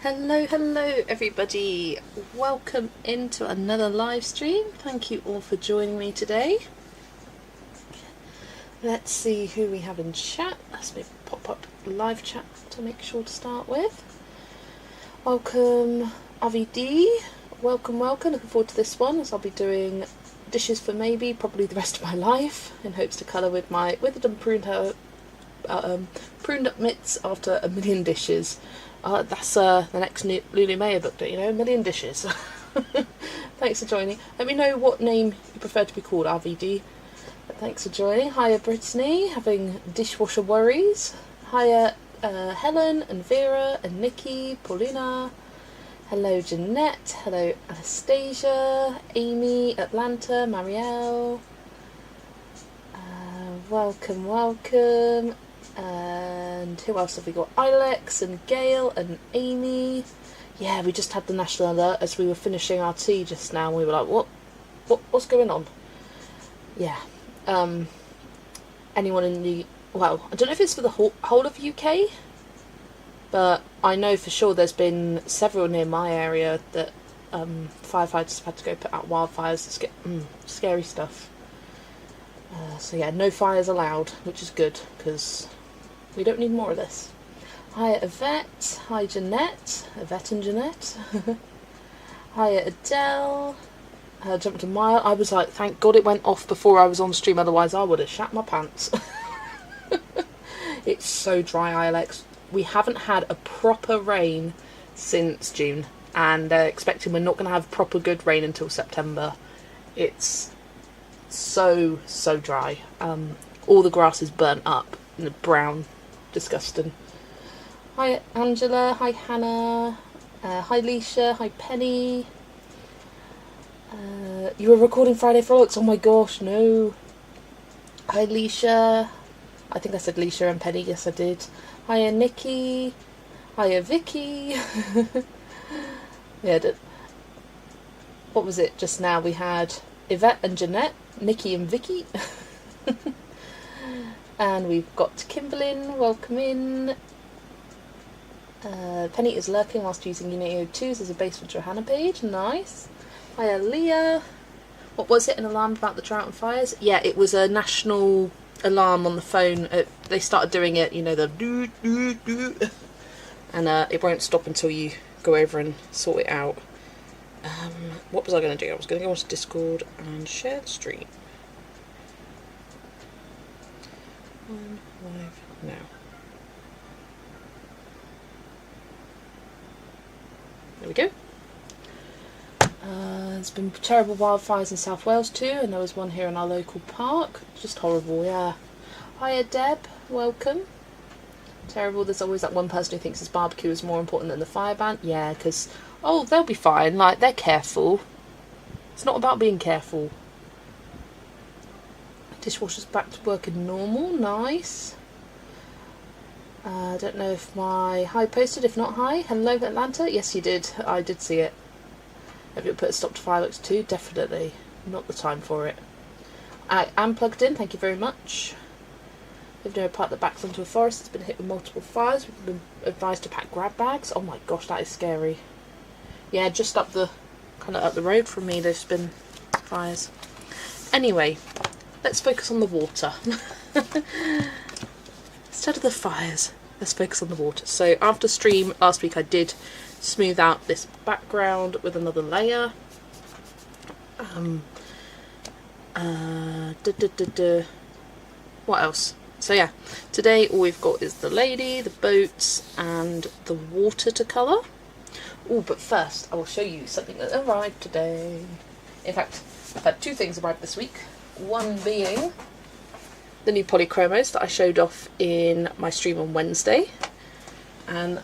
Hello everybody, welcome into another live stream. Thank you all for joining me today. Let's see who we have in chat. Let's maybe pop up live chat to make sure to start with. Welcome RVD, welcome. Looking forward to this one, as I'll be doing dishes for maybe probably the rest of my life in hopes to colour with my withered and pruned up mitts after a million dishes. That's the next Lulu Mayer book, don't you know? A million dishes. Thanks for joining. Let me know what name you prefer to be called, RVD. Thanks for joining. Hiya Brittany, having dishwasher worries. Hiya Helen and Vera and Nikki, Paulina. Hello Jeanette. Hello Anastasia, Amy, Atlanta, Marielle. Welcome. And who else have we got? Ilex and Gail and Amy. Yeah, we just had the national alert as we were finishing our tea just now, and we were like, what's going on? Yeah. Anyone in the... Well, I don't know if it's for the whole of UK, but I know for sure there's been several near my area that firefighters have had to go put out wildfires. It's scary stuff. So yeah, no fires allowed, which is good, because we don't need more of this. Hi Yvette, hi Jeanette, Yvette and Jeanette. Hi Adele. Jumped a mile. I was like, thank God it went off before I was on stream, otherwise I would have shat my pants. It's so dry, Alex. We haven't had a proper rain since June, and they're expecting we're not going to have proper good rain until September. It's so dry. All the grass is burnt up and brown, disgusting. Hi Angela, hi Hannah, hi Leisha, hi Penny. You were recording Friday Frolics? Oh my gosh, no. Hi Leisha. I think I said Leisha and Penny. Yes, I did. Hiya Nikki. Hiya Vicky. Yeah, what was it just now? We had Yvette and Jeanette, Nikki and Vicky. And we've got Kimberlyn, welcome in. Penny is lurking whilst using Unit 02s as a base for Johanna page. Nice. Hiya Leah. What was it? An alarm about the drought and fires? Yeah, it was a national alarm on the phone. They started doing it, you know, the doo doo doo, and it won't stop until you go over and sort it out. What was I going to do? I was going to go onto Discord and share the stream. Live now. There we go. There's been terrible wildfires in South Wales too, and there was one here in our local park. Just horrible, yeah. Hiya Deb, welcome. Terrible. There's always that one person who thinks his barbecue is more important than the fire ban. Yeah, because, oh, they'll be fine. Like, they're careful. It's not about being careful. Dishwasher's back to working normal. Nice. I don't know if my hi posted. If not, hi. Hello Atlanta. Yes, you did. I did see it. Have you put a stop to fireworks too? Definitely. Not the time for it. I am plugged in. Thank you very much. We've near a park that backs onto a forest. It's been hit with multiple fires. We've been advised to pack grab bags. Oh my gosh, that is scary. Yeah, just up the road from me there's been fires. Anyway, let's focus on the water. Instead of the fires, let's focus on the water. So after stream last week I did smooth out this background with another layer. What else? So yeah, today all we've got is the lady, the boats, and the water to colour. Oh, but first I will show you something that arrived today. In fact, I've had two things arrive this week. One being the new polychromos that I showed off in my stream on Wednesday. And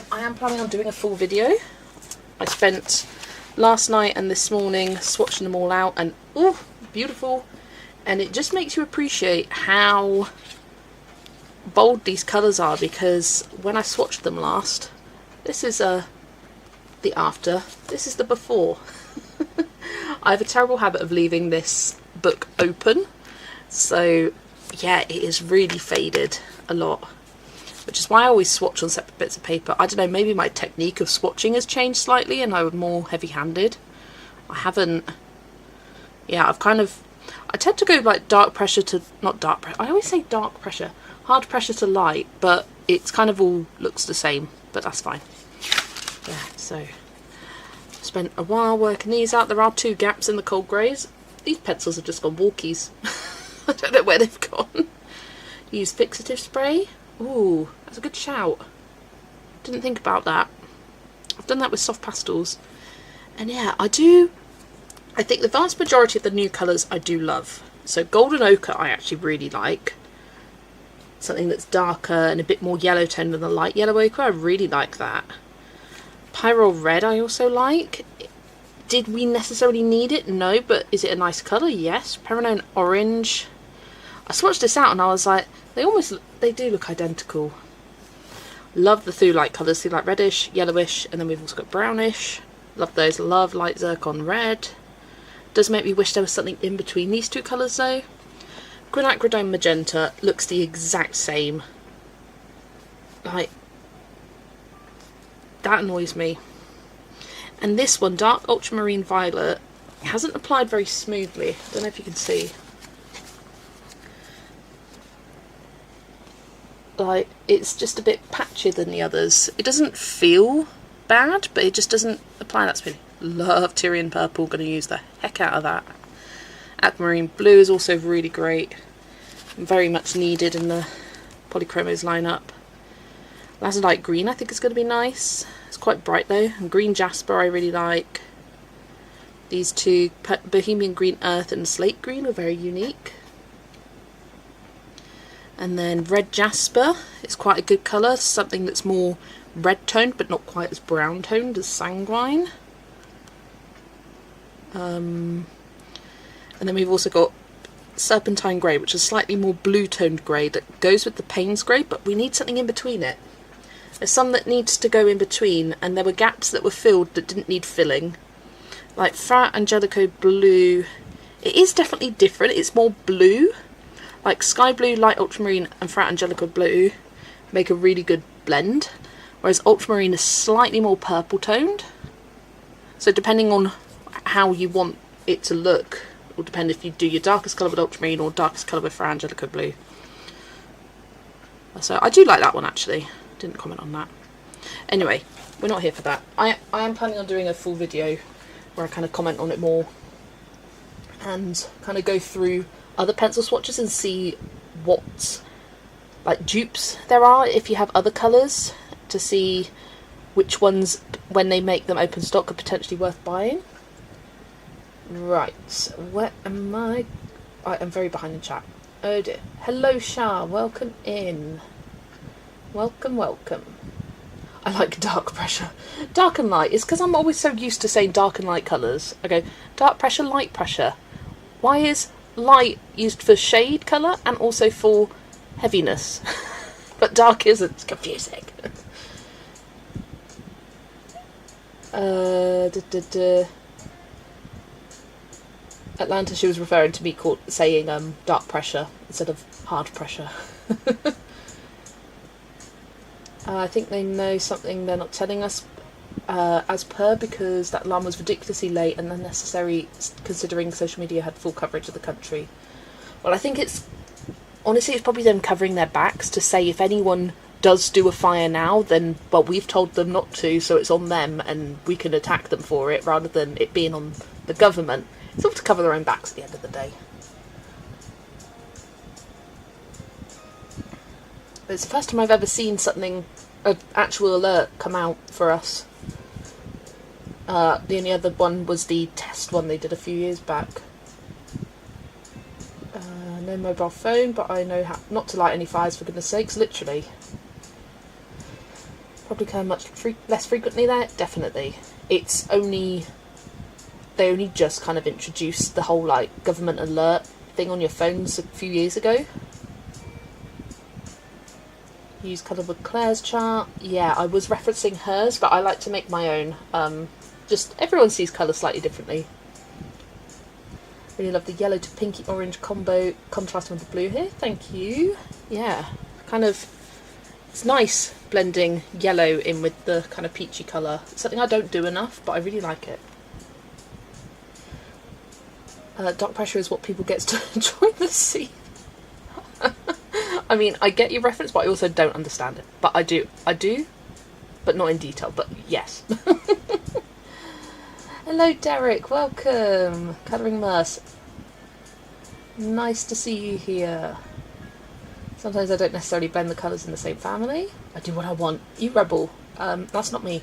I am planning on doing a full video. I spent last night and this morning swatching them all out, and oh, beautiful. And it just makes you appreciate how bold these colours are, because when I swatched them last, this is the after, this is the before. I have a terrible habit of leaving this book open, so yeah, it is really faded a lot. which is why I always swatch on separate bits of paper. I don't know, maybe my technique of swatching has changed slightly and I'm more heavy-handed. I haven't, yeah, I tend to go like dark pressure to, not dark pressure, I always say dark pressure, hard pressure to light, but it's kind of all looks the same, but that's fine. Yeah, so spent a while working these out. There are 2 gaps in the cold greys. These pencils have just gone walkies. I don't know where they've gone. Use fixative spray. Ooh, that's a good shout. Didn't think about that. I've done that with soft pastels. And yeah, I think the vast majority of the new colours I do love. So golden ochre I actually really like. Something that's darker and a bit more yellow tone than the light yellow ochre. I really like that. Pyrrole red I also like. Did we necessarily need it? No, but is it a nice colour? Yes. Perronone orange. I swatched this out and I was like, they do look identical. Love the Thulite colours. Thulite reddish, yellowish, and then we've also got brownish. Love those. Love light zircon red. Does make me wish there was something in between these 2 colours though. Granite magenta looks the exact same. Like, that annoys me. And this one, dark ultramarine violet, hasn't applied very smoothly. I don't know if you can see. Like, it's just a bit patchier than the others. It doesn't feel bad, but it just doesn't apply that smoothly. Love Tyrian purple, going to use the heck out of that. Aquamarine blue is also really great. Very much needed in the Polychromos lineup. Lazulite green I think is going to be nice. It's quite bright though. And green jasper I really like. These 2, Bohemian green earth and slate green, are very unique. And then red jasper is quite a good colour. Something that's more red toned but not quite as brown toned as sanguine. And then we've also got serpentine grey, which is slightly more blue toned grey that goes with the Payne's grey, but we need something in between it. There's some that needs to go in between, and there were gaps that were filled that didn't need filling. Like Fra Angelico blue, it is definitely different, it's more blue. Like sky blue, light ultramarine and Fra Angelico blue make a really good blend, whereas ultramarine is slightly more purple toned. So depending on how you want it to look, it will depend if you do your darkest colour with ultramarine or darkest colour with Fra Angelico blue. So I do like that one actually. Didn't comment on that. Anyway, we're not here for that. I am planning on doing a full video where I kind of comment on it more and kind of go through other pencil swatches and see what like dupes there are if you have other colours, to see which ones when they make them open stock are potentially worth buying. Right, where am I? I am very behind in chat. Oh dear. Hello Shah, welcome in. Welcome, welcome. I like dark pressure. Dark and light is because I'm always so used to saying dark and light colours. I go dark pressure, light pressure. Why is light used for shade colour and also for heaviness? But dark isn't. It's confusing. Atlanta, she was referring to me saying dark pressure instead of hard pressure. I think they know something they're not telling us, as per, because that alarm was ridiculously late and unnecessary considering social media had full coverage of the country. Well, I think honestly it's probably them covering their backs to say if anyone does do a fire now, then, well, we've told them not to, so it's on them and we can attack them for it, rather than it being on the government. It's all to cover their own backs at the end of the day. But it's the first time I've ever seen something, an actual alert come out for us. The only other one was the test one they did a few years back. No mobile phone, but I know how not to light any fires, for goodness sakes, literally. Probably come much less frequently there, definitely. They only just kind of introduced the whole like government alert thing on your phones a few years ago. Use colour with Claire's chart. Yeah, I was referencing hers, but I like to make my own. Just everyone sees colour slightly differently. Really love the yellow to pinky orange combo, contrasting with the blue here. Thank you. Yeah, kind of It's nice blending yellow in with the kind of peachy colour. It's something I don't do enough, but I really like it. Dark pressure is what people get to join the sea. I mean, I get your reference, but I also don't understand it. But I do, but not in detail, but yes. Hello Derek, welcome. Colouring Merce. Nice to see you here. Sometimes I don't necessarily blend the colours in the same family. I do what I want. You rebel. That's not me.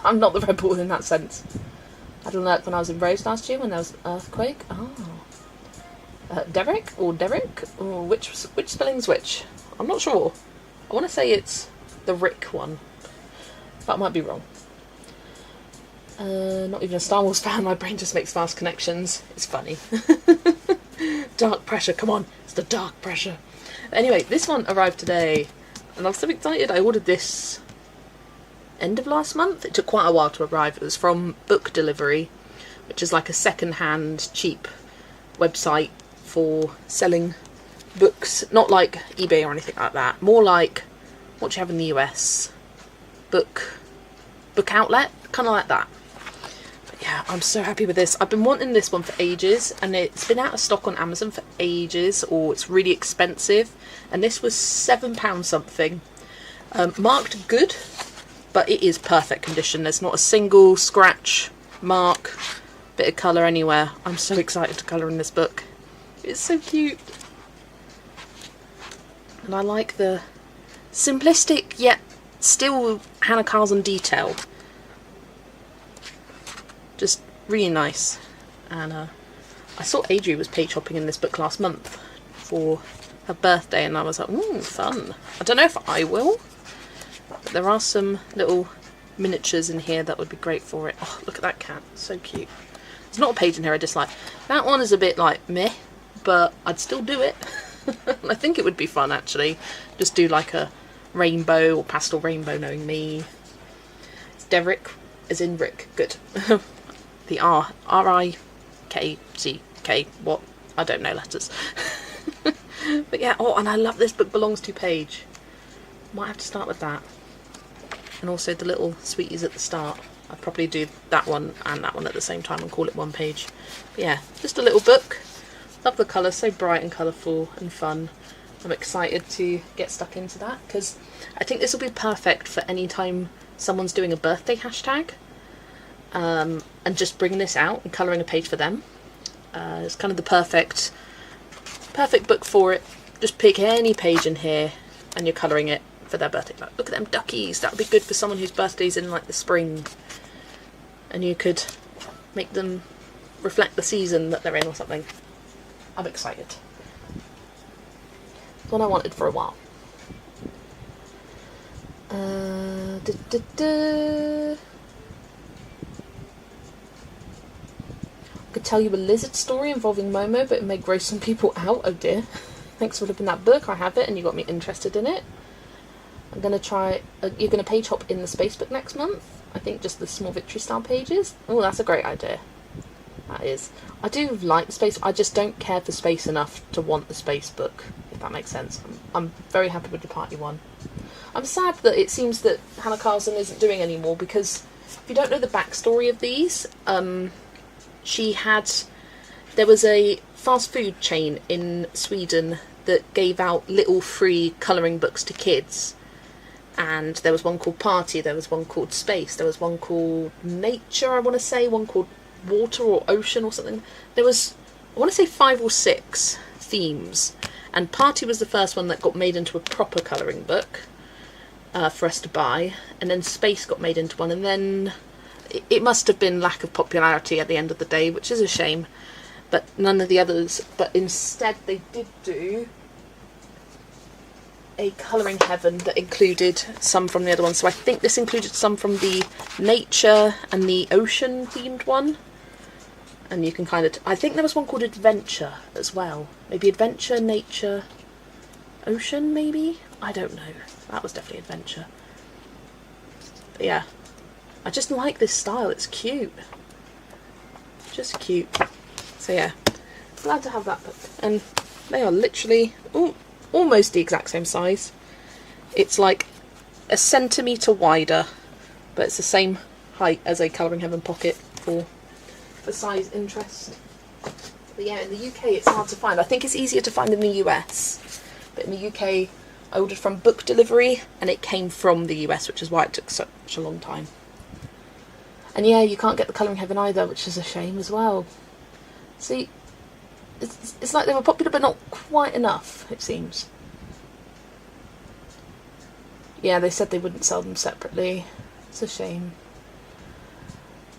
I'm not the rebel in that sense. I had a alert when I was in Rose last year when there was an earthquake. Oh. Derek? Or which spelling's which? I'm not sure. I want to say it's the Rick one, but I might be wrong. Not even a Star Wars fan, my brain just makes fast connections. It's funny. Dark pressure, come on, it's the dark pressure. Anyway, this one arrived today, and I'm so excited. I ordered this end of last month. It took quite a while to arrive. It was from Book Delivery, which is like a second-hand, cheap website for selling books. Not like eBay or anything like that. More like what do you have in the US? Book outlet, kind of like that. But yeah, I'm so happy with this. I've been wanting this one for ages, and it's been out of stock on Amazon for ages, or it's really expensive. And this was £7 something. Marked good, but it is perfect condition. There's not a single scratch, mark, bit of colour anywhere. I'm so excited to colour in this book. It's so cute. And I like the simplistic yet still Hannah Carlson detail. Just really nice. And I saw Adri was page hopping in this book last month for her birthday, and I was like, ooh, fun. I don't know if I will, but there are some little miniatures in here that would be great for it. Oh, look at that cat, so cute. There's not a page in here I dislike. That one is a bit like meh, but I'd still do it. I think it would be fun actually. Just do like a rainbow or pastel rainbow, knowing me. It's Derek, as in Rick. Good. The R-I-K-C-K, what? I don't know letters. But yeah, oh, and I love this book belongs to page. Might have to start with that. And also the little sweeties at the start. I'd probably do that one and that one at the same time and call it one page. But yeah, just a little book. Love the colour, so bright and colourful and fun. I'm excited to get stuck into that, because I think this will be perfect for any time someone's doing a birthday hashtag, and just bringing this out and colouring a page for them. It's kind of the perfect book for it. Just pick any page in here and you're colouring it for their birthday. Like, look at them duckies. That would be good for someone whose birthday's in like the spring, and you could make them reflect the season that they're in or something. I'm excited. It's one I wanted for a while. I could tell you a lizard story involving Momo, but it may gross some people out. Oh dear. Thanks for flipping that book. I have it and you got me interested in it. I'm going to try... you're going to page hop in the space book next month? I think just the small victory style pages. Oh, that's a great idea. That is. I do like the space. I just don't care for space enough to want the space book, if that makes sense. I'm very happy with the party one. I'm sad that it seems that Hannah Carlson isn't doing anymore, because if you don't know the backstory of these, there was a fast food chain in Sweden that gave out little free colouring books to kids. And there was one called Party, there was one called Space, there was one called Nature, I want to say, one called Water or Ocean or something. There was, I want to say 5 or 6 themes. And Party was the first one that got made into a proper colouring book for us to buy. And then Space got made into one. And then it must have been lack of popularity at the end of the day, which is a shame. But none of the others. But instead they did do a colouring heaven that included some from the other one. So I think this included some from the nature and the ocean themed one. And you can kind of... I think there was one called Adventure as well. Maybe Adventure, Nature, Ocean maybe? I don't know. That was definitely Adventure. But yeah. I just like this style. It's cute. Just cute. So yeah. Glad to have that book. And they are literally almost the exact same size. It's like a centimetre wider, but it's the same height as a Colouring Heaven pocket for size interest. But yeah, in the UK it's hard to find. I think it's easier to find in the US, but in the UK I ordered from Book Delivery and it came from the US, which is why it took such a long time. And yeah, you can't get the Colouring Heaven either, which is a shame as well. See, it's like they were popular but not quite enough, it seems. Yeah, they said they wouldn't sell them separately. It's a shame.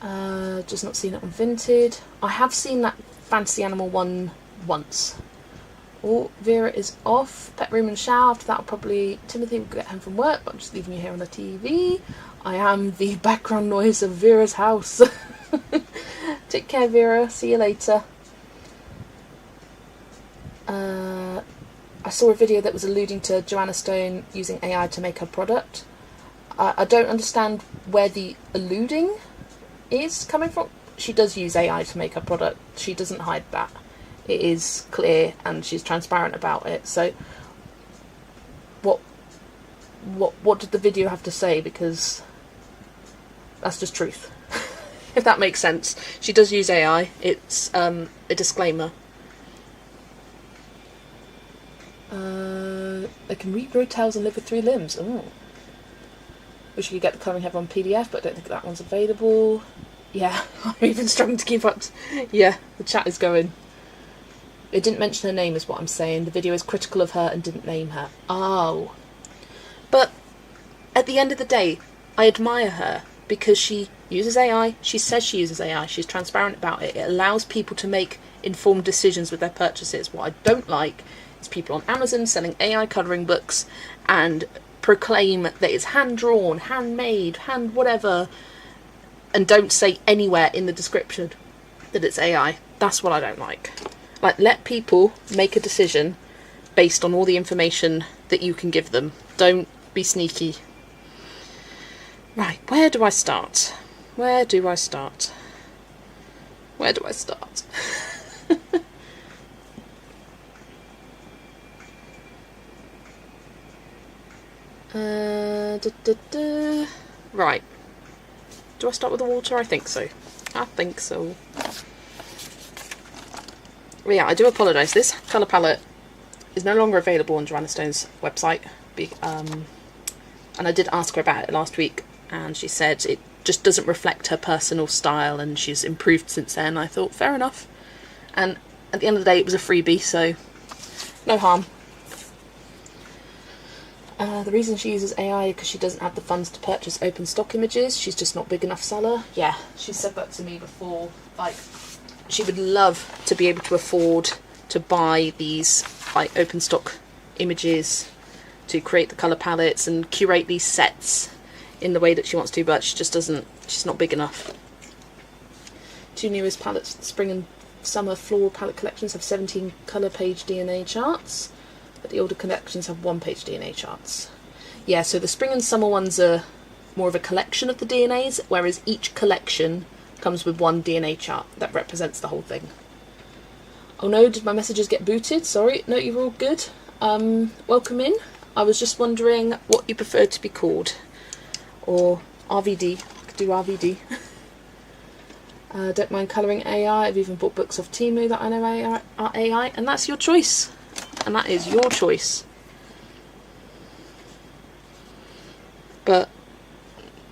Just not seen it on Vinted. I have seen that Fantasy Animal one once. Oh, Vera is off. Pet room and shower. After that, probably Timothy will get home from work, but I'm just leaving you here on the TV. I am the background noise of Vera's house. Take care, Vera. See you later. I saw a video that was alluding to Joanna Stone using AI to make her product. I don't understand where the alluding is coming from. She does use AI to make her product. She doesn't hide that. It is clear and she's transparent about it. So what did the video have to say? Because that's just truth. If that makes sense. She does use AI. It's a disclaimer. They can regrow tails and live with 3 limbs. Oh. Wish you could get the Colouring Heaven on PDF, but I don't think that one's available. Yeah, I'm even struggling to keep up. Yeah, the chat is going. It didn't mention her name is what I'm saying. The video is critical of her and didn't name her. Oh. But at the end of the day, I admire her because she uses AI. She says she uses AI. She's transparent about it. It allows people to make informed decisions with their purchases. What I don't like is people on Amazon selling AI colouring books and proclaim that it's hand-drawn, handmade, hand whatever, and don't say anywhere in the description that it's AI. That's what I don't like. Like, let people make a decision based on all the information that you can give them. Don't be sneaky. Right, where do I start? Where do I start? Where do I start? Right. Do I start with the water? I think so. I think so. Well, yeah, I do apologise. This colour palette is no longer available on Joanna Stone's website. And I did ask her about it last week, and she said it just doesn't reflect her personal style, and she's improved since then. I thought, fair enough. And at the end of the day, it was a freebie, so no harm. The reason she uses AI is because she doesn't have the funds to purchase open stock images. She's just not big enough seller. Yeah, she said that to me before. Like, she would love to be able to afford to buy these like open stock images to create the colour palettes and curate these sets in the way that she wants to, but she just doesn't. She's not big enough. 2 newest palettes, the Spring and Summer Floral Palette collections, have 17 colour page DNA charts. But the older collections have 1-page DNA charts. Yeah, so the Spring and Summer ones are more of a collection of the DNAs, whereas each collection comes with 1 DNA chart that represents the whole thing. Oh no, did my messages get booted? Sorry, no, you're all good. Welcome in. I was just wondering what you prefer to be called. Or RVD. I could do RVD. Don't mind colouring AI. I've even bought books off Temu that I know are AI, and that's your choice. And that is your choice. But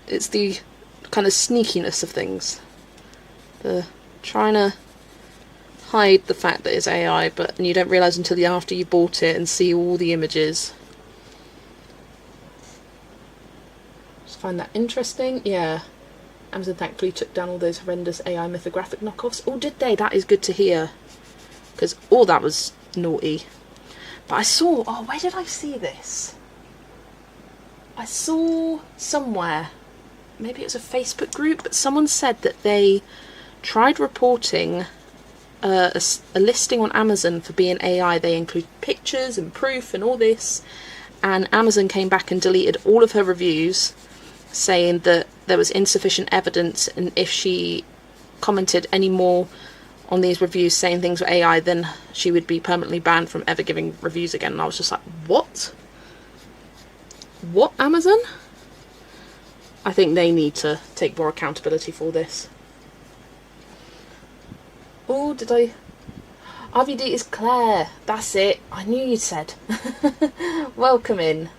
it's the kind of sneakiness of things. The trying to hide the fact that it's AI, and you don't realise until after you bought it and see all the images. Just find that interesting. Yeah. Amazon thankfully took down all those horrendous AI mythographic knockoffs. Oh, did they? That is good to hear. Because all that was naughty. But I saw, oh, where did I see this? I saw somewhere, maybe it was a Facebook group, but someone said that they tried reporting a listing on Amazon for being AI. They include pictures and proof and all this, and Amazon came back and deleted all of her reviews, saying that there was insufficient evidence, and if she commented any more on these reviews saying things were AI, then she would be permanently banned from ever giving reviews again. And I was just like, what? What, Amazon? I think they need to take more accountability for this. Oh, did I? RVD is Claire. That's it. I knew you'd said. Welcome in.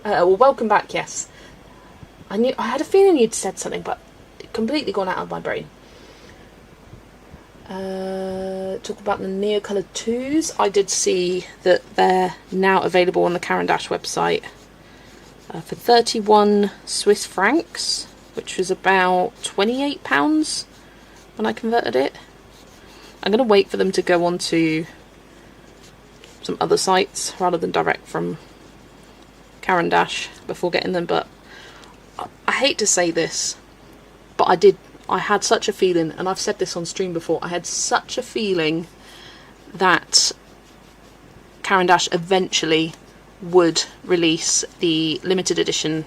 Well, welcome back. Yes. I had a feeling you'd said something, but it completely gone out of my brain. Talk about the Neocolor 2s. I did see that they're now available on the Caran d'Ache website for 31 Swiss francs, which was about £28 when I converted it. I'm going to wait for them to go on to some other sites rather than direct from Caran d'Ache before getting them, but I hate to say this, but I had such a feeling, and I've said this on stream before, I had such a feeling that Caran d'Ache eventually would release the limited edition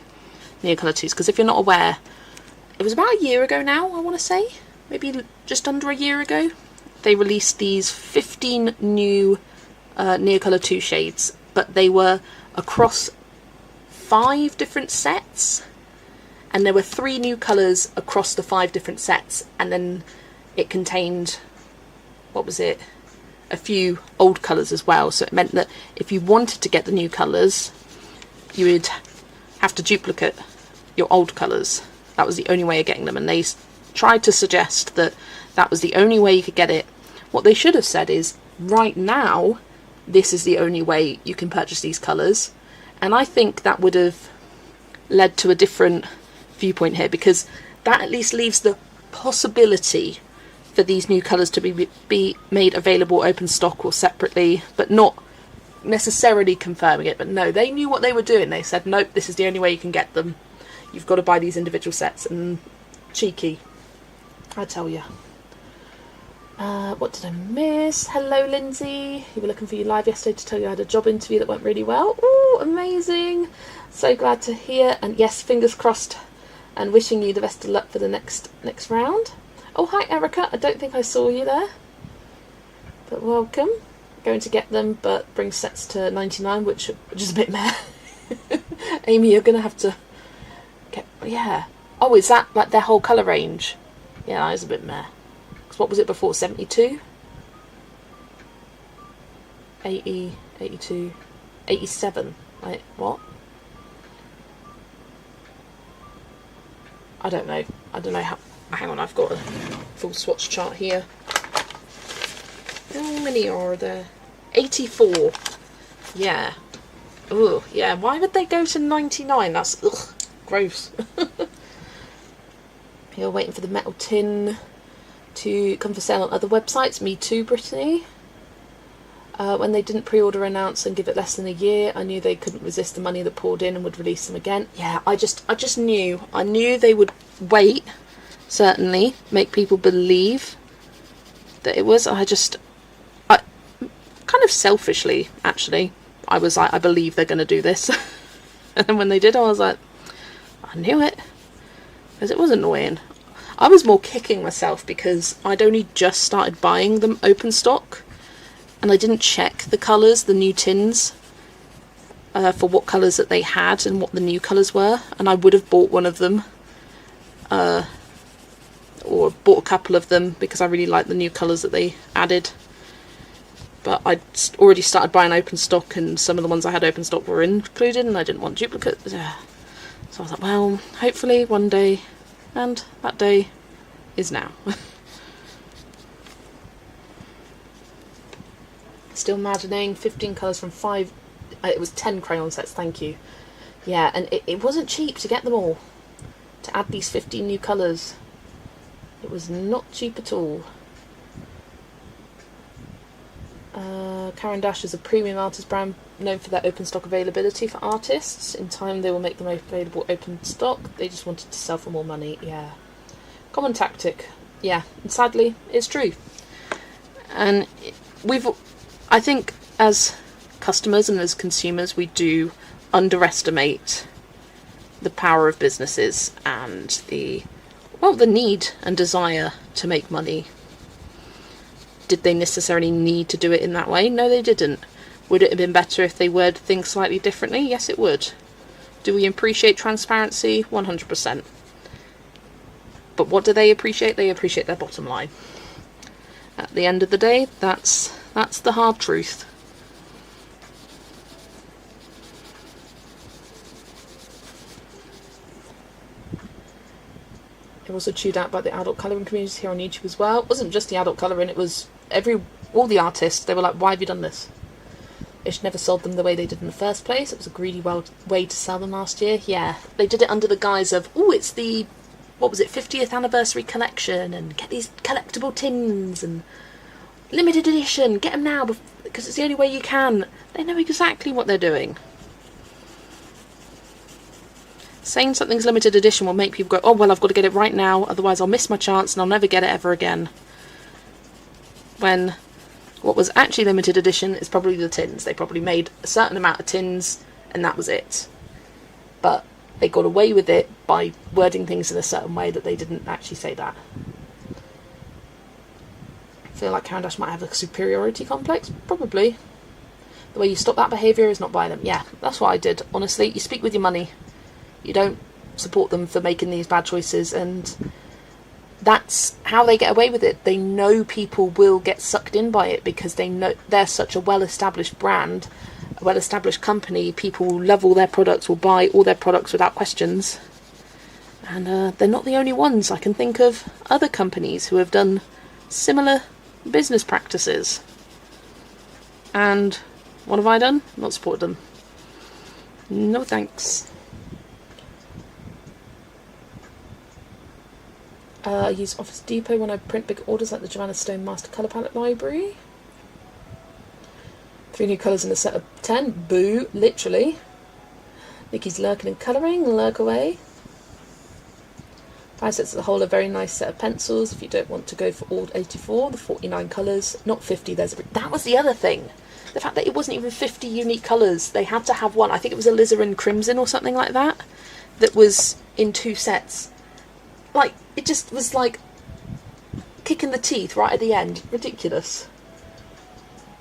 Neocolor 2s, because if you're not aware, it was about a year ago now, I want to say, maybe just under a year ago, they released these 15 new Neocolor 2 shades, but they were across 5 different sets, and there were 3 new colours across the 5 different sets, and then it contained, what was it, a few old colours as well, so it meant that if you wanted to get the new colours, you would have to duplicate your old colours. That was the only way of getting them, and they tried to suggest that that was the only way you could get it. What they should have said is, right now, this is the only way you can purchase these colours, and I think that would have led to a different viewpoint here, because that at least leaves the possibility for these new colours to be made available open stock or separately, but not necessarily confirming it. But no, they knew what they were doing. They said, nope, this is the only way you can get them. You've got to buy these individual sets. And cheeky, I tell you. What did I miss? Hello, Lindsay. You were looking for you live yesterday to tell you I had a job interview that went really well. Ooh, amazing. So glad to hear. And yes, fingers crossed. And wishing you the best of luck for the next round. Oh, hi, Erica. I don't think I saw you there. But welcome. Going to get them, but bring sets to 99, which is a bit meh. Amy, you're going to have to get... Yeah. Oh, is that like their whole colour range? Yeah, that is a bit meh. Because what was it before? 72? 80, 82, 87. Like, what? I don't know. I don't know how... Hang on, I've got a full swatch chart here. How many are there? 84. Yeah. Ugh, yeah. Why would they go to 99? That's... Ugh, gross. You're waiting for the metal tin to come for sale on other websites. Me too, Brittany. When they didn't pre-order announce and give it less than a year, I knew they couldn't resist the money that poured in and would release them again. Yeah, I just knew. I knew they would wait, certainly, make people believe that it was. I kind of selfishly, actually, I was like, I believe they're going to do this. And then when they did, I was like, I knew it. Because it was annoying. I was more kicking myself because I'd only just started buying them open stock. And I didn't check the colours, the new tins, for what colours that they had and what the new colours were. And I would have bought one of them. Or bought a couple of them because I really liked the new colours that they added. But I'd already started buying open stock, and some of the ones I had open stock were included, and I didn't want duplicates. So I was like, well, hopefully one day, and that day is now. Still maddening. 15 colours from 5. It was 10 crayon sets, thank you. Yeah, and it wasn't cheap to get them all. To add these 15 new colours. It was not cheap at all. Caran d'Ache is a premium artist brand known for their open stock availability for artists. In time they will make them available open stock. They just wanted to sell for more money. Yeah. Common tactic. Yeah. And sadly, it's true. And I think as customers and as consumers, we do underestimate the power of businesses and the need and desire to make money. Did they necessarily need to do it in that way? No, they didn't. Would it have been better if they worded things slightly differently? Yes, it would. Do we appreciate transparency? 100%. But what do they appreciate? They appreciate their bottom line. At the end of the day, that's the hard truth. It was chewed out by the adult colouring community here on YouTube as well. It wasn't just the adult colouring, it was all the artists. They were like, why have you done this? It never sold them the way they did in the first place. It was a greedy way to sell them last year. Yeah, they did it under the guise of, oh, it's the, what was it, 50th anniversary collection, and get these collectible tins, and limited edition, get them now, because it's the only way you can. They know exactly what they're doing. Saying something's limited edition will make people go, oh, well, I've got to get it right now, otherwise I'll miss my chance and I'll never get it ever again. When what was actually limited edition is probably the tins. They probably made a certain amount of tins and that was it. But they got away with it by wording things in a certain way that they didn't actually say that. I feel like Caran d'Ache might have a superiority complex. Probably. The way you stop that behaviour is not buy them. Yeah, that's what I did. Honestly, you speak with your money. You don't support them for making these bad choices, and that's how they get away with it. They know people will get sucked in by it because they know they're such a well-established brand, a well-established company. People love all their products, will buy all their products without questions. And they're not the only ones. I can think of other companies who have done similar business practices. And what have I done? Not supported them. No thanks. I use Office Depot when I print big orders like the Joanna Stone Master Colour Palette Library. 3 new colours in a set of 10. Boo, literally. Nikki's lurking and colouring, lurk away. 5 sets as a whole, a very nice set of pencils if you don't want to go for all 84, the 49 colours, not 50. That was the other thing. The fact that it wasn't even 50 unique colours. They had to have one, I think it was alizarin crimson or something like that, that was in 2 sets. Like, it just was like kicking the teeth right at the end. Ridiculous.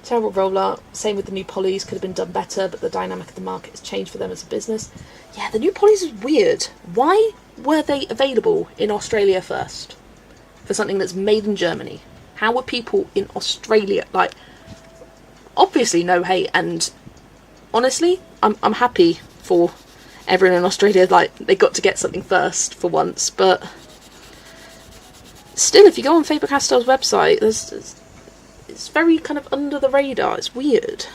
Terrible rollout. Same with the new polys. Could have been done better, but the dynamic of the market has changed for them as a business. Yeah, the new polys is weird. Why were they available in Australia first? For something that's made in Germany. How were people in Australia, like, obviously no hate, and honestly, I'm happy for everyone in Australia, like, they got to get something first for once, but still, if you go on Faber-Castell's website, it's very kind of under the radar. It's weird.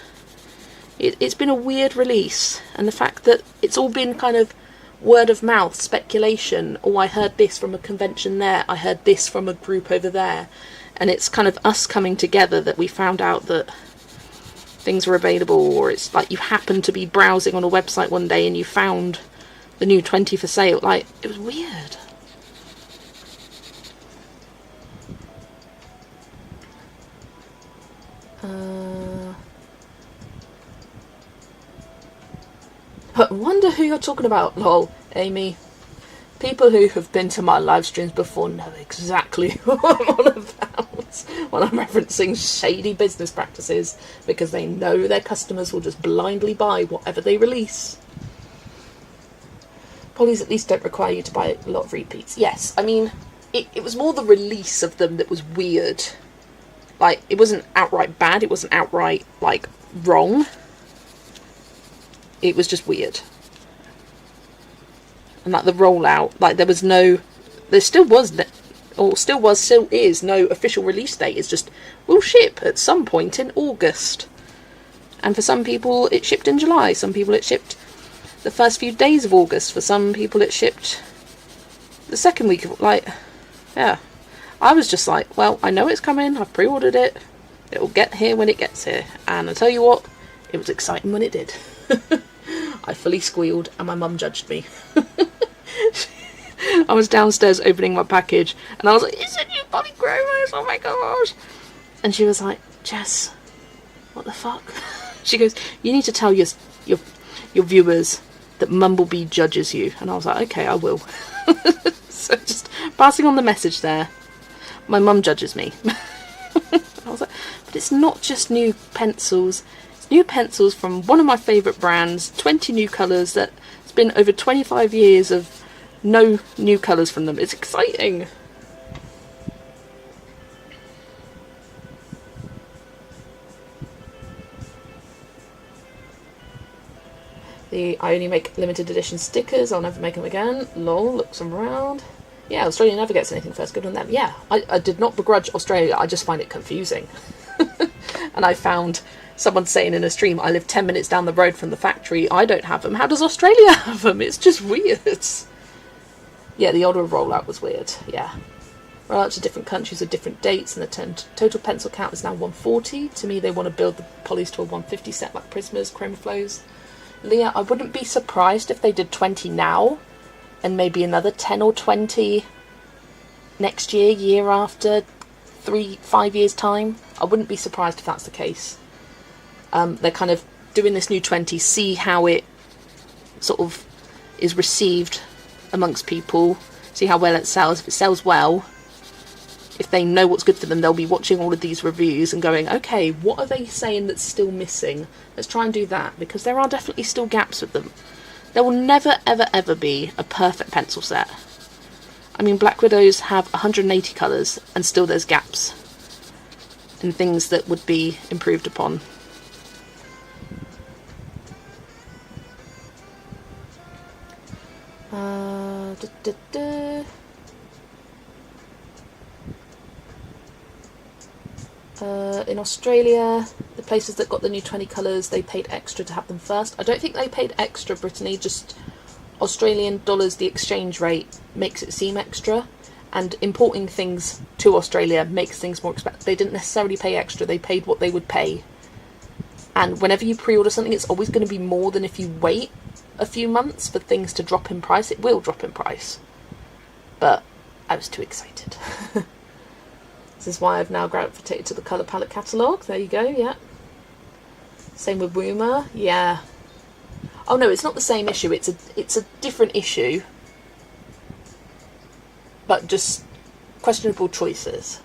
It's been a weird release, and the fact that it's all been kind of word of mouth, speculation. Oh, I heard this from a convention there, I heard this from a group over there, and it's kind of us coming together that we found out that things were available, or it's like you happened to be browsing on a website one day and you found the new 20 for sale. Like, it was weird. I wonder who you're talking about. Lol, Amy. People who have been to my live streams before know exactly what I'm on about when I'm referencing shady business practices, because they know their customers will just blindly buy whatever they release. Polys at least don't require you to buy a lot of repeats. Yes, I mean, it was more the release of them that was weird. Like, it wasn't outright bad, it wasn't outright, like, wrong. It was just weird. And like the rollout, like there still is no official release date. It's just, we'll ship at some point in August. And for some people it shipped in July, some people it shipped the first few days of August, for some people it shipped the second week of, like, yeah. I was just like, well, I know it's coming, I've pre-ordered it, it'll get here when it gets here. And I tell you what, it was exciting when it did. I fully squealed and my mum judged me. I was downstairs opening my package and I was like, it's a new polychromos, oh my gosh. And she was like, Jess, what the fuck? She goes, you need to tell your viewers that Mumblebee judges you. And I was like, okay, I will. So just passing on the message there. My mum judges me. I was like, but it's not just new pencils. It's new pencils from one of my favourite brands, 20 new colours that been over 25 years of no new colours from them. It's exciting. I only make limited edition stickers. I'll never make them again. Lol, looks around. Yeah, Australia never gets anything first. Good on them. Yeah, I did not begrudge Australia. I just find it confusing. And I found someone saying in a stream, I live 10 minutes down the road from the factory. I don't have them. How does Australia have them? It's just weird. Yeah, the order of rollout was weird. Yeah. Rollout to different countries at different dates, and the total pencil count is now 140. To me, they want to build the polys to a 150 set like Prismas, Chromaflows. Leah, I wouldn't be surprised if they did 20 now and maybe another 10 or 20 next year, year after, 5 years time. I wouldn't be surprised if that's the case. They're kind of doing this new 20, see how it sort of is received amongst people, see how well it sells. If it sells well, if they know what's good for them, they'll be watching all of these reviews and going, okay, what are they saying that's still missing? Let's try and do that, because there are definitely still gaps with them. There will never, ever, ever be a perfect pencil set. I mean, Black Widows have 180 colours, and still there's gaps and things that would be improved upon. In Australia, the places that got the new 20 colours, they paid extra to have them first. I don't think they paid extra, Brittany, just Australian dollars, the exchange rate makes it seem extra, and importing things to Australia makes things more expensive. They didn't necessarily pay extra, they paid what they would pay. And whenever you pre-order something, it's always going to be more than if you wait a few months for things to drop in price. It will drop in price. But I was too excited. This is why I've now gravitated to the colour palette catalogue. There you go, yeah. Same with Woomer, yeah. Oh no, it's not the same issue, it's a different issue. But just questionable choices.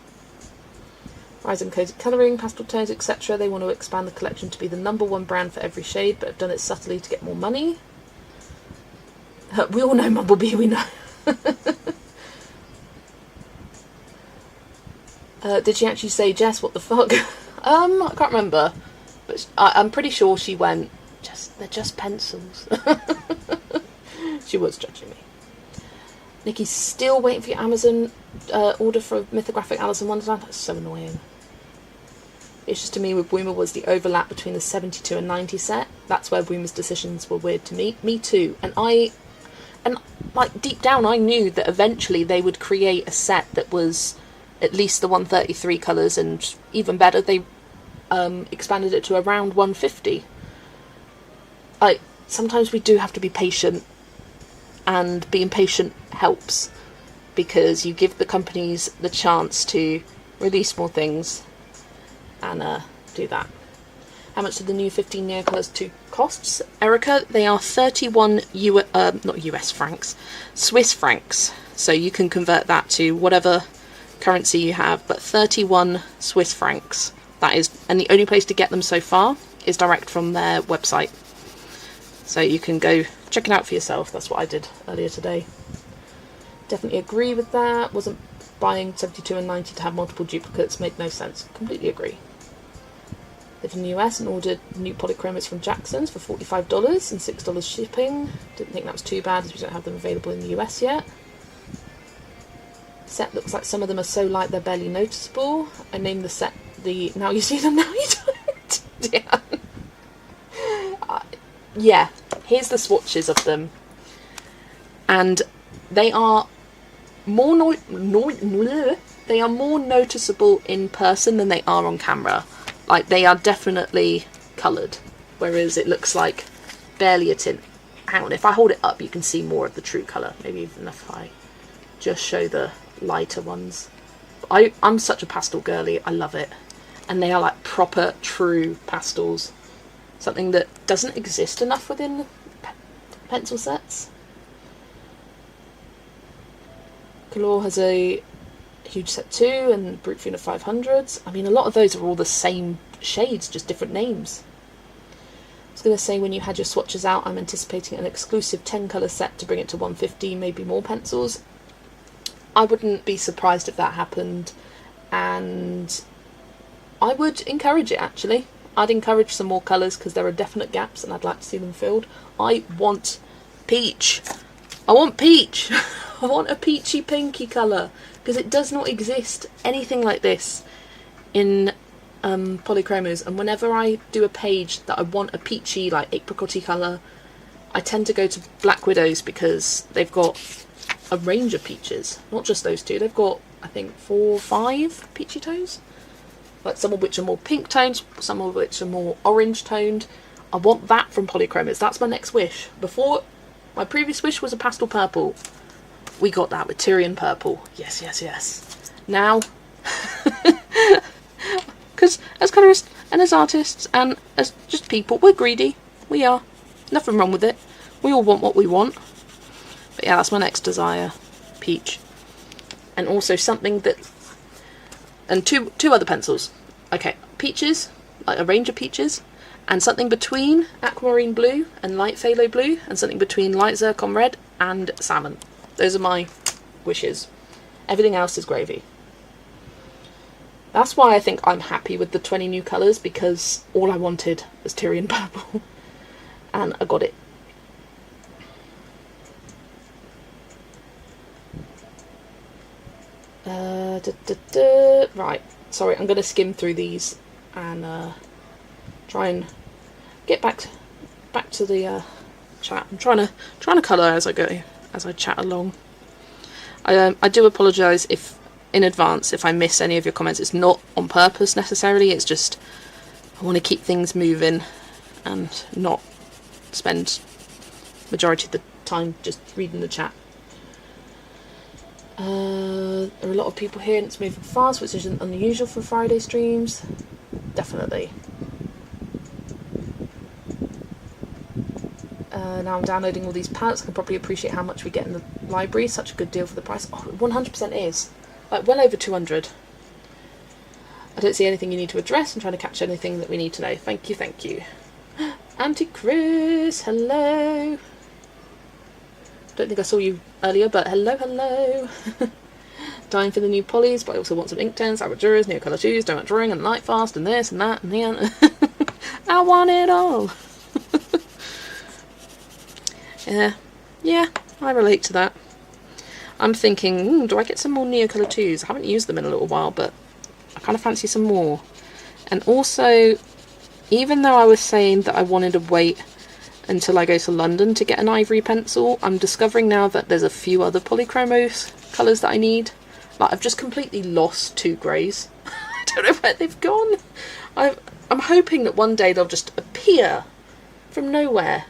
Rise and coded colouring, pastel tones, etc. They want to expand the collection to be the #1 brand for every shade, but have done it subtly to get more money. We all know Mumblebee, we know. Did she actually say, Jess, what the fuck? I can't remember. But I'm pretty sure she went, they're just pencils. She was judging me. Nikki's still waiting for your Amazon order for Mythographic Alice in Wonderland. That's so annoying. It's just, to me, with Woomer was the overlap between the 72 and 90 set. That's where Woomer's decisions were weird to me. Me too. And like deep down, I knew that eventually they would create a set that was at least the 133 colours, and even better, they expanded it to around 150. Sometimes we do have to be patient, and being patient helps, because you give the companies the chance to release more things and do that. How much do the new 15 Neo Colours 2 costs? Erica, they are 31 not US francs, Swiss francs. So you can convert that to whatever currency you have, but 31 Swiss francs. That is, and the only place to get them so far is direct from their website. So you can go check it out for yourself. That's what I did earlier today. Definitely agree with that. Wasn't buying 72 and 90 to have multiple duplicates. Made no sense. Completely agree. Lived in the US and ordered new polychromats from Jackson's for $45 and $6 shipping. Didn't think that was too bad, as we don't have them available in the US yet. Set looks like some of them are so light they're barely noticeable. I named the set the Now You See Them, Now You Don't. Yeah. Yeah, here's the swatches of them, and they are more they are more noticeable in person than they are on camera. Like, they are definitely coloured, whereas it looks like barely a tint. Hang on, if I hold it up you can see more of the true colour, maybe even if I just show the lighter ones. I'm such a pastel girly, I love it, and they are like proper true pastels. Something that doesn't exist enough within pencil sets. Color has a huge set too, and Brute Funa 500s. I mean, a lot of those are all the same shades, just different names. was going to say, when you had your swatches out, I'm anticipating an exclusive 10 colour set to bring it to 150, maybe more pencils. I wouldn't be surprised if that happened, and I would encourage it, actually. I'd encourage some more colours because there are definite gaps and I'd like to see them filled. I want peach. I want peach. I want a peachy pinky colour, because it does not exist anything like this in polychromos, and whenever I do a page that I want a peachy, like apricot-y colour, I tend to go to Black Widows because they've got a range of peaches, not just those two. They've got, I think, 4 or 5 peachy tones, like some of which are more pink toned, some of which are more orange toned. I want that from polychromos. That's my next wish. Before, my previous wish was a pastel purple. We got that with Tyrian purple. Yes, yes, yes. Now, because as colourists and as artists and as just people, we're greedy. We are. Nothing wrong with it. We all want what we want. But yeah, that's my next desire. Peach. And also something that... And two other pencils. Okay, peaches, like a range of peaches, and something between aquamarine blue and light phthalo blue, and something between light zircon red and salmon. Those are my wishes. Everything else is gravy. That's why I think I'm happy with the 20 new colours, because all I wanted was Tyrian purple. And I got it. Right, sorry, I'm going to skim through these and try and get back to the chat. I'm trying to colour as I go, as I chat along. I do apologise if in advance if I miss any of your comments. It's not on purpose necessarily, it's just I want to keep things moving and not spend majority of the time just reading the chat. There are a lot of people here and it's moving fast, which isn't unusual for Friday streams. Definitely. Now I'm downloading all these palettes. I can probably appreciate how much we get in the library. Such a good deal for the price. Oh, 100% is. Like, well over 200. I don't see anything you need to address. I'm trying to catch anything that we need to know. Thank you, thank you. Auntie Chris, hello. Don't think I saw you earlier, but hello, hello. Dying for the new polys, but I also want some Inktense, Abraduras, Neo Colour 2s, Donut Drawing, and Light Fast, and this, and that, and the other. I want it all. Yeah, I relate to that. I'm thinking, do I get some more Neo Colour 2s? I haven't used them in a little while, but I kind of fancy some more. And also, even though I was saying that I wanted to wait until I go to London to get an ivory pencil, I'm discovering now that there's a few other polychromos colours that I need. Like, I've just completely lost 2 greys. I don't know where they've gone. I'm hoping that one day they'll just appear from nowhere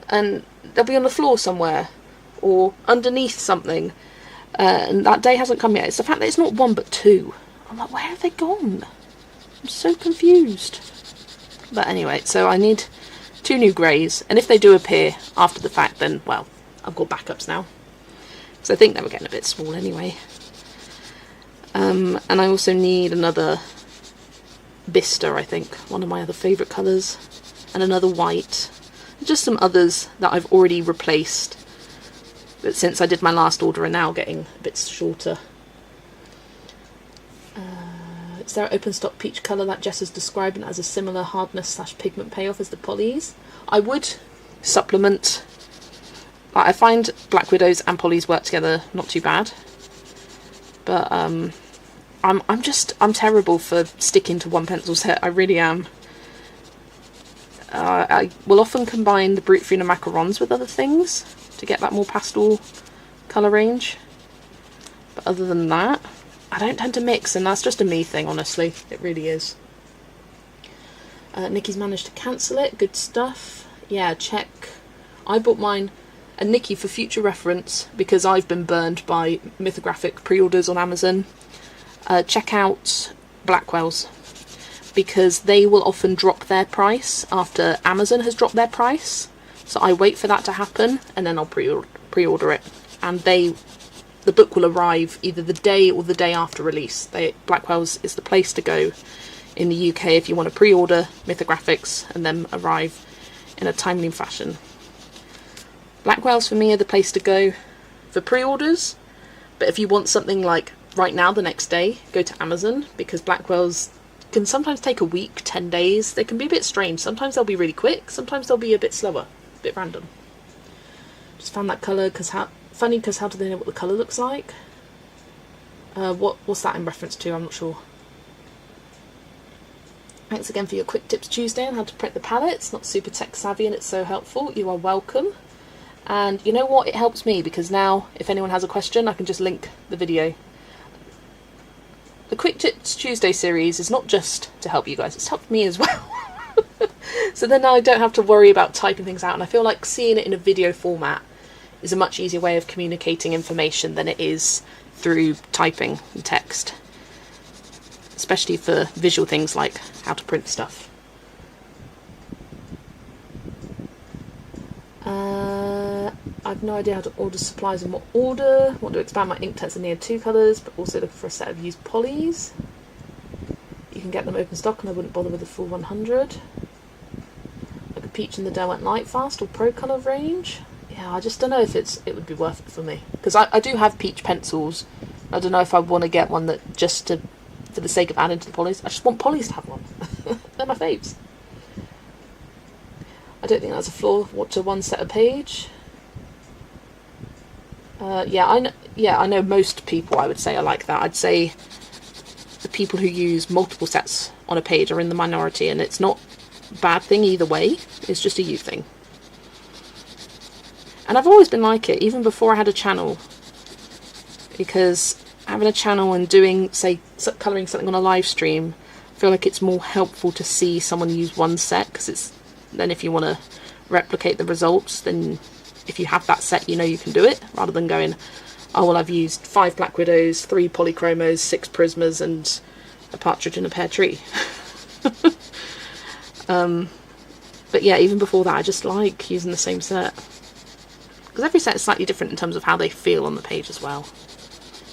and they'll be on the floor somewhere or underneath something, and that day hasn't come yet. It's the fact that it's not 1 but 2. I'm like, where have they gone? I'm so confused. But anyway, so I need 2 new greys, and if they do appear after the fact, then, well, I've got backups now. Because I think they were getting a bit small anyway. And I also need another Bista, I think, one of my other favourite colours, and another white. Just some others that I've already replaced, but since I did my last order are now getting a bit shorter. Is there an open stock peach colour that Jess is describing as a similar hardness / pigment payoff as the polys? I would supplement. I find Black Widows and polys work together not too bad, but I'm terrible for sticking to one pencil set. I really am. I will often combine the Brute Fina macarons with other things to get that more pastel colour range, but other than that I don't tend to mix, and that's just a me thing, honestly. It really is. Nikki's managed to cancel it. Good stuff. Yeah, check. I bought mine, and Nikki, for future reference, because I've been burned by mythographic pre-orders on Amazon, check out Blackwell's, because they will often drop their price after Amazon has dropped their price. So I wait for that to happen, and then I'll pre-order it. And the book will arrive either the day or the day after release. Blackwell's is the place to go in the UK if you want to pre-order Mythographics and then arrive in a timely fashion. Blackwells for me are the place to go for pre-orders, but if you want something like right now, the next day, go to Amazon, because Blackwells can sometimes take a week, 10 days. They can be a bit strange. Sometimes they'll be really quick, sometimes they'll be a bit slower, a bit random. Just found that colour, because how do they know what the colour looks like? What's that in reference to? I'm not sure. Thanks again for your quick tips Tuesday on how to print the palette. It's not super tech savvy and it's so helpful. You are welcome. And you know what? It helps me, because now if anyone has a question, I can just link the video. The Quick Tips Tuesday series is not just to help you guys, it's helped me as well. So then I don't have to worry about typing things out, and I feel like seeing it in a video format is a much easier way of communicating information than it is through typing and text. Especially for visual things like how to print stuff. I've no idea how to order supplies in what order. Want to expand my Inktense and near 2 colours, but also looking for a set of used polys. You can get them open stock and I wouldn't bother with the full 100. Like a Peach in the Derwent Lightfast or Pro Colour range. Yeah, I just don't know if it would be worth it for me. Because I do have Peach pencils. I don't know if I want to get one that just for the sake of adding to the polys. I just want polys to have one. They're my faves. I don't think that's a flaw to one set a page. I know most people, I would say, are like that. I'd say the people who use multiple sets on a page are in the minority, and it's not a bad thing either way. It's just a you thing. And I've always been like it, even before I had a channel. Because having a channel and doing, say, colouring something on a live stream, I feel like it's more helpful to see someone use one set, because then if you want to replicate the results, then if you have that set, you know you can do it, rather than going, oh well, I've used 5 Black Widows, 3 Polychromos, 6 Prismas and a partridge in a pear tree. But yeah, even before that, I just like using the same set, because every set is slightly different in terms of how they feel on the page as well.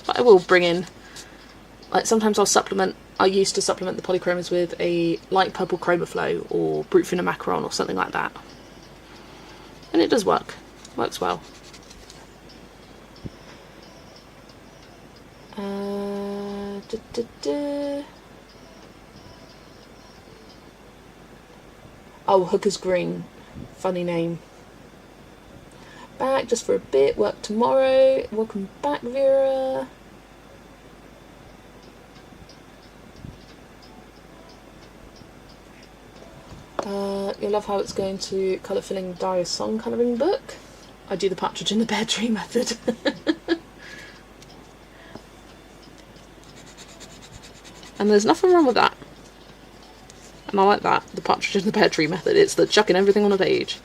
But I will bring in, like, sometimes I used to supplement the polychromos with a light purple chroma flow or brute fina macaron or something like that, and it does work. Works well. Oh, Hooker's Green. Funny name. Back just for a bit. Work tomorrow. Welcome back, Vera. You'll love how it's going to colour filling Darius song colouring book. I do the partridge in the pear tree method. And there's nothing wrong with that. And I like that, the partridge in the pear tree method. It's the chucking everything on a page.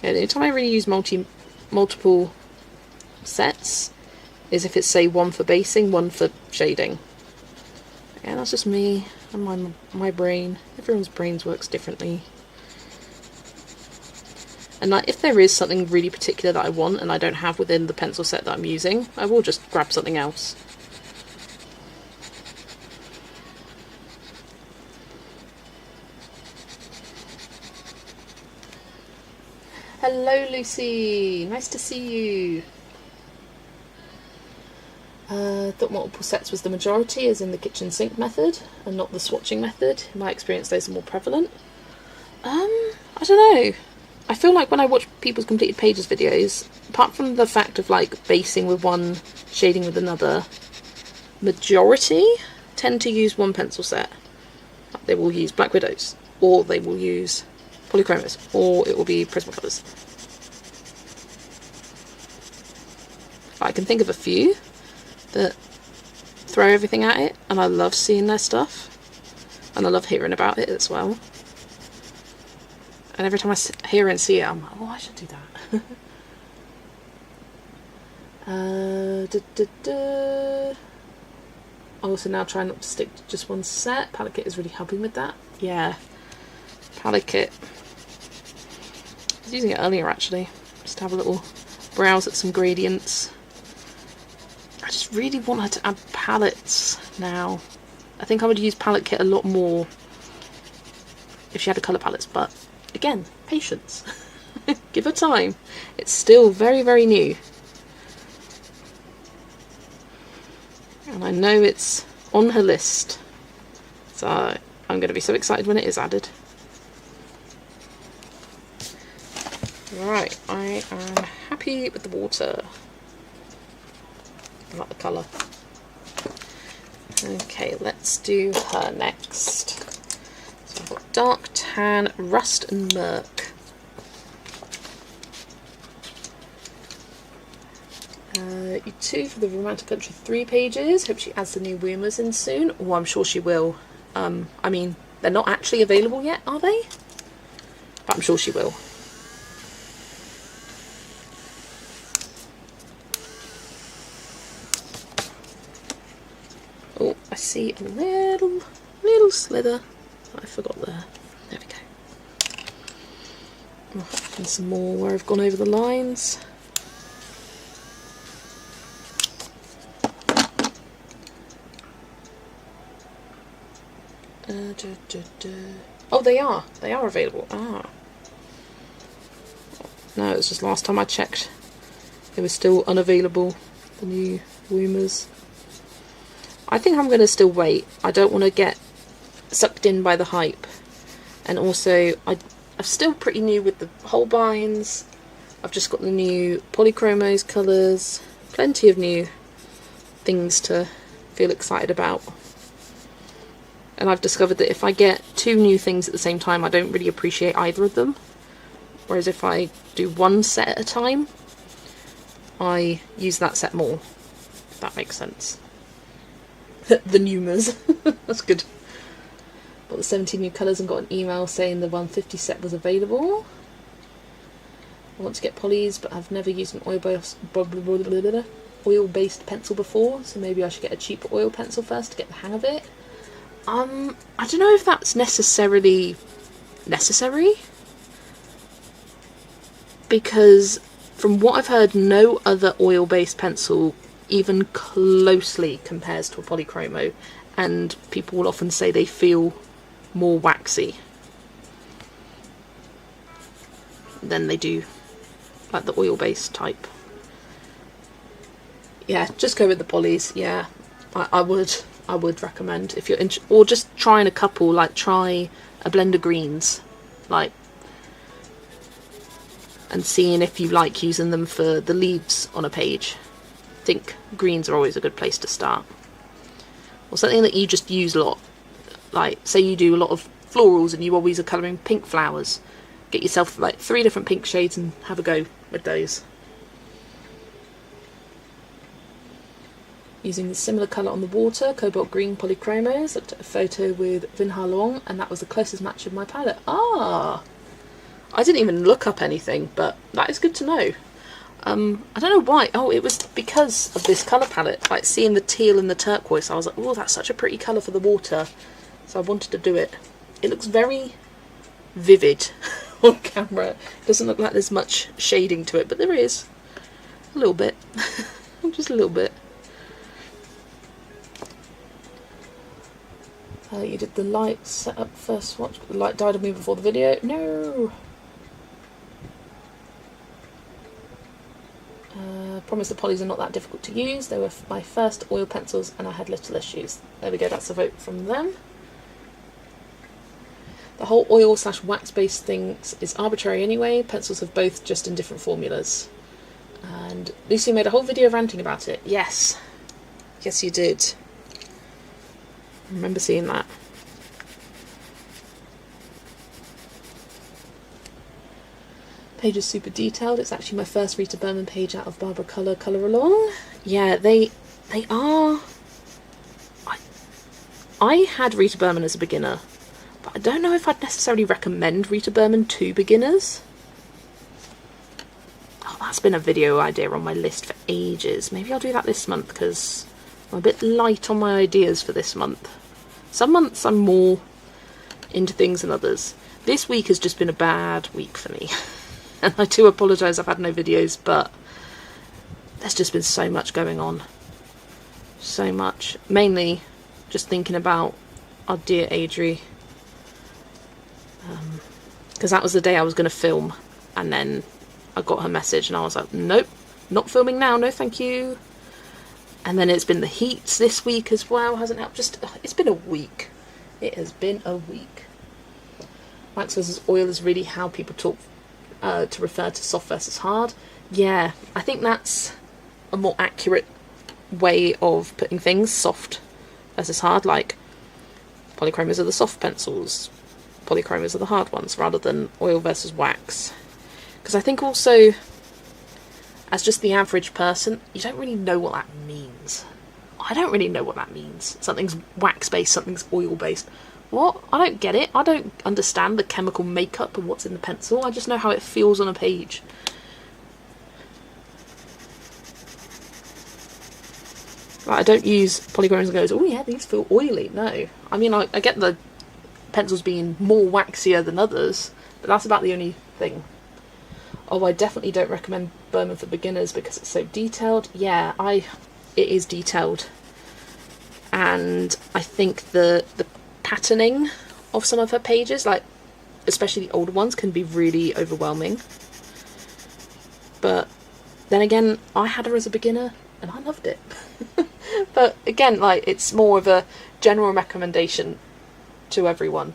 Yeah, the only time I really use multiple sets is if it's, say, one for basing, one for shading. Yeah, that's just me and my brain. Everyone's brains works differently. And like, if there is something really particular that I want and I don't have within the pencil set that I'm using, I will just grab something else. Hello Lucy, nice to see you. Thought multiple sets was the majority, as in the kitchen sink method, and not the swatching method. In my experience, those are more prevalent. I don't know. I feel like when I watch people's completed pages videos, apart from the fact of like basing with one, shading with another, majority tend to use one pencil set. They will use Black Widows, or they will use Polychromos, or it will be Prismacolors. I can think of a few that throw everything at it, and I love seeing their stuff, and I love hearing about it as well. And every time I hear and see it, I'm like, oh, I should do that. I also now try not to stick to just one set. Palette Kit is really helping with that. Yeah, Palette Kit. I was using it earlier actually, just to have a little browse at some gradients. I just really want her to add palettes now. I think I would use palette kit a lot more if she had a colour palettes, but again, patience. Give her time. It's still very, very new. And I know it's on her list, so I'm going to be so excited when it is added. Right, I am happy with the water. I like the colour. Okay, let's do her next. So I've got dark tan, rust and murk. You 2 for the romantic country, 3 pages. Hope she adds the new wombers in soon. Oh, I'm sure she will. I mean, they're not actually available yet, are they? But I'm sure she will. Oh, I see a little slither. I forgot there. There we go. Oh, and some more where I've gone over the lines. Oh, they are available. Ah. No, it was just last time I checked, they were still unavailable, the new wombers. I think I'm going to still wait. I don't want to get sucked in by the hype. And also, I'm still pretty new with the Holbeins. I've just got the new Polychromos colours. Plenty of new things to feel excited about. And I've discovered that if I get 2 new things at the same time, I don't really appreciate either of them. Whereas if I do one set at a time, I use that set more. If that makes sense. The Newmers. That's good. Got the 17 new colours and got an email saying the 150 set was available. I want to get polys, but I've never used an oil-based pencil before, so maybe I should get a cheaper oil pencil first to get the hang of it. I don't know if that's necessarily necessary, because from what I've heard, no other oil-based pencil even closely compares to a polychromo, and people will often say they feel more waxy than they do like the oil-based type. Yeah, just go with the polys. Yeah, I would recommend, if you're or just trying a couple, like try a blend of greens, like, and seeing if you like using them for the leaves on a page. I think greens are always a good place to start. Or something that you just use a lot, like say you do a lot of florals and you always are colouring pink flowers. Get yourself like 3 different pink shades and have a go with those. Using the similar colour on the water, cobalt green polychromos. Looked at a photo with Vin Halong and that was the closest match of my palette. Ah! I didn't even look up anything, but that is good to know. I don't know why. Oh, it was because of this colour palette. Like seeing the teal and the turquoise, I was like, oh, that's such a pretty colour for the water. So I wanted to do it. It looks very vivid on camera. It doesn't look like there's much shading to it, but there is. A little bit. Just a little bit. You did the light setup first watch, but the light died on me before the video. No! Promise the polys are not that difficult to use. They were my first oil pencils and I had little issues. There we go, that's a vote from them. The whole oil / wax based thing is arbitrary anyway. Pencils have both, just in different formulas. And Lucy made a whole video ranting about it. Yes. Yes, you did. I remember seeing that. Page is super detailed. It's actually my first Rita Berman page out of Barbara Colour Along. Yeah, they are. I had Rita Berman as a beginner, but I don't know if I'd necessarily recommend Rita Berman to beginners. Oh, that's been a video idea on my list for ages. Maybe I'll do that this month because I'm a bit light on my ideas for this month. Some months I'm more into things than others. This week has just been a bad week for me. And I do apologise I've had no videos, but there's just been so much going on. so much. Mainly just thinking about our dear Adri. Because that was the day I was going to film, and then I got her message and I was like, nope, not filming now, no thank you. And then it's been the heats this week as well, hasn't helped. It's been a week. It has been a week. Wax versus oil is really how people talk to refer to soft versus hard. Yeah, I think that's a more accurate way of putting things, soft versus hard. Like, polychromos are the soft pencils, polychromos are the hard ones, rather than oil versus wax. Because I think also, as just the average person, you don't really know what that means. I don't really know what that means. Something's wax-based, something's oil-based. What? I don't get it. I don't understand the chemical makeup of what's in the pencil. I just know how it feels on a page. Like, I don't use polychromos and goes, oh yeah, these feel oily. No. I mean, I get the pencils being more waxier than others, but that's about the only thing. Oh, I definitely don't recommend Berman for beginners because it's so detailed. Yeah, it is detailed. And I think the patterning of some of her pages, like especially the older ones, can be really overwhelming. But then again, I had her as a beginner and I loved it. But again, like, it's more of a general recommendation to everyone.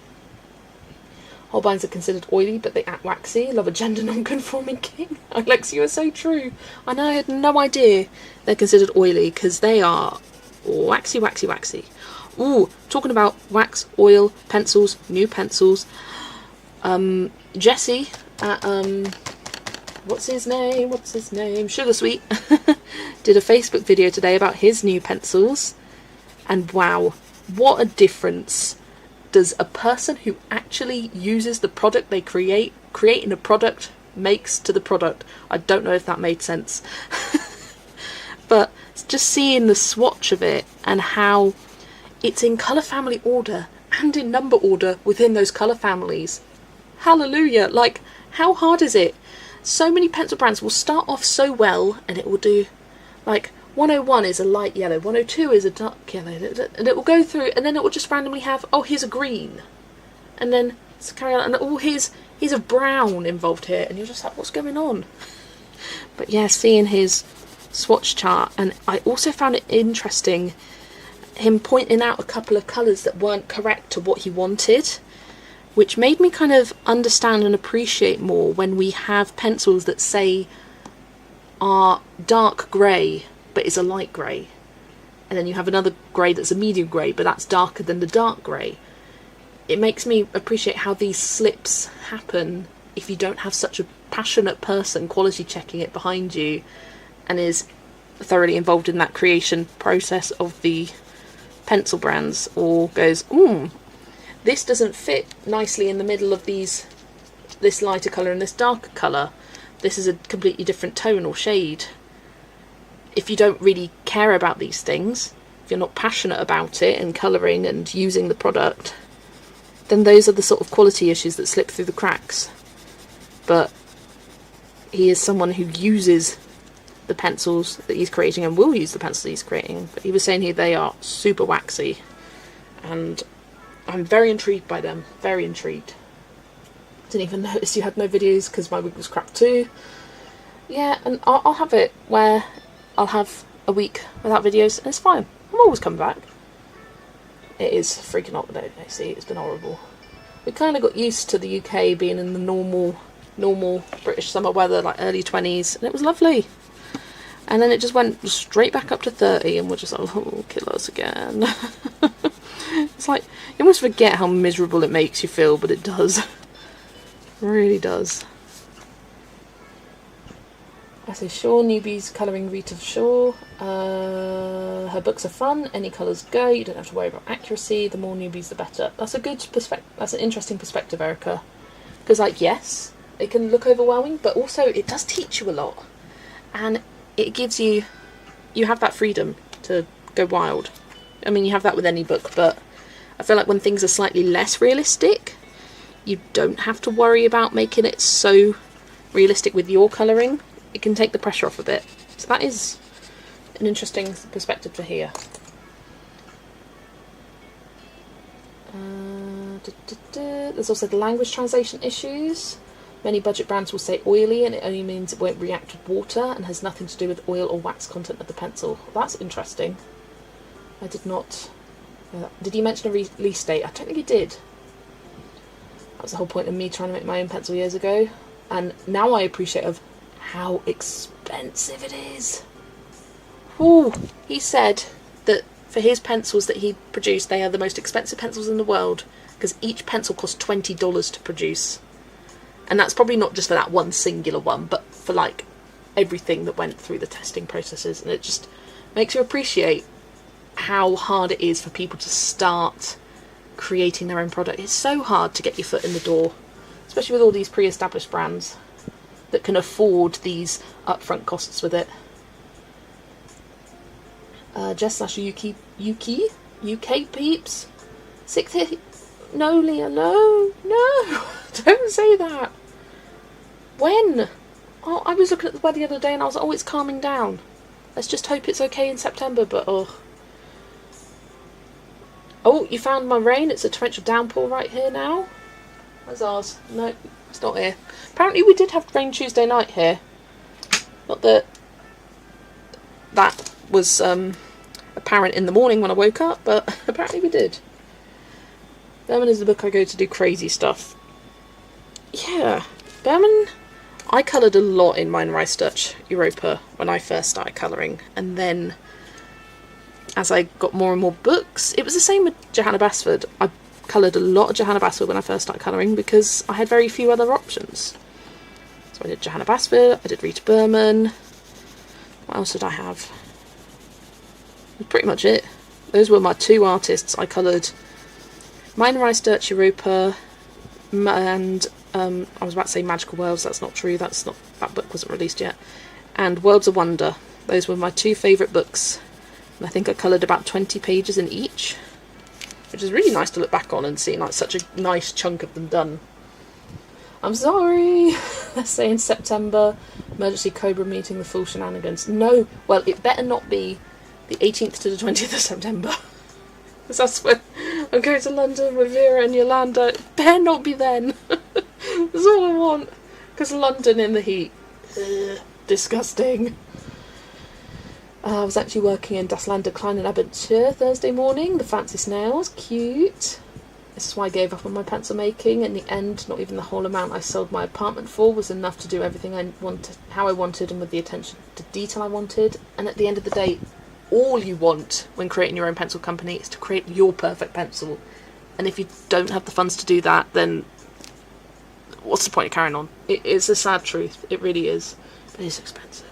Holbeins are considered oily, but they act waxy. Love a gender non-conforming king. Alex, you are so true. I know, I had no idea they're considered oily, because they are waxy, waxy, waxy. Ooh, talking about wax, oil, pencils, new pencils. Jesse at, what's his name? Sugar Sweet, did a Facebook video today about his new pencils. And wow, what a difference does a person who actually uses the product they creating a product makes to the product. I don't know if that made sense. But just seeing the swatch of it and how it's in colour family order and in number order within those colour families. Hallelujah. Like, how hard is it? So many pencil brands will start off so well and it will do, like, 101 is a light yellow, 102 is a dark yellow, and it will go through, and then it will just randomly have, oh, here's a green, and then it's carry on, and oh, here's a brown involved here, and you're just like, what's going on? But yeah, seeing his swatch chart, and I also found it interesting, him pointing out a couple of colours that weren't correct to what he wanted, which made me kind of understand and appreciate more when we have pencils that say are dark grey, but is a light grey, and then you have another grey that's a medium grey, but that's darker than the dark grey. It makes me appreciate how these slips happen if you don't have such a passionate person quality checking it behind you and is thoroughly involved in that creation process of the pencil brands, or goes, this doesn't fit nicely in the middle of this lighter colour and this darker colour. This is a completely different tone or shade. If you don't really care about these things, if you're not passionate about it and colouring and using the product, then those are the sort of quality issues that slip through the cracks. But he is someone who uses the pencils that he's creating and will use the pencils that he's creating. But he was saying here they are super waxy, and I'm very intrigued by them, very intrigued. Didn't even notice you had no videos because my week was crap too. Yeah, and I'll have it where I'll have a week without videos and it's fine. I'm always coming back. It is freaking hot today, see, it's been horrible. We kind of got used to the UK being in the normal British summer weather, like early 20s, and it was lovely. And then it just went straight back up to 30 and we're just like, oh, kill us again. It's like, you almost forget how miserable it makes you feel, but it does. It really does. I say, sure, newbies colouring Rita Shaw. Her books are fun, any colours go, you don't have to worry about accuracy, the more newbies the better. That's a good perspective, that's an interesting perspective, Erica. Because, like, yes, it can look overwhelming, but also it does teach you a lot. And it gives you have that freedom to go wild. I mean, you have that with any book, but I feel like when things are slightly less realistic, you don't have to worry about making it so realistic with your colouring. It can take the pressure off a bit. So that is an interesting perspective to hear. There's also the language translation issues. Many budget brands will say oily, and it only means it won't react with water and has nothing to do with oil or wax content of the pencil. Well, that's interesting. I did not... did he mention a release date? I don't think he did. That was the whole point of me trying to make my own pencil years ago. And now I appreciate of how expensive it is. Ooh, he said that for his pencils that he produced, they are the most expensive pencils in the world because each pencil costs $20 to produce. And that's probably not just for that one singular one, but for like everything that went through the testing processes. And it just makes you appreciate how hard it is for people to start creating their own product. It's so hard to get your foot in the door, especially with all these pre-established brands that can afford these upfront costs with it. Jess/UK peeps. No, Leah, no, don't say that. When? Oh, I was looking at the weather the other day and I was like, oh, it's calming down. Let's just hope it's okay in September, but oh. Oh, you found my rain. It's a torrential downpour right here now. Where's ours? No, it's not here. Apparently we did have rain Tuesday night here. Not that that was apparent in the morning when I woke up, but apparently we did. Berman is the book I go to do crazy stuff. Yeah, Berman... I coloured a lot in Meine Reise durch Europa when I first started colouring, and then as I got more and more books, it was the same with Johanna Basford. I coloured a lot of Johanna Basford when I first started colouring because I had very few other options. So I did Johanna Basford, I did Rita Berman. What else did I have? That's pretty much it. Those were my two artists. I coloured Meine Reise durch Europa and I was about to say Magical Worlds. That's not true. That book wasn't released yet. And Worlds of Wonder. Those were my two favourite books. And I think I coloured about 20 pages in each, which is really nice to look back on and see like such a nice chunk of them done. I'm sorry. Let's say in September, emergency Cobra meeting, the full shenanigans. No, well, it better not be the 18th to the 20th of September. Because that's when I'm going to London with Vera and Yolanda. It better not be then. That's all I want. Because London in the heat. Ugh, disgusting. I was actually working in Das Land der kleinen Abenteuer Thursday morning. The fancy snails. Cute. This is why I gave up on my pencil making. In the end, not even the whole amount I sold my apartment for was enough to do everything I wanted, how I wanted, and with the attention to detail I wanted. And at the end of the day, all you want when creating your own pencil company is to create your perfect pencil. And if you don't have the funds to do that, then what's the point of carrying on? It's a sad truth. It really is. But it's expensive.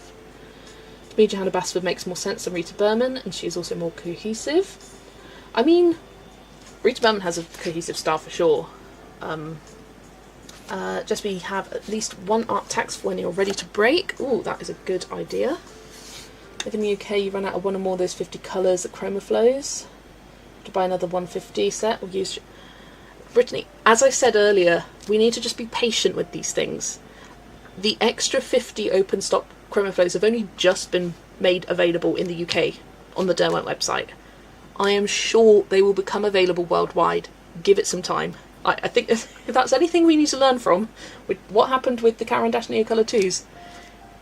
To me, Johanna Basford makes more sense than Rita Berman, and she's also more cohesive. I mean, Rita Berman has a cohesive style for sure. Just we have at least one art tax for when you're ready to break. Ooh, that is a good idea. Like in the UK, you run out of one or more of those 50 colours that Chroma flows. To buy another 150 set or use... Brittany, as I said earlier, we need to just be patient with these things. The extra 50 open stock Chroma flows have only just been made available in the UK on the Derwent website. I am sure they will become available worldwide. Give it some time. I think if that's anything we need to learn from with what happened with the Caran d'Ache Neocolor 2s,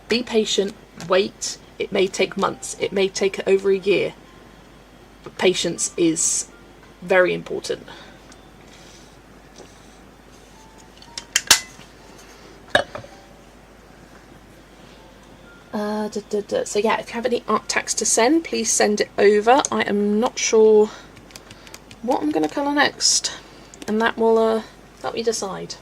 be patient, wait. It may take months, it may take over a year, but patience is very important. So yeah, if you have any art tax to send, please send it over. I am not sure what I'm going to colour next, and that will help me decide.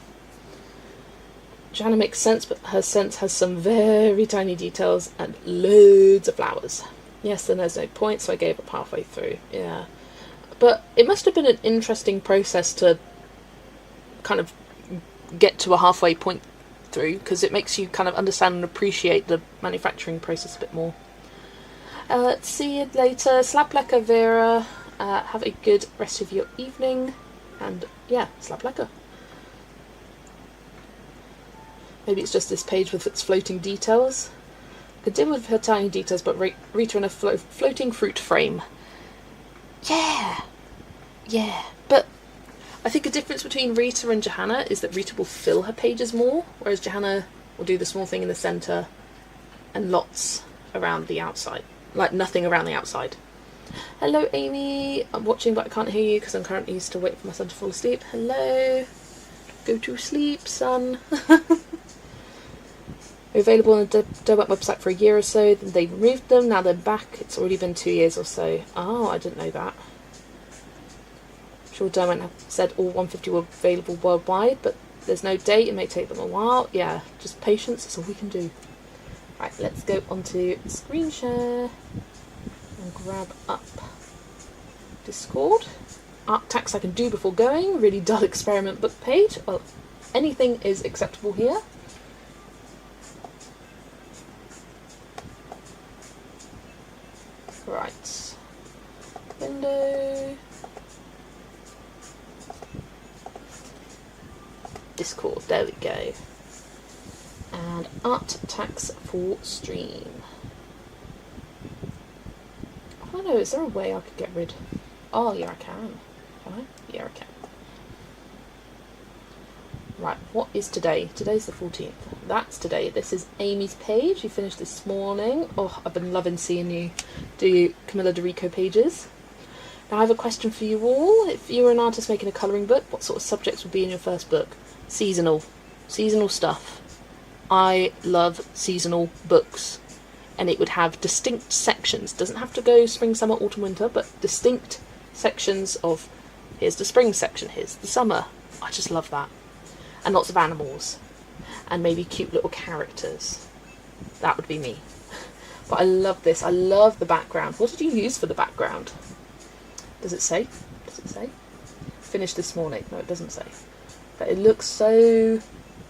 Johanna makes sense, but her sense has some very tiny details and loads of flowers. Yes, then there's no point, so I gave up halfway through. Yeah. But it must have been an interesting process to kind of get to a halfway point through, because it makes you kind of understand and appreciate the manufacturing process a bit more. Let's see you later. Slap lekker, Vera. Have a good rest of your evening. And yeah, slap lekker. Maybe it's just this page with its floating details. Could deal with her tiny details, but Rita in a floating fruit frame. Yeah. Yeah. But I think a difference between Rita and Johanna is that Rita will fill her pages more, whereas Johanna will do the small thing in the centre and lots around the outside. Like nothing around the outside. Hello Amy, I'm watching but I can't hear you because I'm currently still waiting for my son to fall asleep. Hello, go to sleep son. They're available on the Derwent website for a year or so, then they removed them, now they're back. It's already been 2 years or so. Oh, I didn't know that. I'm sure Derwent have said all 150 were available worldwide, but there's no date, it may take them a while. Yeah, just patience, that's all we can do. Right, let's go onto screen share and grab up Discord. Art tax I can do before going, really dull experiment book page. Well, anything is acceptable here. Right, window, Discord, there we go, and art tax for stream. I don't know, is there a way I could get rid? Oh yeah, I can. Can I? Yeah, I can. Right, what is today? Today's the 14th. That's today. This is Amy's page. You finished this morning. Oh, I've been loving seeing you do Camilla Dorico pages. Now I have a question for you all. If you were an artist making a colouring book, what sort of subjects would be in your first book? Seasonal. Seasonal stuff. I love seasonal books. And it would have distinct sections. Doesn't have to go spring, summer, autumn, winter, but distinct sections of here's the spring section, here's the summer. I just love that. And lots of animals. And maybe cute little characters. That would be me. But I love this. I love the background. What did you use for the background? Does it say? Does it say? Finished this morning. No, it doesn't say. But it looks so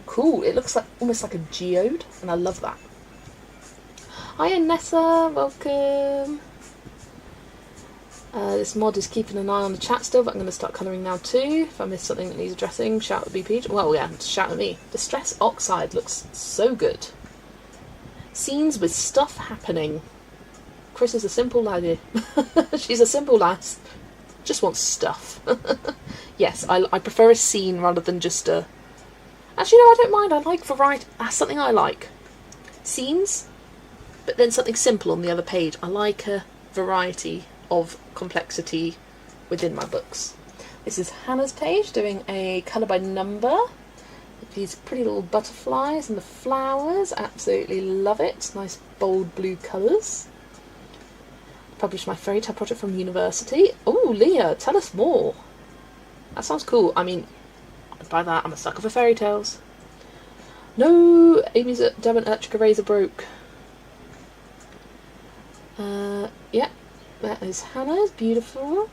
cool. It looks like almost like a geode. And I love that. Hi Nessa, welcome. This mod is keeping an eye on the chat still, but I'm going to start colouring now too. If I miss something that needs addressing, shout at BP. Well, yeah, shout at me. Distress Oxide looks so good. Scenes with stuff happening. Chris is a simple laddie. She's a simple lass. Just wants stuff. Yes, I prefer a scene rather than just a... Actually, no, I don't mind. I like variety. That's something I like. Scenes, but then something simple on the other page. I like a variety of complexity within my books. This is Hannah's page doing a colour by number. These pretty little butterflies and the flowers. Absolutely love it. Nice bold blue colours. Published my fairy tale project from university. Oh, Leah, tell us more. That sounds cool. I mean, by that I'm a sucker for fairy tales. No, Amy's Derwent electric eraser broke. Yeah. That is Hannah's, beautiful.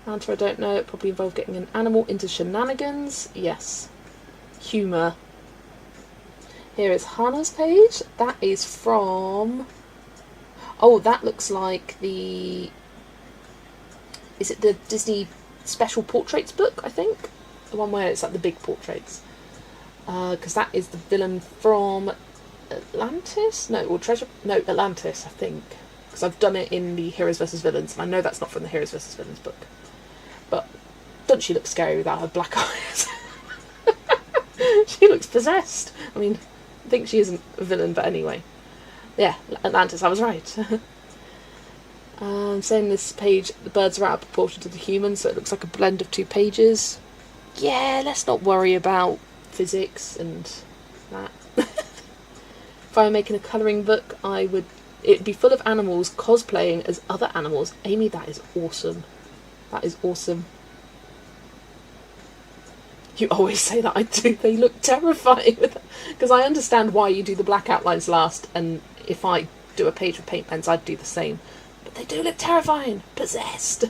Answer I don't know, it probably involved getting an animal into shenanigans. Yes. Humour. Here is Hannah's page. That is from... Oh, that looks like the... Is it the Disney Special Portraits book, I think? The one where it's like the big portraits. Because that is the villain from Atlantis? No, or Treasure... No, Atlantis, I think. Because I've done it in the Heroes vs. Villains, and I know that's not from the Heroes vs. Villains book. But doesn't she look scary without her black eyes? She looks possessed. I mean, I think she isn't a villain, but anyway. Yeah, Atlantis, I was right. Saying this page, the birds are out of proportion to the humans, so it looks like a blend of two pages. Yeah, let's not worry about physics and that. If I were making a colouring book, it'd be full of animals cosplaying as other animals. Amy, that is awesome. That is awesome. You always say that. I do. They look terrifying. Because I understand why you do the black outlines last, and if I do a page with paint pens, I'd do the same. But they do look terrifying. Possessed.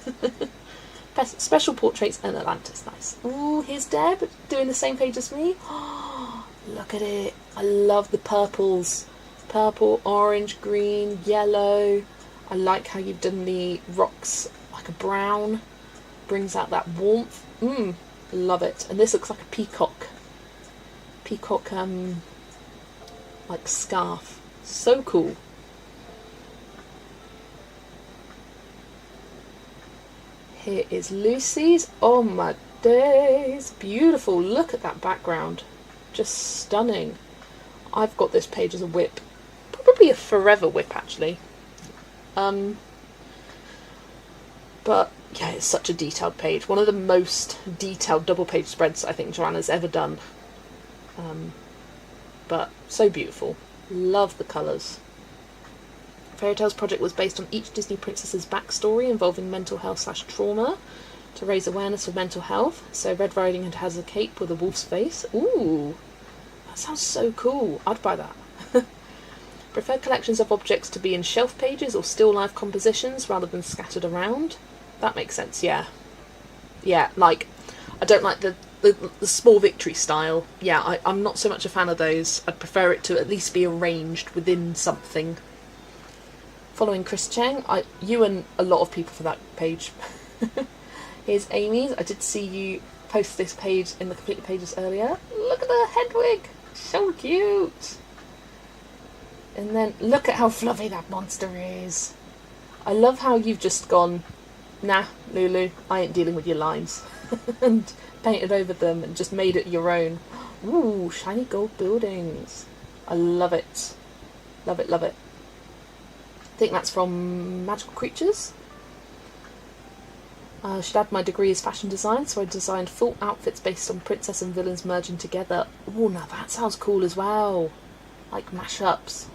Special Portraits and Atlantis. Nice. Ooh, here's Deb doing the same page as me. Oh, look at it. I love the purples. Purple, orange, green, yellow. I like how you've done the rocks like a brown. Brings out that warmth. Love it. And this looks like a peacock. Peacock, like scarf. So cool. Here is Lucy's. Oh my days. Beautiful. Look at that background. Just stunning. I've got this page as a whip. Probably a forever whip, actually. But yeah, it's such a detailed page. One of the most detailed double page spreads I think Joanna's ever done. But so beautiful. Love the colours. Fairy Tales project was based on each Disney princess's backstory involving mental health / trauma to raise awareness of mental health. So Red Riding Hood has a cape with a wolf's face. Ooh, that sounds so cool. I'd buy that. Prefer collections of objects to be in shelf pages or still life compositions rather than scattered around. That makes sense, yeah. Yeah, like, I don't like the small victory style. Yeah, I'm not so much a fan of those. I'd prefer it to at least be arranged within something. Following Chris Cheng, you and a lot of people for that page. Here's Amy's. I did see you post this page in the completed pages earlier. Look at the head wig. So cute. And then look at how fluffy that monster is. I love how you've just gone, nah, Lulu, I ain't dealing with your lines. And painted over them and just made it your own. Ooh, shiny gold buildings. I love it. Love it, love it. I think that's from Magical Creatures. Should add my degree is fashion design, so I designed full outfits based on princess and villains merging together. Oh, now that sounds cool as well. Like mashups.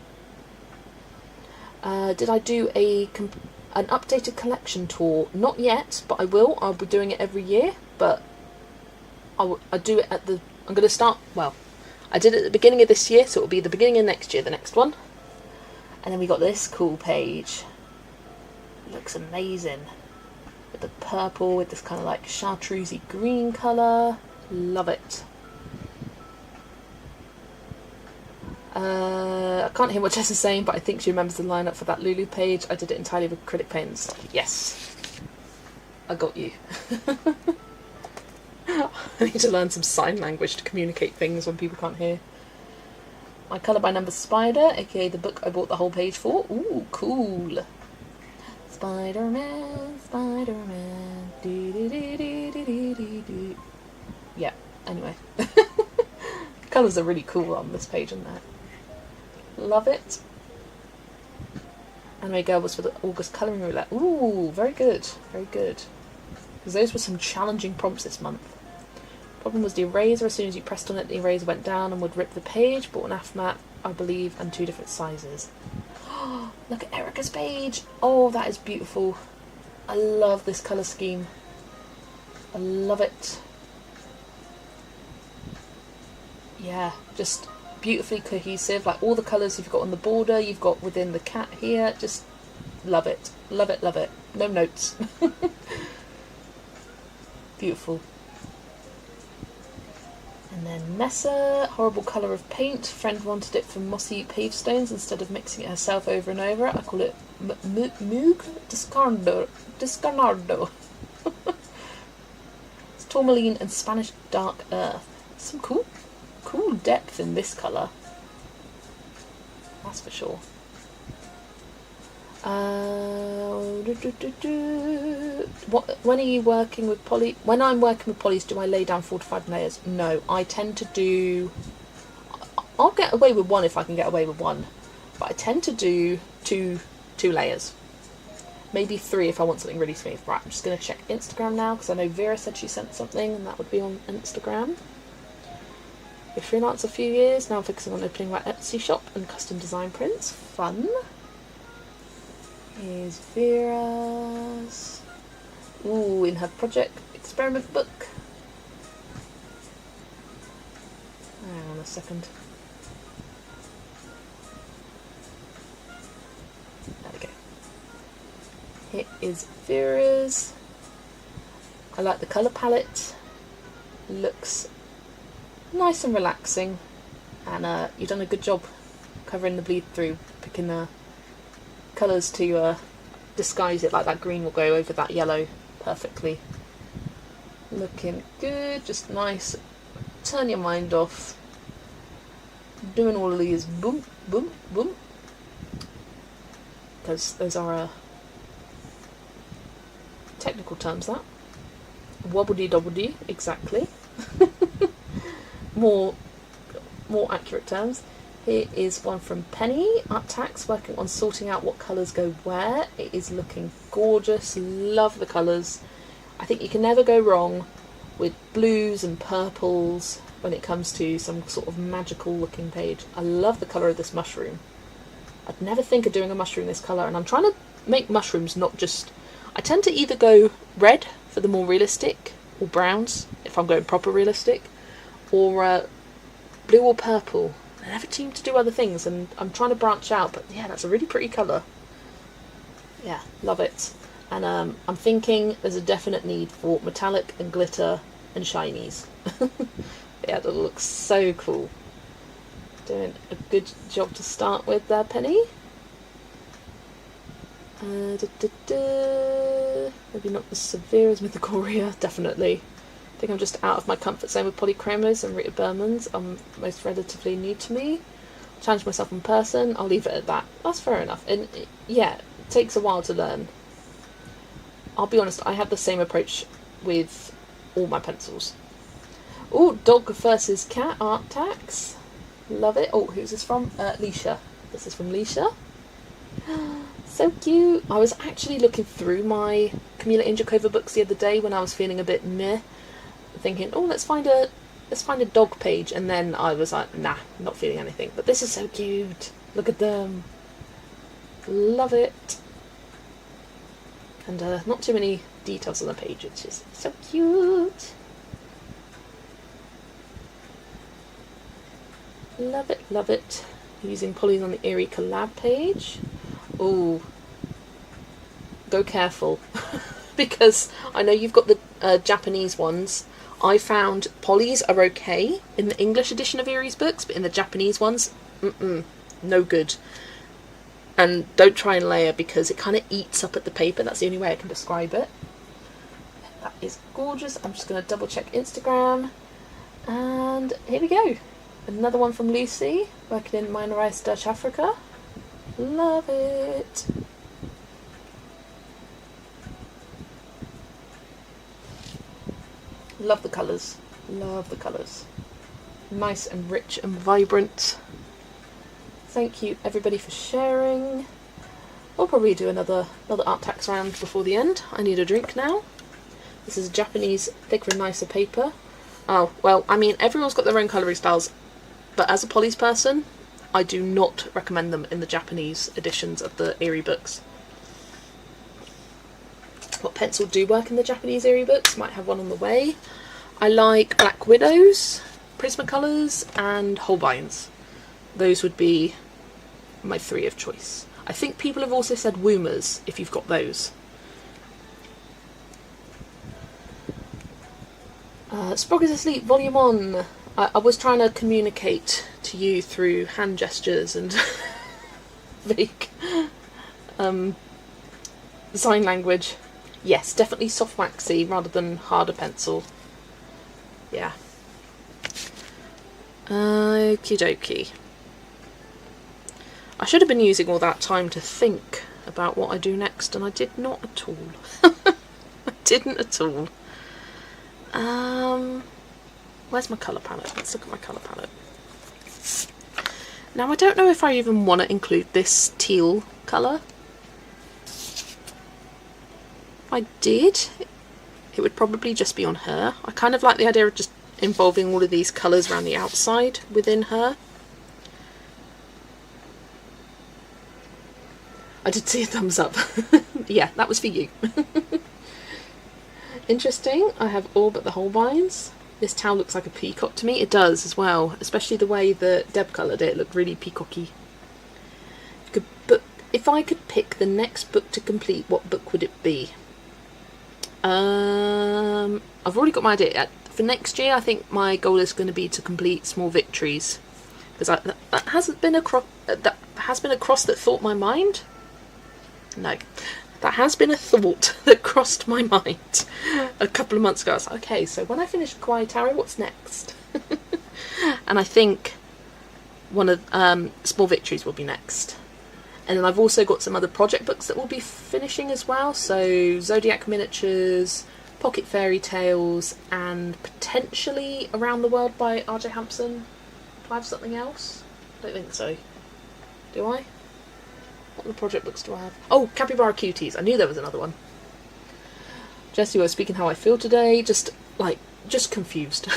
Did I do an updated collection tour? Not yet, but I will. I'll be doing it every year, but I do it at the... I'm going to start... Well, I did it at the beginning of this year, so it'll be the beginning of next year, the next one. And then we got this cool page. It looks amazing. With the purple, with this kind of like chartreusey green colour. Love it. I can't hear what Jess is saying, but I think she remembers the lineup for that Lulu page. I did it entirely with acrylic paint and stuff. Yes. I got you. I need to learn some sign language to communicate things when people can't hear. My Colour by Number Spider, aka the book I bought the whole page for. Ooh, cool. Spider-Man, Spider-Man. Do. Yeah, anyway. Colours are really cool on this page and that. Love it. Anime Girl was for the August colouring roulette. Ooh, very good, very good. Because those were some challenging prompts this month. Problem was the eraser. As soon as you pressed on it, the eraser went down and would rip the page. Bought an AFMAT, I believe, and 2 different sizes. Oh, look at Erica's page. Oh, that is beautiful. I love this colour scheme. I love it. Yeah, just beautifully cohesive. Like all the colours you've got on the border, you've got within the cat here. Just love it. Love it, love it. No notes. Beautiful. And then Nessa, horrible colour of paint. Friend wanted it from mossy pavestones instead of mixing it herself over and over. I call it Moog Descarnado. It's tourmaline and Spanish dark earth. Some cool depth in this colour. That's for sure. When are you working with poly? When I'm working with polys, do I lay down 4 to 5 layers? No, I tend to do... I'll get away with 1 if I can get away with 1. But I tend to do two layers. Maybe 3 if I want something really smooth. Right, I'm just going to check Instagram now, because I know Vera said she sent something, and that would be on Instagram. Been freelance a few years, now I'm focusing on opening my Etsy shop and custom design prints. Fun. Here's Vera's. Ooh, in her project experiment book. Hang on a second. There we go. Here is Vera's. I like the colour palette. Looks nice and relaxing. And you've done a good job covering the bleed through, picking colours to disguise it. Like that green will go over that yellow perfectly. Looking good, just nice. Turn your mind off. Doing all of these boom, boom, boom. Because those are technical terms, that. Wobbledy-dobbledy, exactly. more accurate terms. Here is one from Penny, Art Tax, working on sorting out what colours go where. It is looking gorgeous, love the colours. I think you can never go wrong with blues and purples when it comes to some sort of magical looking page. I love the colour of this mushroom. I'd never think of doing a mushroom this colour, and I'm trying to make mushrooms not just... I tend to either go red for the more realistic, or browns if I'm going proper realistic, or blue or purple. I never seem to do other things, and I'm trying to branch out, but yeah, that's a really pretty colour. Yeah, love it. And I'm thinking there's a definite need for metallic and glitter and shinies. Yeah, that looks so cool. Doing a good job to start with there, Penny. Maybe not as severe as Mythogoria, definitely. I think I'm just out of my comfort zone with polychromos and Rita Berman's. Most relatively new to me. Challenge myself in person, I'll leave it at that. That's fair enough. And yeah, it takes a while to learn. I'll be honest, I have the same approach with all my pencils. Oh, Dog versus Cat Art Tax. Love it. Oh, who's this from? Leisha. This is from Leisha. So cute. I was actually looking through my Camila Injakova books the other day when I was feeling a bit meh, thinking, oh, let's find a dog page, and then I was like, nah, not feeling anything. But this is so cute. Look at them. Love it. And not too many details on the page. It's just so cute. Love it, love it. Using Polly's on the Eerie collab page. Oh, go careful. Because I know you've got the Japanese ones. I found Polly's are okay in the English edition of Eerie's books, but in the Japanese ones, no good. And don't try and layer because it kind of eats up at the paper. That's the only way I can describe it. That is gorgeous. I'm just going to double check Instagram. And here we go. Another one from Lucy, working in Meine Reise durch Africa. Love it. Love the colours. Love the colours. Nice and rich and vibrant. Thank you everybody for sharing. I'll probably do another art tax round before the end. I need a drink now. This is a Japanese thicker and nicer paper. Oh, well, I mean, everyone's got their own colouring styles, but as a Polly's person, I do not recommend them in the Japanese editions of the Eerie books. What pencil do work in the Japanese Eerie books? Might have one on the way. I like Black Widows, Prismacolors, and Holbeins. Those would be my three of choice. I think people have also said Woomers, if you've got those. Sprog is Asleep, Volume 1. I was trying to communicate to you through hand gestures and vague sign language. Yes, definitely soft waxy rather than harder pencil. Yeah. Okie dokie. I should have been using all that time to think about what I do next, and I did not at all. I didn't at all. Where's my colour palette? Let's look at my colour palette. Now, I don't know if I even want to include this teal colour. If I did, it would probably just be on her. I kind of like the idea of just involving all of these colours around the outside within her. I did see a thumbs up. Yeah, that was for you. Interesting. I have all but the Holbeins. This towel looks like a peacock to me. It does as well, especially the way that Deb coloured it. It looked really peacocky. But if I could pick the next book to complete, what book would it be? I've already got my idea. For next year, I think my goal is going to be to complete Small Victories, because that hasn't been across that thought my mind. No, that has been a thought that crossed my mind a couple of months ago. I was like, okay, so when I finish Quiet Arrow, what's next? And I think one of Small Victories will be next. And then I've also got some other project books that we'll be finishing as well. So Zodiac Miniatures, Pocket Fairy Tales, and potentially Around the World by R.J. Hampson. Do I have something else? I don't think so. Do I? What other project books do I have? Oh, Capybara Cuties. I knew there was another one. Jessie was speaking how I feel today. Just confused.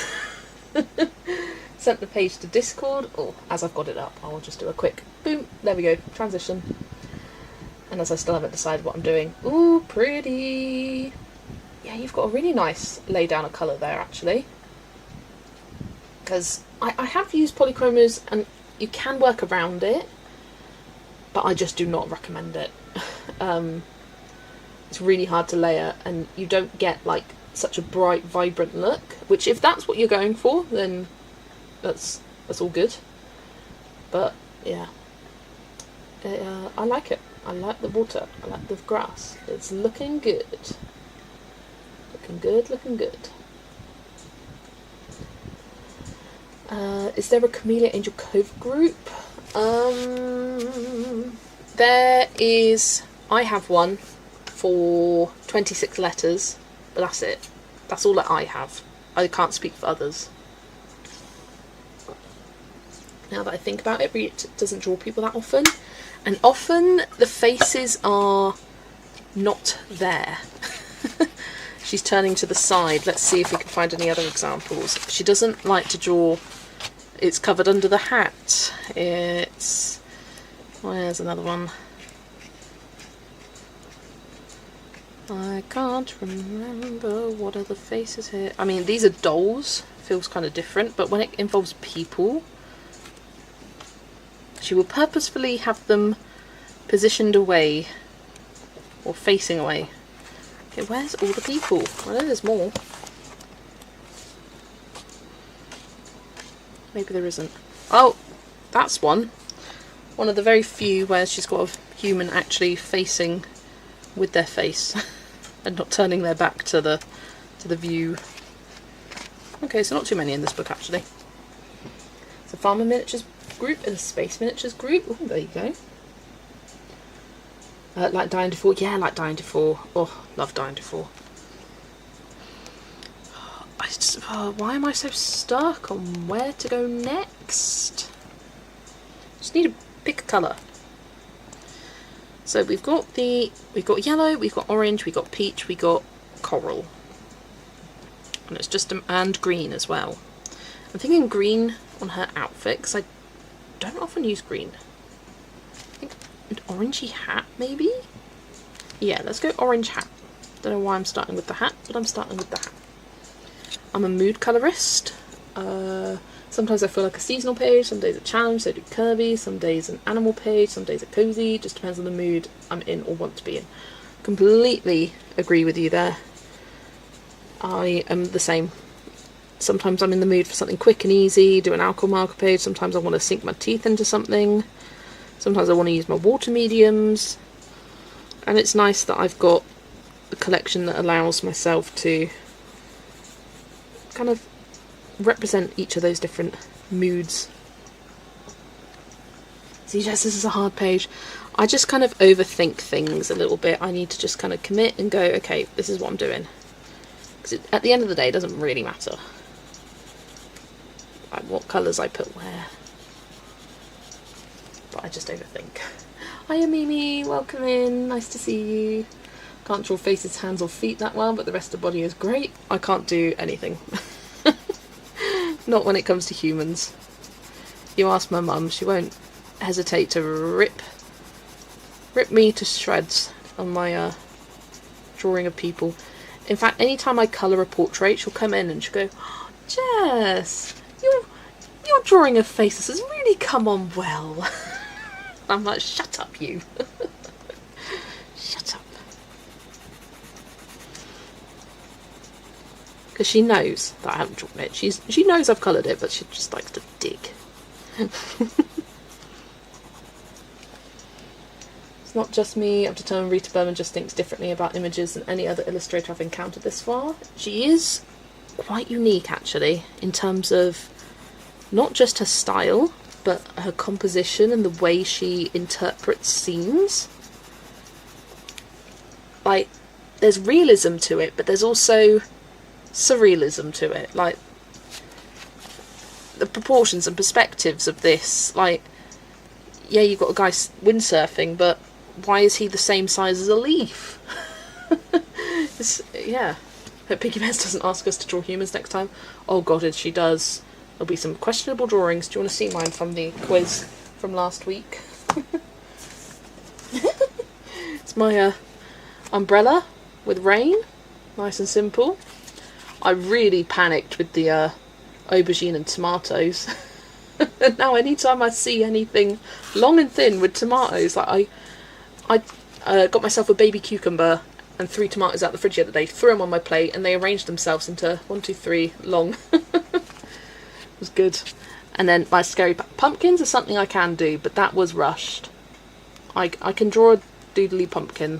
Sent the page to Discord. Oh, as I've got it up, I'll just do a quick boom. There we go. Transition. And as I still haven't decided what I'm doing. Ooh, pretty. Yeah, you've got a really nice lay down of colour there, actually. Because I have used polychromers and you can work around it, but I just do not recommend it. It's really hard to layer and you don't get like such a bright, vibrant look, which if that's what you're going for, then that's all good. But yeah, I like it. I like the water. I like the grass. It's looking good. Looking good, looking good. Is there a Camellia Angel Cove group? There is. I have one for 26 letters, but that's it. That's all that I have. I can't speak for others. Now that I think about it, it doesn't draw people that often. And often the faces are not there. She's turning to the side. Let's see if we can find any other examples. She doesn't like to draw. It's covered under the hat. It's... Where's another one? I can't remember what are the faces here. I mean, these are dolls. Feels kind of different. But when it involves people, she will purposefully have them positioned away or facing away. Okay, where's all the people? I know there's more. Maybe there isn't. Oh, that's one. One of the very few where she's got a human actually facing with their face and not turning their back to the view. Okay, so not too many in this book actually. It's a Farmer Miniatures group and a Space Miniatures group. Oh, there you go. Like Dying Before. Yeah, like Dying Before. Oh, love Dying Before. Why am I so stuck on where to go next? Just need to pick a colour. So we've got yellow, we've got orange, we've got peach, we've got coral. And it's just and green as well. I'm thinking green on her outfit because I don't often use green. I think an orangey hat maybe? Yeah, let's go orange hat. Don't know why I'm starting with the hat, but I'm starting with the hat. I'm a mood colorist. Sometimes I feel like a seasonal page, some days a challenge, so I do curvy, some days an animal page, some days a cozy, just depends on the mood I'm in or want to be in. Completely agree with you there. I am the same. Sometimes I'm in the mood for something quick and easy, do an alcohol marker page, sometimes I want to sink my teeth into something, sometimes I want to use my water mediums, and it's nice that I've got a collection that allows myself to kind of represent each of those different moods. See, Jess, this is a hard page. I just kind of overthink things a little bit. I need to just kind of commit and go, okay, this is what I'm doing. Because at the end of the day, it doesn't really matter like what colours I put where. But I just overthink. Hiya Mimi, welcome in, nice to see you. Can't draw faces, hands or feet that well, but the rest of the body is great. I can't do anything. Not when it comes to humans. You ask my mum, she won't hesitate to rip me to shreds on my drawing of people. In fact, anytime I colour a portrait, she'll come in and she'll go, oh, Jess, your drawing of faces has really come on well. I'm like, shut up, you. Shut up. Because she knows that I haven't drawn it. She knows I've coloured it, but she just likes to dig. It's not just me. I'm determined Rita Berman just thinks differently about images than any other illustrator I've encountered this far. She is quite unique, actually, in terms of not just her style, but her composition and the way she interprets scenes. Like, there's realism to it, but there's also surrealism to it. Like, the proportions and perspectives of this, like, yeah, you've got a guy windsurfing, but why is he the same size as a leaf? Yeah. Hope Piggy Bears doesn't ask us to draw humans next time. Oh god, if she does, there'll be some questionable drawings. Do you want to see mine from the quiz from last week? It's my umbrella with rain. Nice and simple. I really panicked with the aubergine and tomatoes. And now anytime I see anything long and thin with tomatoes, like I got myself a baby cucumber and 3 tomatoes out the fridge the other day, threw them on my plate, and they arranged themselves into 1, 2, 3 long. It was good. And then my scary pumpkins are something I can do, but that was rushed. I can draw a doodly pumpkin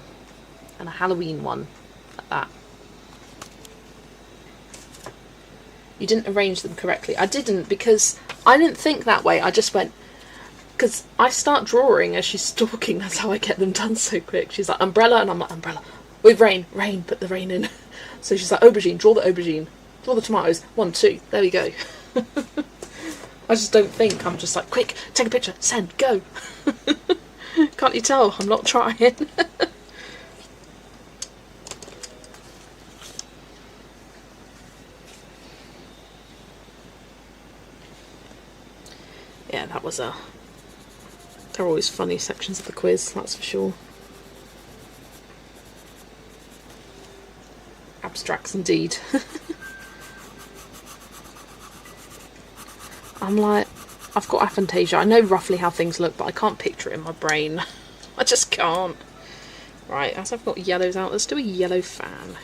and a Halloween one, like that. You didn't arrange them correctly. I didn't, because I didn't think that way. I just went, because I start drawing as she's talking. That's how I get them done so quick. She's like, umbrella, and I'm like, umbrella. With rain, put the rain in. So she's like, aubergine, draw the aubergine. Draw the tomatoes. 1, 2, there we go. I just don't think. I'm just like, quick, take a picture, send, go. Can't you tell? I'm not trying. Yeah, that was they're always funny sections of the quiz, that's for sure. Abstracts indeed. I'm like, I've got aphantasia. I know roughly how things look, but I can't picture it in my brain. I just can't. Right, as I've got yellows out, let's do a yellow fan.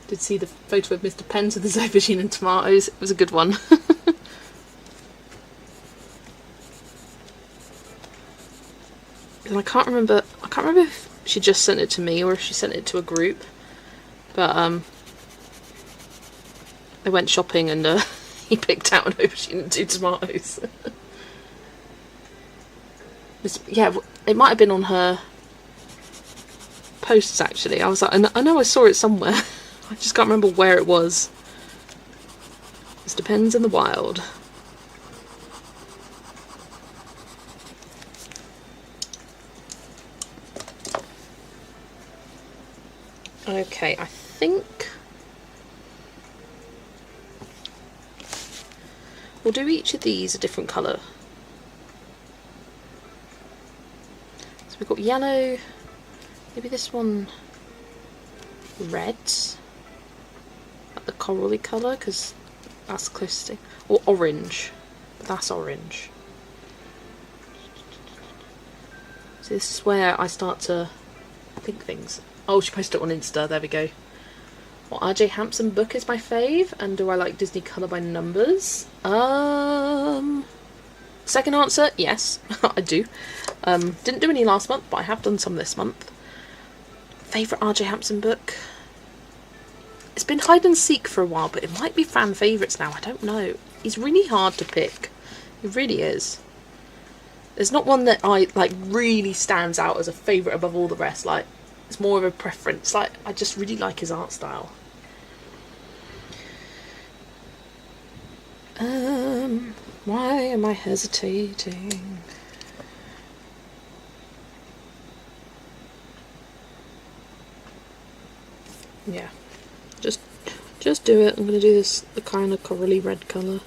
Did see the photo of Mr. Pence with his aubergine and tomatoes. It was a good one. And I can't remember if she just sent it to me or if she sent it to a group. But they went shopping and he picked out an aubergine and 2 tomatoes. Yeah, it might have been on her posts actually. I was like, I know I saw it somewhere. I just can't remember where it was. This depends in the wild. Okay, I think we'll do each of these a different colour. So we've got yellow, maybe this one red, like the corally colour, because that's close to, or orange, but that's orange. So this is where I start to think things. Oh, she posted it on Insta, there we go. Well, R.J. Hampson book is my fave, and do I like Disney colour by numbers? Second answer, yes, I do. Didn't do any last month, but I have done some this month. Favourite R.J. Hampson book? It's been hide and seek for a while, but it might be fan favourites now, I don't know. He's really hard to pick. He really is. There's not one that I, like, really stands out as a favourite above all the rest, like, it's more of a preference. Like, I just really like his art style. Why am I hesitating? Yeah, just do it. I'm going to do this, the kind of corally red colour.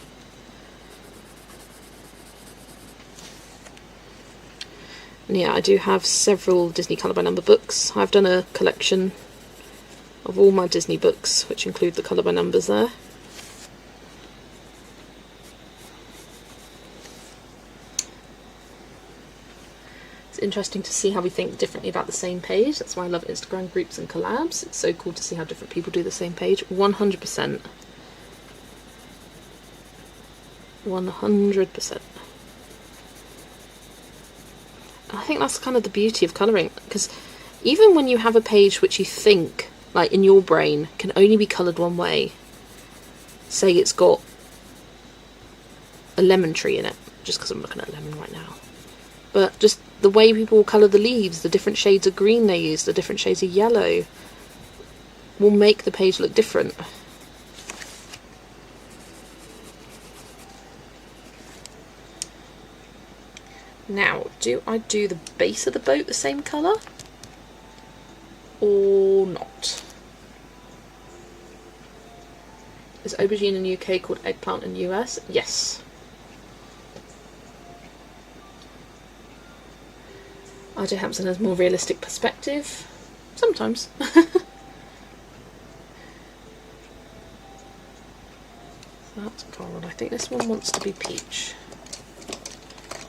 And yeah, I do have several Disney colour by number books. I've done a collection of all my Disney books, which include the colour by numbers there. It's interesting to see how we think differently about the same page. That's why I love Instagram groups and collabs. It's so cool to see how different people do the same page. 100%. 100%. I think that's kind of the beauty of colouring, because even when you have a page which you think, like in your brain, can only be coloured one way, say it's got a lemon tree in it, just because I'm looking at a lemon right now. But just the way people colour the leaves, the different shades of green they use, the different shades of yellow, will make the page look different. Now, do I do the base of the boat the same colour? Or not? Is aubergine in the UK called eggplant in the US? Yes. RJ Hampson has more realistic perspective. Sometimes. That's gold. I think this one wants to be peach.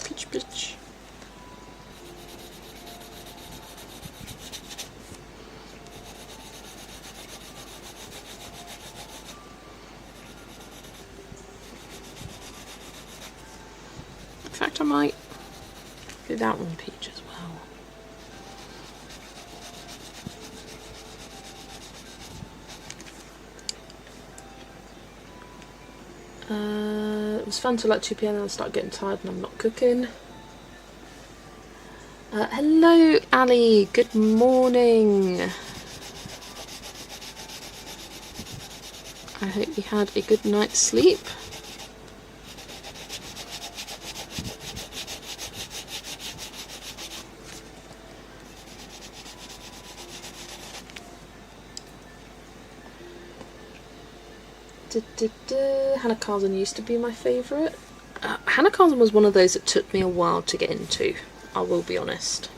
Peach, peach. In fact, I might do that one peach as well. It was fun till like 2 PM and I started getting tired and I'm not cooking. Hello Ali, good morning. I hope you had a good night's sleep. Hannah Carlson used to be my favourite. Hannah Carlson was one of those that took me a while to get into, I will be honest.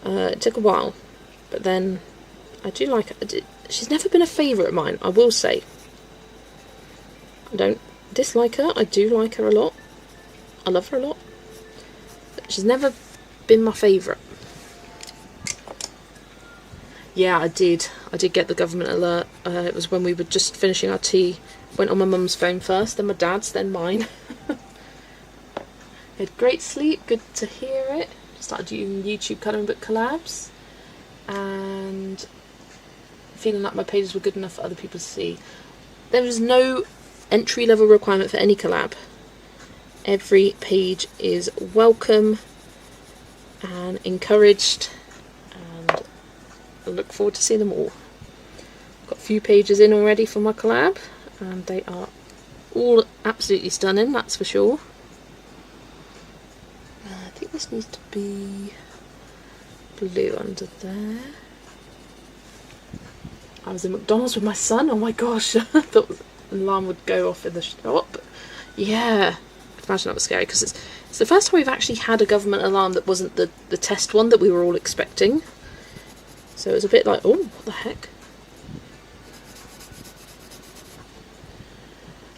It took a while, but then I do like her. She's never been a favourite of mine, I will say. I don't dislike her, I do like her a lot. I love her a lot. But she's never been my favourite. Yeah, I did get the government alert. It was when we were just finishing our tea. Went on my mum's phone first, then my dad's, then mine. Had great sleep, good to hear it. Started doing YouTube colouring book collabs. And feeling like my pages were good enough for other people to see. There was no entry level requirement for any collab. Every page is welcome and encouraged. I look forward to seeing them all. Got a few pages in already for my collab, and they are all absolutely stunning, that's for sure. I think this needs to be blue under there. I was in McDonald's with my son, oh my gosh, I thought an alarm would go off in the shop. Yeah, I can imagine that was scary, because it's the first time we've actually had a government alarm that wasn't the test one that we were all expecting. So it was a bit like, oh, what the heck?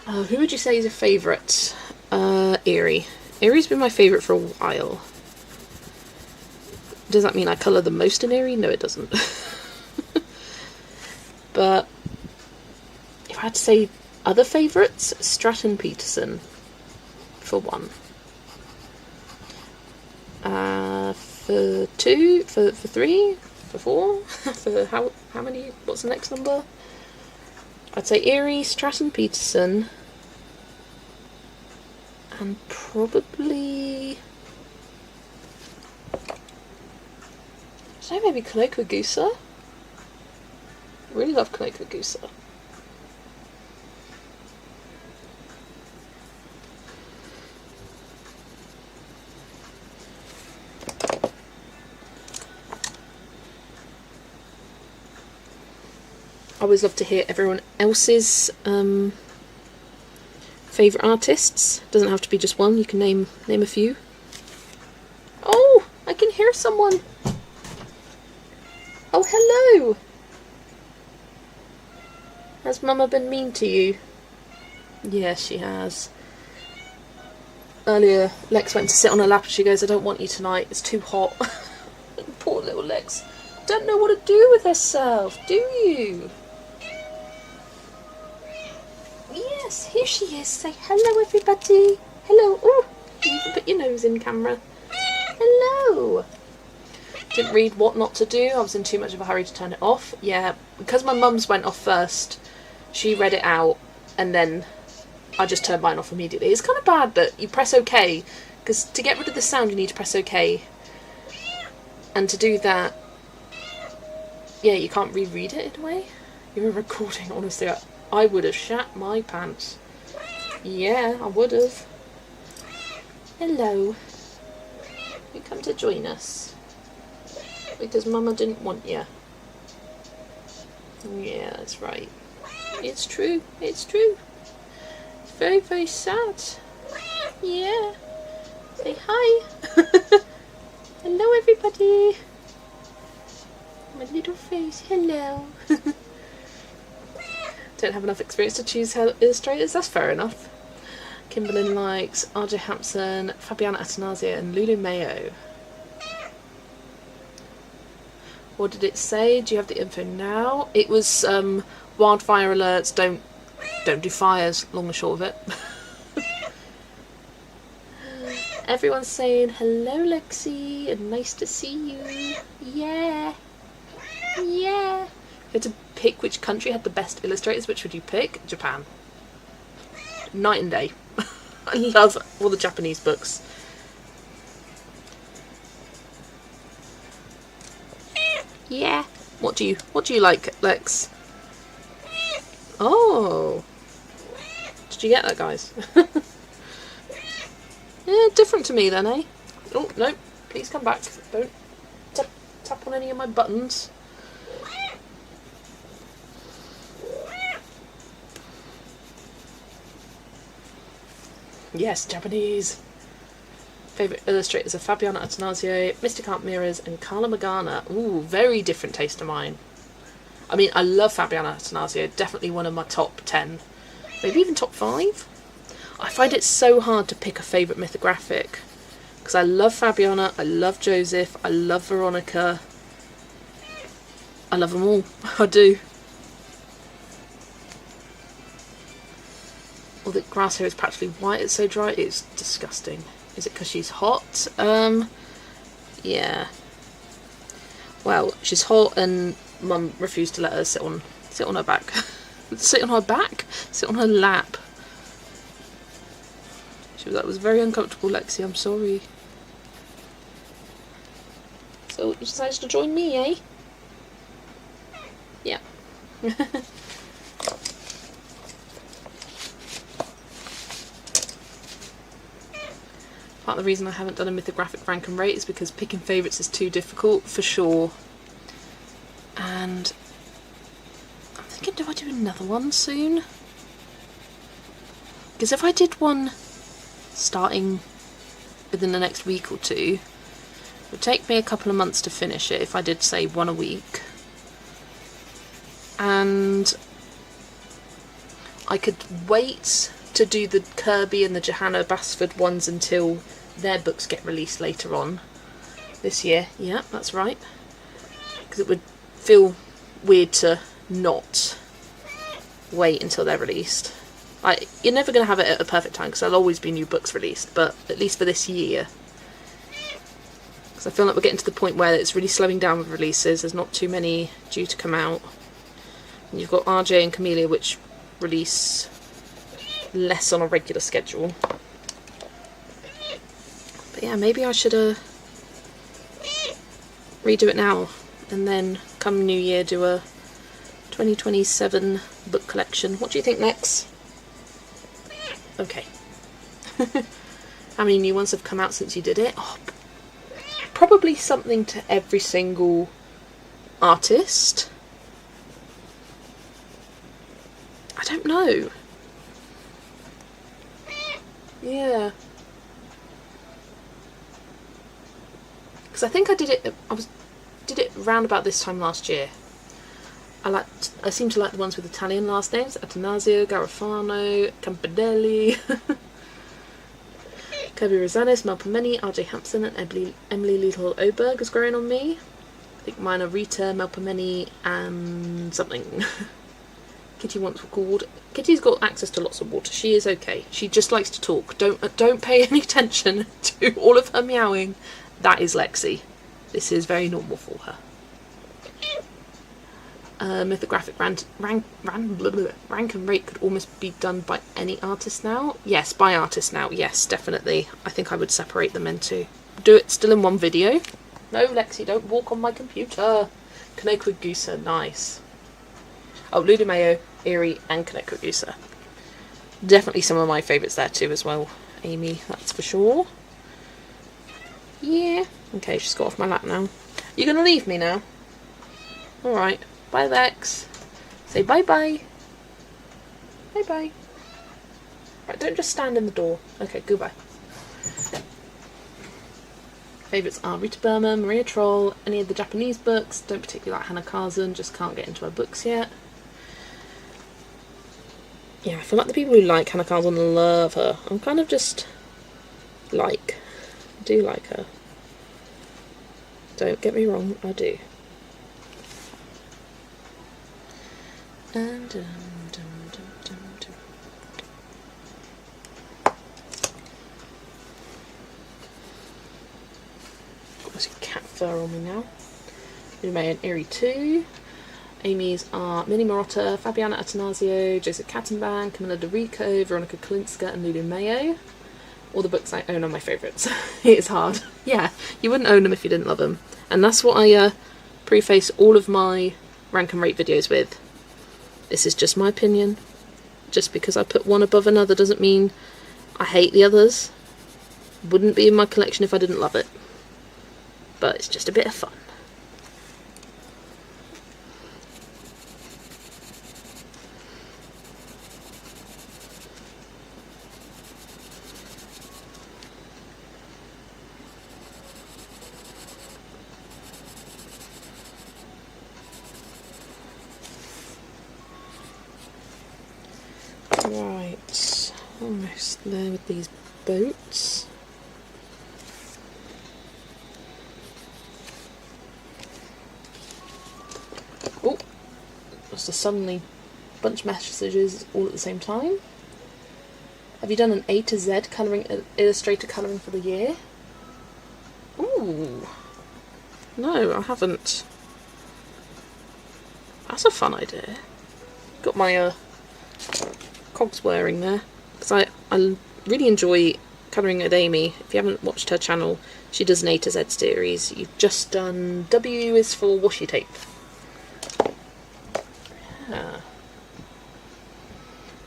Who would you say is your favourite? Eerie. Eerie's been my favourite for a while. Does that mean I colour the most in Eerie? No, it doesn't. But if I had to say other favourites, Stratton Peterson for one. For two, for three. For four? For how many? What's the next number? I'd say Eerie, Stratton Peterson, and probably say maybe Cloakwagusa. Really love Cloakwagusa. I always love to hear everyone else's favourite artists. Doesn't have to be just one, you can name a few. Oh, I can hear someone. Oh, hello. Has Mama been mean to you? Yes, she has. Earlier, Lex went to sit on her lap and she goes, I don't want you tonight, it's too hot. Poor little Lex. Don't know what to do with herself, do you? Yes, here she is. Say hello, everybody. Hello. Oh, you can put your nose in camera. Hello. Didn't read what not to do. I was in too much of a hurry to turn it off. Yeah, because my mum's went off first, she read it out, and then I just turn mine off immediately. It's kind of bad that you press OK, because to get rid of the sound you need to press OK, and to do that, yeah, you can't reread it in a way. You're recording, honestly, I would have shat my pants. Yeah, I would have. Hello. You come to join us? Because Mama didn't want you. Yeah, that's right. It's true, it's true. It's very, very sad. Yeah. Say hi. Hello, everybody. My little face, hello. Don't have enough experience to choose illustrators, that's fair enough. Kimberlyn likes RJ Hampson, Fabiana Attanasio and Lulu Mayo. What did it say? Do you have the info now? It was wildfire alerts, don't do fires, long and short of it. Everyone's saying hello Lexi and nice to see you. Yeah. Yeah. If you had to pick which country had the best illustrators, which would you pick? Japan. Night and day. I love all the Japanese books. Yeah. What do you like, Lex? Oh. Did you get that, guys? Yeah, different to me then, eh? Oh, no. Please come back. Don't tap on any of my buttons. Yes, Japanese. Favourite illustrators are Fabiana Attanasio, Mystic Art Mirrors and Carla Magana. Ooh, very different taste to mine. I mean, I love Fabiana Attanasio, definitely one of my top 10. Maybe even top 5? I find it so hard to pick a favourite mythographic. Because I love Fabiana, I love Joseph, I love Veronica. I love them all. I do. Well, the grass here is practically white, it's so dry, it's disgusting. Is it because she's hot? Yeah. Well, she's hot and Mum refused to let her sit on her back. Sit on her back? Sit on her lap. She was like, it was very uncomfortable, Lexi, I'm sorry. So, you decided to join me, eh? Yeah. Part of the reason I haven't done a mythographic rank and rate is because picking favourites is too difficult, for sure. And I'm thinking, do I do another one soon? Because if I did one starting within the next week or two, it would take me a couple of months to finish it if I did, say, one a week. And I could wait to do the Kirby and the Johanna Basford ones until their books get released later on this year. Yeah, that's right. Because it would feel weird to not wait until they're released. You're never going to have it at a perfect time because there'll always be new books released, but at least for this year. Because I feel like we're getting to the point where it's really slowing down with releases. There's not too many due to come out. And you've got RJ and Camellia, which release less on a regular schedule. But yeah, maybe I should redo it now and then come New Year do a 2027 book collection. What do you think, Lex? Okay. How many new ones have come out since you did it? Oh, probably something to every single artist. I don't know. Yeah. Because I think I did it. Did it round about this time last year. I seem to like the ones with Italian last names: Attanasio, Garofano, Campanelli, Kirby Rosanes, Melpomene, RJ Hampson, and Emily Little Oberg is growing on me. I think mine are Rita, Melpomene, and something. Kitty once called. Kitty's got access to lots of water. She is okay. She just likes to talk. Don't pay any attention to all of her meowing. That is Lexi. This is very normal for her. mythographic rank and rate could almost be done by any artist now. Yes, by artist now. Yes, definitely. I think I would separate them into. Do it still in one video. No, Lexi, don't walk on my computer. Kanekogusa, nice. Oh, Ludumeo, Eerie, and Kanekogusa. Definitely some of my favourites there too as well, Amy, that's for sure. Yeah. Okay, she's got off my lap now. You gonna leave me now? Alright. Bye, Lex. Say bye-bye. Bye-bye. Right, don't just stand in the door. Okay, goodbye. Favourites are Rita Burma, Maria Troll, any of the Japanese books. Don't particularly like Hannah Kazan, just can't get into her books yet. Yeah, I feel like the people who like Hannah Kazan love her. I'm kind of just I do like her. Don't get me wrong, I do. And got some cat fur on me now. We made an Eerie 2. Amy's are Minnie Marotta, Fabiana Attanasio, Joseph Kattenbang, Camilla DeRico, Veronica Kalinska, and Lulu Mayo. All the books I own are my favourites. It's hard. Yeah, you wouldn't own them if you didn't love them. And that's what I preface all of my rank and rate videos with. This is just my opinion. Just because I put one above another doesn't mean I hate the others. Wouldn't be in my collection if I didn't love it. But it's just a bit of fun. Right, almost there with these boats. Oh, just a suddenly bunch of messages all at the same time. Have you done an A to Z colouring, illustrator colouring for the year? Ooh, no, I haven't. That's a fun idea. Got my cogs whirring there, because I really enjoy colouring with Amy. If you haven't watched her channel, she does an A to Z series. You've just done W is for washi tape. Yeah.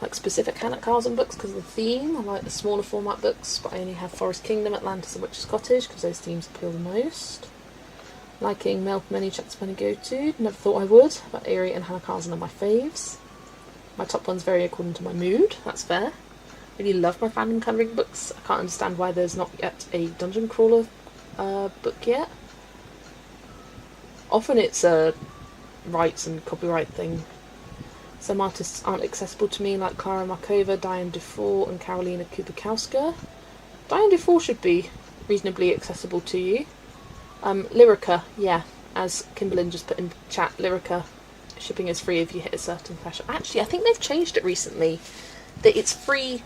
Like specific Hannah Kazan books because of the theme. I like the smaller format books, but I only have Forest Kingdom, Atlantis and Witch's Cottage because those themes appeal the most. Liking Mel Many Chapters Many Go To, never thought I would, but Eerie and Hannah Kazan are my faves. My top ones vary according to my mood, that's fair. Really love my fandom colouring books. I can't understand why there's not yet a dungeon crawler book yet. Often it's a rights and copyright thing. Some artists aren't accessible to me, like Clara Markova, Diane Dufour and Karolina Kubikowska. Diane Dufour should be reasonably accessible to you. Lyrica, yeah, as Kimberlyn just put in chat, Lyrica. Shipping is free if you hit a certain threshold. Actually, I think they've changed it recently. That it's free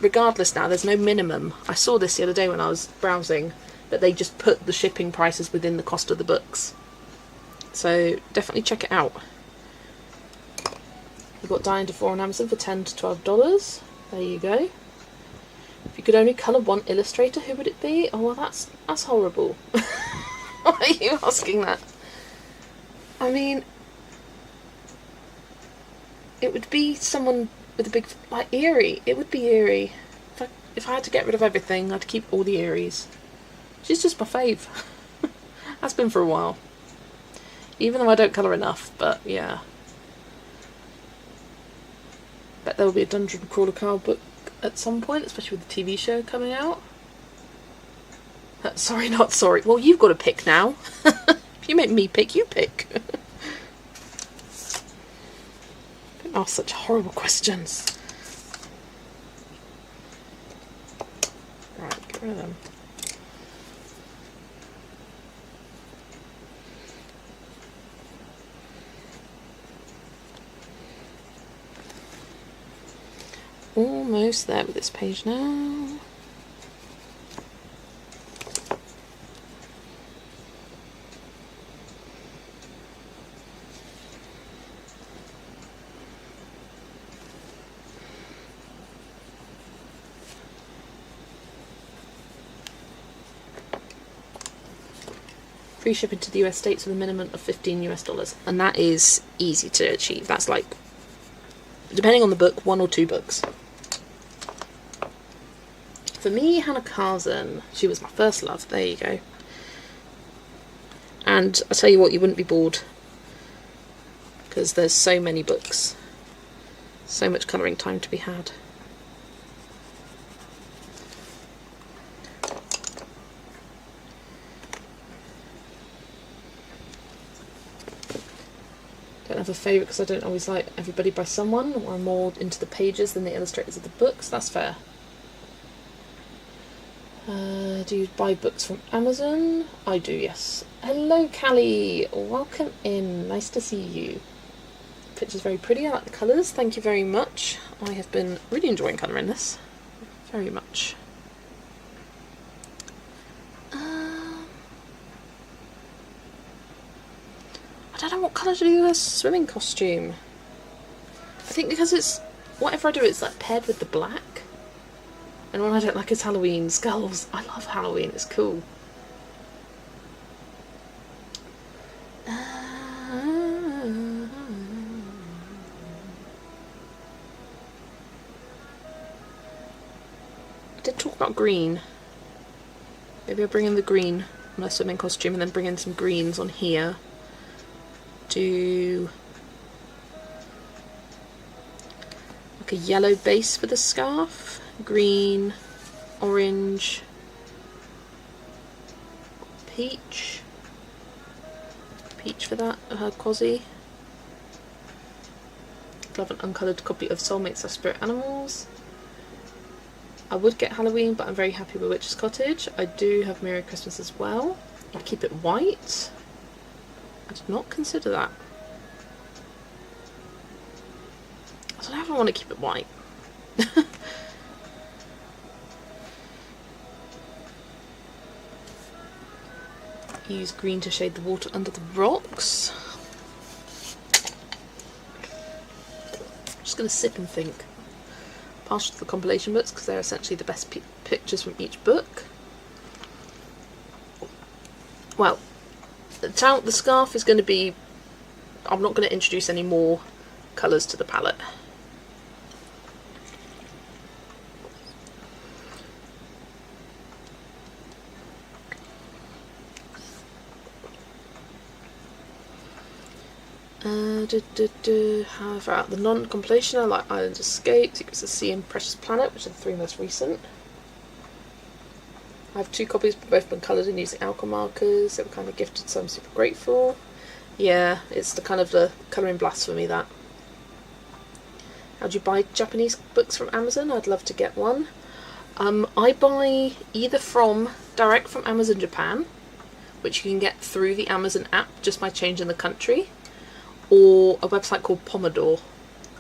regardless now. There's no minimum. I saw this the other day when I was browsing, that they just put the shipping prices within the cost of the books. So definitely check it out. You've got Diane Dufour on Amazon for $10 to $12. There you go. If you could only colour one illustrator, who would it be? Oh, well, that's horrible. Why are you asking that? I mean, it would be someone with a big, like Eerie. It would be Eerie. If I had to get rid of everything, I'd keep all the Eerie's. She's just my fave. Has been for a while. Even though I don't colour enough, but yeah. Bet there will be a Dungeon Crawler card book at some point, especially with the TV show coming out. Sorry, not sorry. Well, you've got to pick now. If you make me pick, you pick. Don't ask such horrible questions. Right, get rid of them. Almost there with this page now. free shipping to the US States with a minimum of $15 US. And that is easy to achieve. That's like, depending on the book, 1 or 2 books. For me, Hannah Carson, she was my first love. There you go. And I tell you what, you wouldn't be bored, because there's so many books, so much colouring time to be had. Don't have a favourite because I don't always like Everybody by Someone, or I'm more into the pages than the illustrators of the books. That's fair. Do you buy books from Amazon? I do, yes. Hello, Callie. Welcome in. Nice to see you. Picture's very pretty. I like the colours. Thank you very much. I have been really enjoying colouring this. Very much. I don't know what colour to do a swimming costume. I think because it's, whatever I do, it's like paired with the black. And what I don't like is Halloween skulls. I love Halloween, it's cool. I did talk about green. Maybe I'll bring in the green on my swimming costume and then bring in some greens on here. Do like a yellow base for the scarf. Green, orange, peach for that, her cozy. Love an uncoloured copy of Soulmates of Spirit Animals. I would get Halloween, but I'm very happy with Witch's Cottage. I do have Merry Christmas as well. I'd keep it white. I did not consider that. I don't know if I want to keep it white. Use green to shade the water under the rocks. I'm just going to sip and think. Partial to the compilation books because they're essentially the best pictures from each book. Well, the scarf is going to be, I'm not going to introduce any more colours to the palette. However, the non-compilation, I like Island Escape, Secrets of the Sea and Precious Planet, which are the 3 most recent. I have 2 copies, but both been coloured and using alcohol markers. They were kind of gifted, so I'm super grateful. Yeah, it's the kind of the colouring blasphemy, that. How do you buy Japanese books from Amazon? I'd love to get one. I buy either direct from Amazon Japan, which you can get through the Amazon app just by changing the country, or a website called Pomodoro.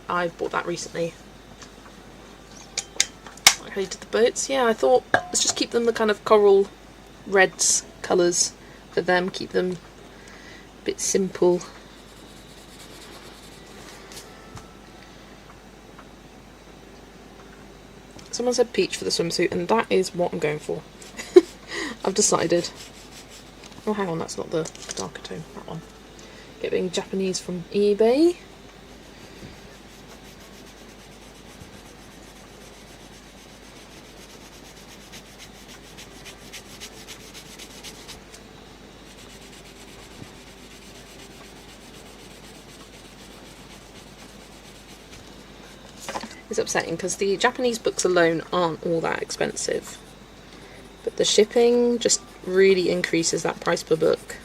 I've bought that recently. I hated the boats. Yeah, I thought let's just keep them the kind of coral reds colours for them, keep them a bit simple. Someone said peach for the swimsuit, and that is what I'm going for. I've decided. Oh, hang on, that's not the darker tone, that one. Getting Japanese from eBay. It's upsetting because the Japanese books alone aren't all that expensive, but the shipping just really increases that price per book.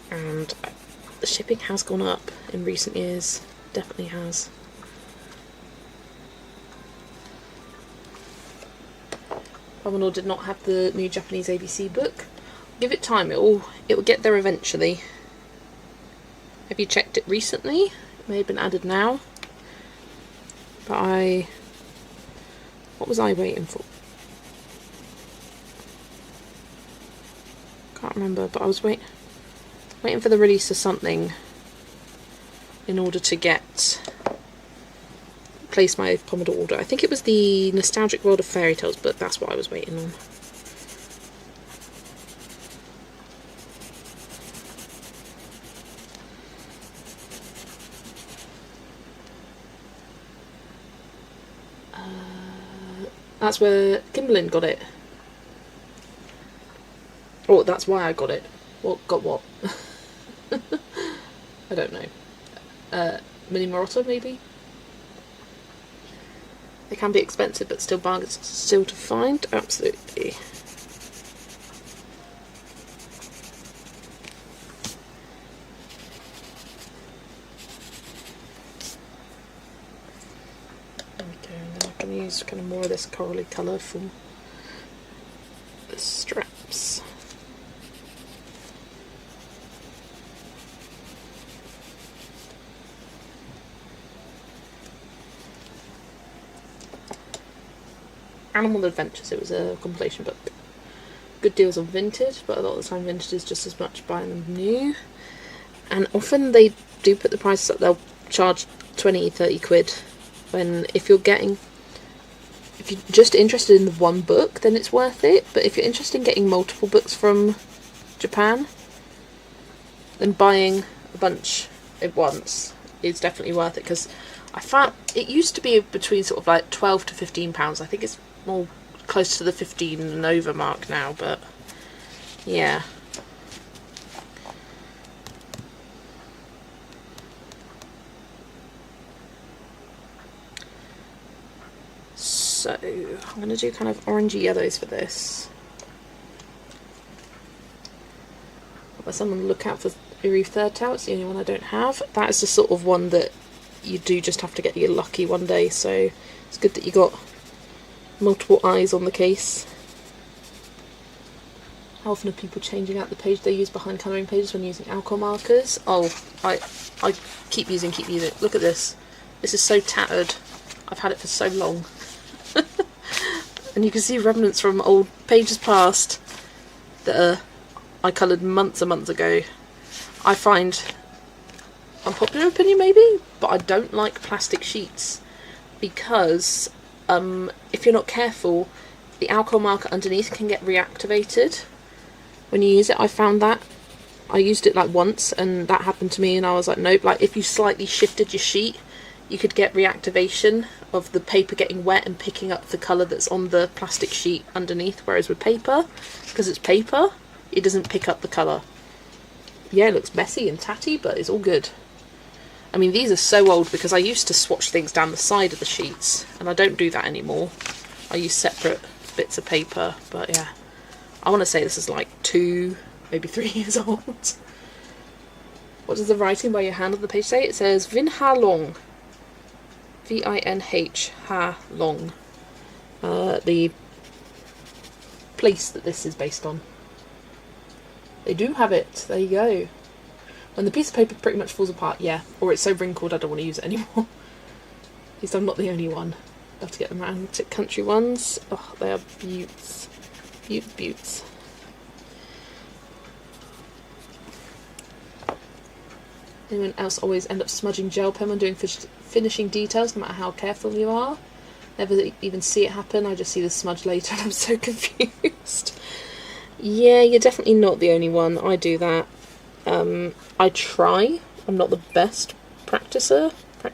And the shipping has gone up in recent years, definitely has. Pomodoro did not have the new Japanese ABC book. Give it time, it will get there eventually. Have you checked it recently? It may have been added now. But what was I waiting for? Can't remember, but I was waiting for the release of something in order to place my Pomodoro order. I think it was the Nostalgic World of Fairy Tales book, that's what I was waiting on. That's where Kimberlyn got it. Oh, that's why I got it. What got what? I don't know. Mini Marotta, maybe? They can be expensive, but still bargains still to find. Absolutely. There we go, and then I can use kind of more of this corally colour for the straps. Animal Adventures, it was a compilation book. Good deals on vintage, but a lot of the time vintage is just as much buying them new. And often they do put the prices up, they'll charge 20-30 quid. When if you're just interested in the one book, then it's worth it. But if you're interested in getting multiple books from Japan, then buying a bunch at once is definitely worth it, because I found it used to be between sort of like £12 to £15. I think it's more close to the 15 and over mark now, but yeah. So I'm going to do kind of orangey yellows for this. There's someone look out for Uri Third Tao, it's the only one I don't have. That is the sort of one that you do just have to get your lucky one day, so it's good that you got multiple eyes on the case. How often are people changing out the page they use behind colouring pages when using alcohol markers? Oh, I keep using. Look at this. This is so tattered. I've had it for so long. And you can see remnants from old pages past that I coloured months and months ago. I find, unpopular opinion maybe, but I don't like plastic sheets, because if you're not careful, the alcohol marker underneath can get reactivated when you use it. I found that. I used it like once and that happened to me, and I was like, nope. Like if you slightly shifted your sheet, you could get reactivation of the paper getting wet and picking up the colour that's on the plastic sheet underneath, whereas with paper, because it's paper, it doesn't pick up the colour. Yeah, it looks messy and tatty, but it's all good. I mean, these are so old because I used to swatch things down the side of the sheets, and I don't do that anymore. I use separate bits of paper, but yeah. I want to say this is like 2, maybe 3 years old. What does the writing by your hand on the page say? It says Vinh Ha Long. V-I-N-H Ha Long. The place that this is based on. They do have it. There you go. When the piece of paper pretty much falls apart, yeah. Or it's so wrinkled I don't want to use it anymore. At least I'm not the only one. I have to get them romantic country ones. Oh, they are beauts. Beauts. Anyone else always end up smudging gel pen when doing finishing details, no matter how careful you are? Never even see it happen, I just see the smudge later and I'm so confused. Yeah, you're definitely not the only one. I do that. I try. I'm not the best practicer. I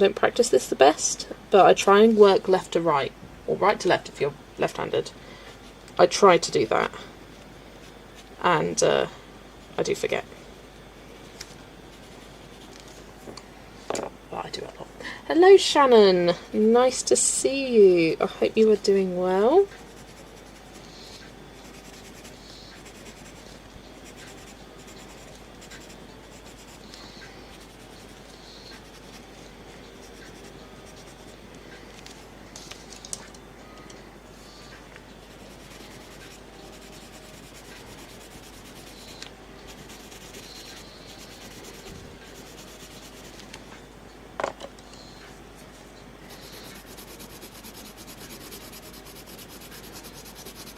don't practice this the best, but I try and work left to right, or right to left if you're left-handed. I try to do that, and I do forget. But I do a lot. Hello Shannon, nice to see you. I hope you are doing well.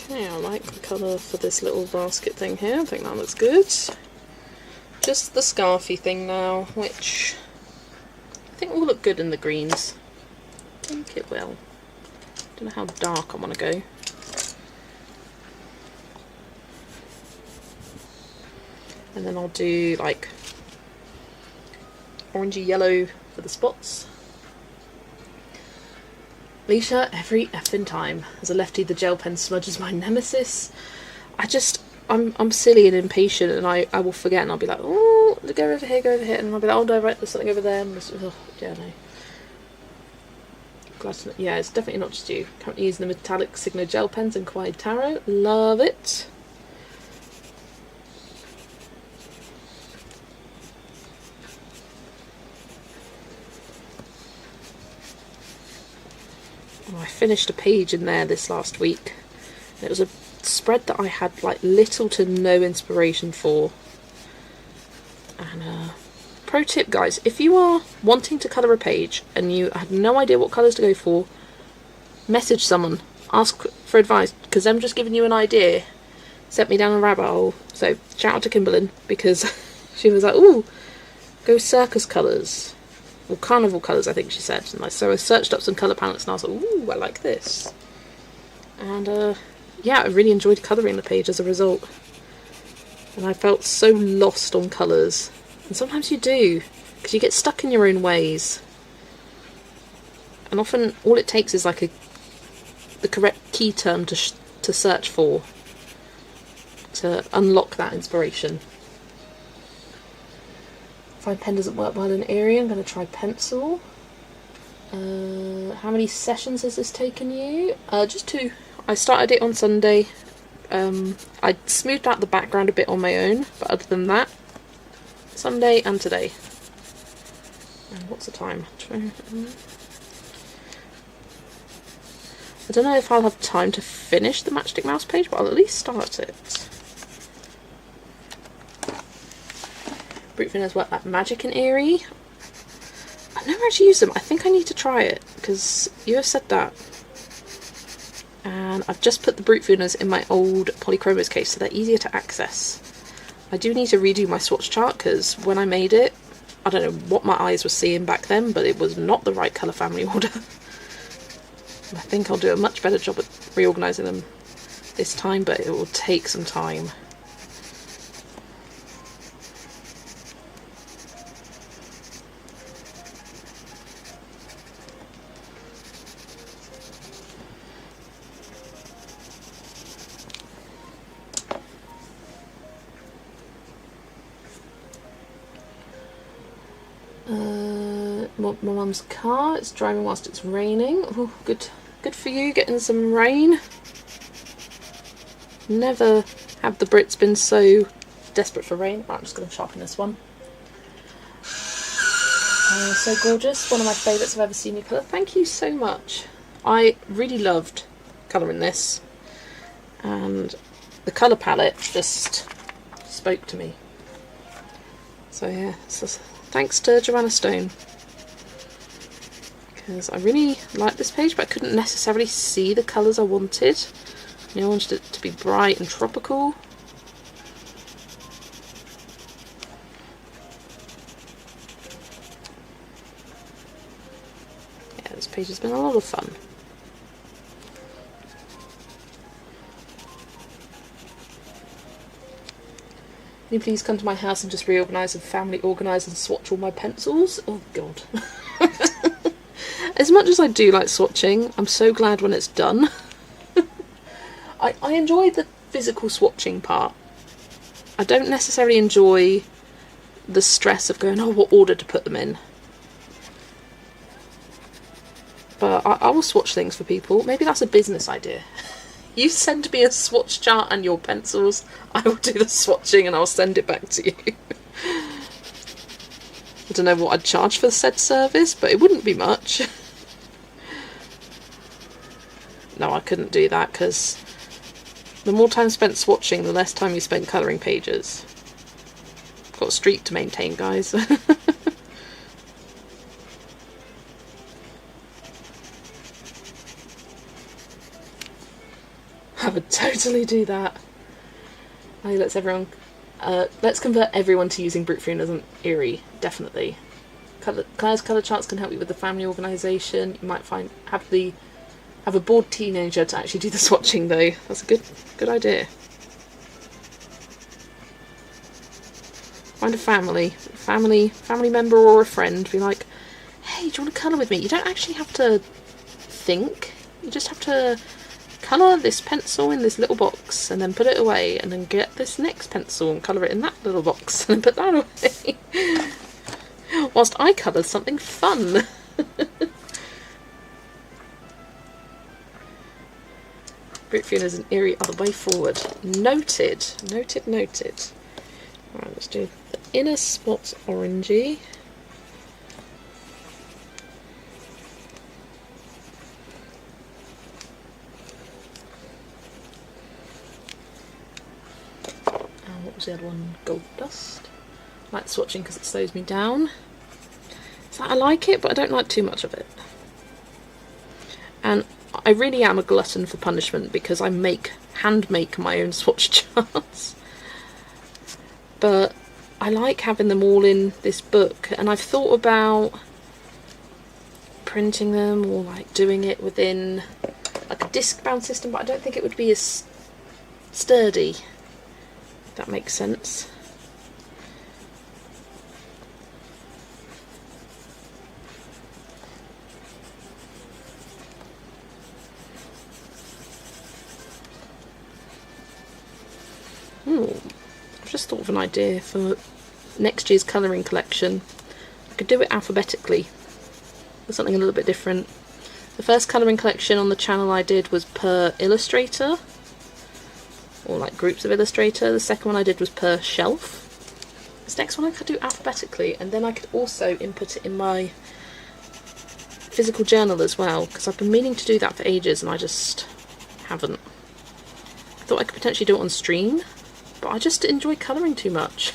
Okay, I like the colour for this little basket thing here. I think that looks good. Just the scarfy thing now, which I think will look good in the greens. I think it will. Don't know how dark I want to go. And then I'll do like orangey yellow for the spots. Leisha, every effing time. As a lefty, the gel pen smudge is my nemesis. I'm silly and impatient, and I will forget, and I'll be like, oh, go over here, and I'll be like, oh, there's something over there. And yeah, no. Glad to know. Yeah, it's definitely not just you. Currently using the metallic Signo gel pens and Quiet Tarot. Love it. Oh, I finished a page in there this last week. It was a spread that I had like little to no inspiration for. And pro tip, guys, if you are wanting to colour a page and you have no idea what colours to go for, message someone, ask for advice, because I'm just giving you an idea. Sent me down a rabbit hole. So shout out to Kimberlyn, because she was like, ooh, go circus colours. Or carnival colours, I think she said. And so I searched up some colour palettes and I was like, ooh, I like this. And yeah, I really enjoyed colouring the page as a result. And I felt so lost on colours. And sometimes you do, because you get stuck in your own ways. And often all it takes is like the correct key term to search for, to unlock that inspiration. If pen doesn't work well in Erie, I'm going to try pencil. How many sessions has this taken you? Just 2. I started it on Sunday. I smoothed out the background a bit on my own, but other than that, Sunday and today. And what's the time? I don't know if I'll have time to finish the Matchstick Mouse page, but I'll at least start it. Brutefinners work like magic in Erie. I've never actually used them. I think I need to try it, because you have said that. And I've just put the Brutefinners in my old Polychromos case, so they're easier to access. I do need to redo my swatch chart, because when I made it, I don't know what my eyes were seeing back then, but it was not the right colour family order. I think I'll do a much better job at reorganising them this time, but it will take some time. My mum's car, it's driving whilst it's raining. Oh, good for you, getting some rain. Never have the Brits been so desperate for rain. Right, I'm just going to sharpen this one. So gorgeous, one of my favourites I've ever seen you colour. Thank you so much. I really loved colouring this, and the colour palette just spoke to me. So yeah, thanks to Joanna Stone, because I really liked this page, but I couldn't necessarily see the colours I wanted. I wanted it to be bright and tropical. Yeah, this page has been a lot of fun. Can you please come to my house and just reorganise and family organise and swatch all my pencils? Oh god. As much as I do like swatching, I'm so glad when it's done. I enjoy the physical swatching part. I don't necessarily enjoy the stress of going, oh, what order to put them in. But I will swatch things for people. Maybe that's a business idea. You send me a swatch chart and your pencils, I will do the swatching and I'll send it back to you. I don't know what I'd charge for said service, but it wouldn't be much. No, I couldn't do that, because the more time spent swatching, the less time you spend colouring pages. Got a streak to maintain, guys. I would totally do that. Hey, let's convert everyone to using Brutefinners and Erie, definitely. Claire's colour charts can help you with the family organisation. You might have a bored teenager to actually do the swatching though. That's a good idea. Find a family member or a friend. Be like, hey, do you want to colour with me? You don't actually have to think. You just have to colour this pencil in this little box and then put it away, and then get this next pencil and colour it in that little box and put that away. Whilst I coloured something fun. Brickfield is an eerie other way forward. Noted. Noted, noted. Alright, let's do the inner spots orangey. And what was the other one? Gold dust. I like swatching because it slows me down. So I like it, but I don't like too much of it. And I really am a glutton for punishment because I hand make my own swatch charts. But I like having them all in this book, and I've thought about printing them or like doing it within like a disc bound system, but I don't think it would be as sturdy, if that makes sense. I've just thought of an idea for next year's colouring collection. I could do it alphabetically, or something a little bit different. The first colouring collection on the channel I did was per illustrator, or like groups of illustrator. The second one I did was per shelf. This next one I could do alphabetically, and then I could also input it in my physical journal as well, because I've been meaning to do that for ages and I just haven't. I thought I could potentially do it on stream, but I just enjoy colouring too much.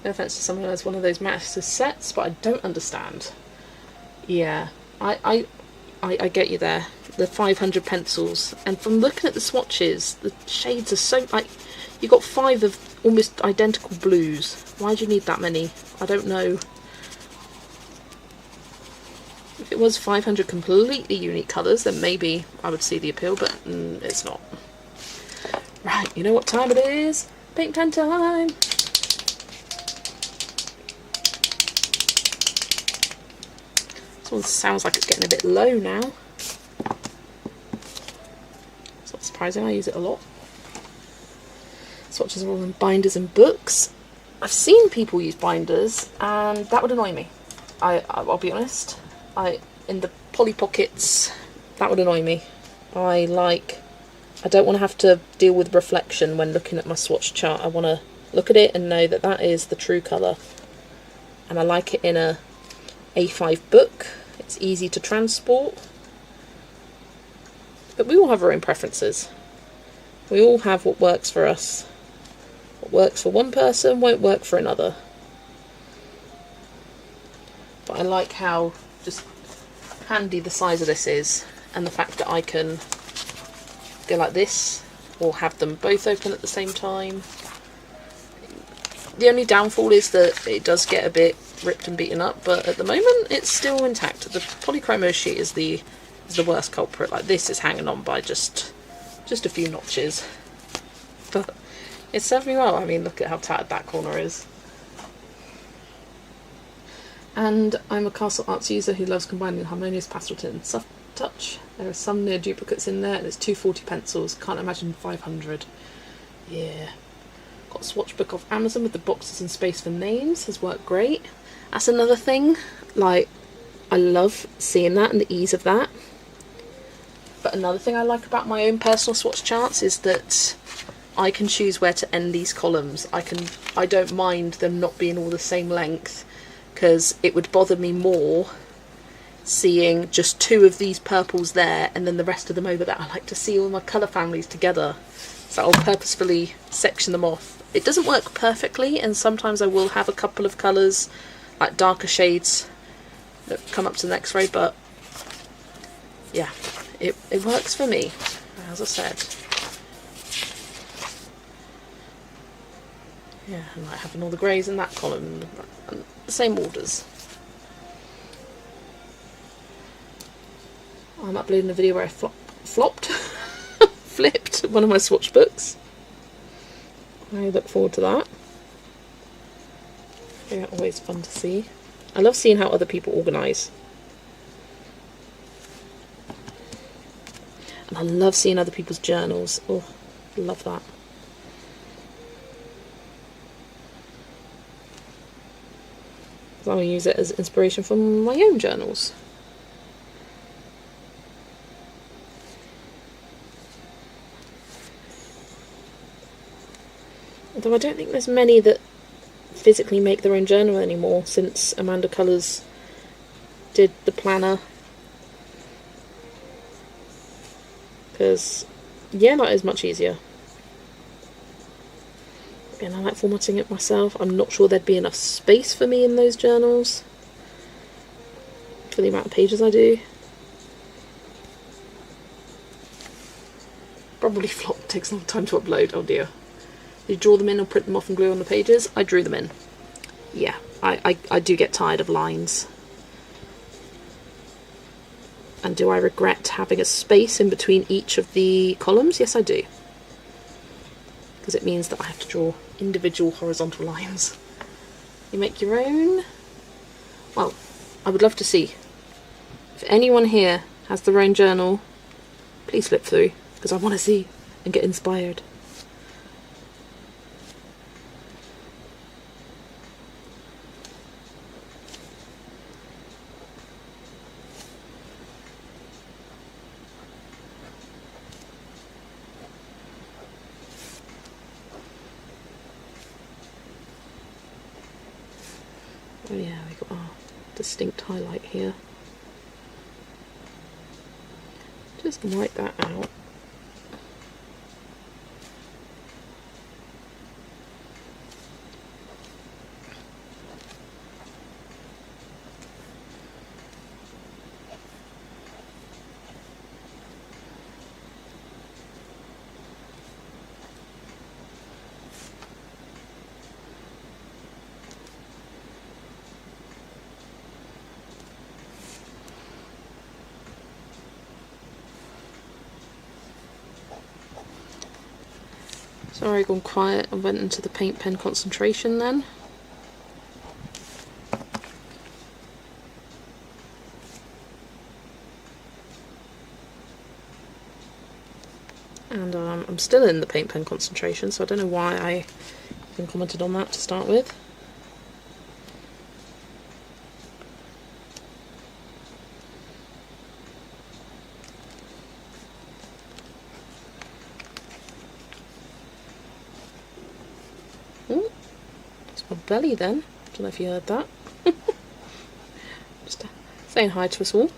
No offence to someone who has one of those Masters sets, but I don't understand. Yeah, I get you there. The 500 pencils, and from looking at the swatches, the shades are so like you've got 5 of almost identical blues. Why do you need that many? I don't know. If it was 500 completely unique colours, then maybe I would see the appeal, but it's not. Right, you know what time it is? Paint pen time! This one sounds like it's getting a bit low now. It's not surprising, I use it a lot. Swatches are all in binders and books. I've seen people use binders, and that would annoy me. I'll be honest. In the Polly Pockets, that would annoy me. I don't want to have to deal with reflection when looking at my swatch chart. I want to look at it and know that that is the true colour. And I like it in a A5 book. It's easy to transport. But we all have our own preferences. We all have what works for us. What works for one person won't work for another. But I like how just handy the size of this is, and the fact that I can go like this or have them both open at the same time. The only downfall is that it does get a bit ripped and beaten up, but at the moment it's still intact. The polychromos sheet is the worst culprit. Like this is hanging on by just a few notches, but it served me well. I mean, look at how tattered that corner is. And I'm a Castle Arts user who loves combining harmonious pastel tint and soft touch. There are some near duplicates in there, and it's 240 pencils. Can't imagine 500. Yeah. Got a swatch book off Amazon with the boxes and space for names. Has worked great. That's another thing. Like, I love seeing that and the ease of that. But another thing I like about my own personal swatch charts is that I can choose where to end these columns. I don't mind them not being all the same length, because it would bother me more seeing just 2 of these purples there and then the rest of them over there. I like to see all my colour families together, so I'll purposefully section them off. It doesn't work perfectly, and sometimes I will have a couple of colours, like darker shades, that come up to the next row, but yeah, it works for me, as I said. Yeah, I like having all the greys in that column, and the same orders. I'm uploading a video where I flipped one of my swatch books. I look forward to that. They're always fun to see. I love seeing how other people organise. And I love seeing other people's journals. Oh, love that. I will use it as inspiration for my own journals. Although I don't think there's many that physically make their own journal anymore since Amanda Colours did the planner. Because, yeah, that is much easier. And I like formatting it myself. I'm not sure there'd be enough space for me in those journals for the amount of pages I do. Probably flop, takes a long time to upload. Oh dear. You draw them in or print them off and glue on the pages? I drew them in. Yeah, I do get tired of lines. And do I regret having a space in between each of the columns? Yes, I do. Because it means that I have to draw individual horizontal lines. You make your own? Well, I would love to see. If anyone here has their own journal, please flip through, because I want to see and get inspired. Oh yeah, we've got our distinct highlight here. Just wipe that out. Sorry, I've gone quiet. I went into the paint pen concentration then. And I'm still in the paint pen concentration, so I don't know why I even commented on that to start with. Belly then. Don't know if you heard that. Just saying hi to us all.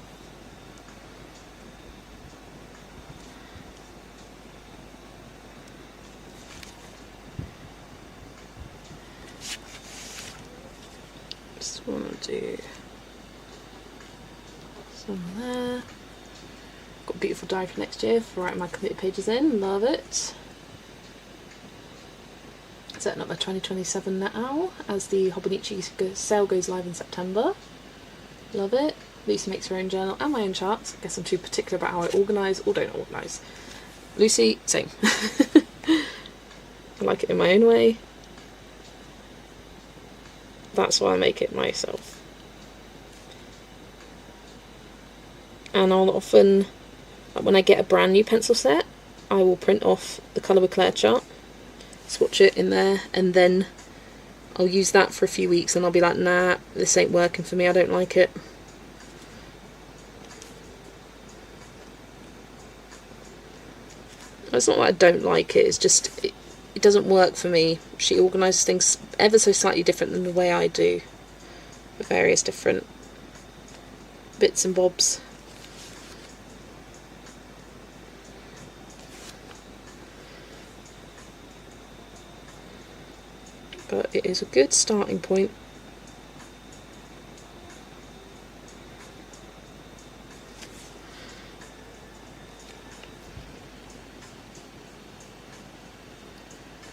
Just want to do some there. Got a beautiful diary for next year for writing my committed pages in. Love it. Setting up my 2027 now as the Hobonichi sale goes live in September. Love it. Lucy makes her own journal and my own charts. I guess I'm too particular about how I organise or don't organise. Lucy, same. I like it in my own way. That's why I make it myself. And I'll often, like when I get a brand new pencil set, I will print off the Colour with Claire chart, swatch it in there, and then I'll use that for a few weeks and I'll be like, nah, this ain't working for me, I don't like it. It's not that I don't like it, it's just it doesn't work for me. She organises things ever so slightly different than the way I do, with various different bits and bobs. But it is a good starting point.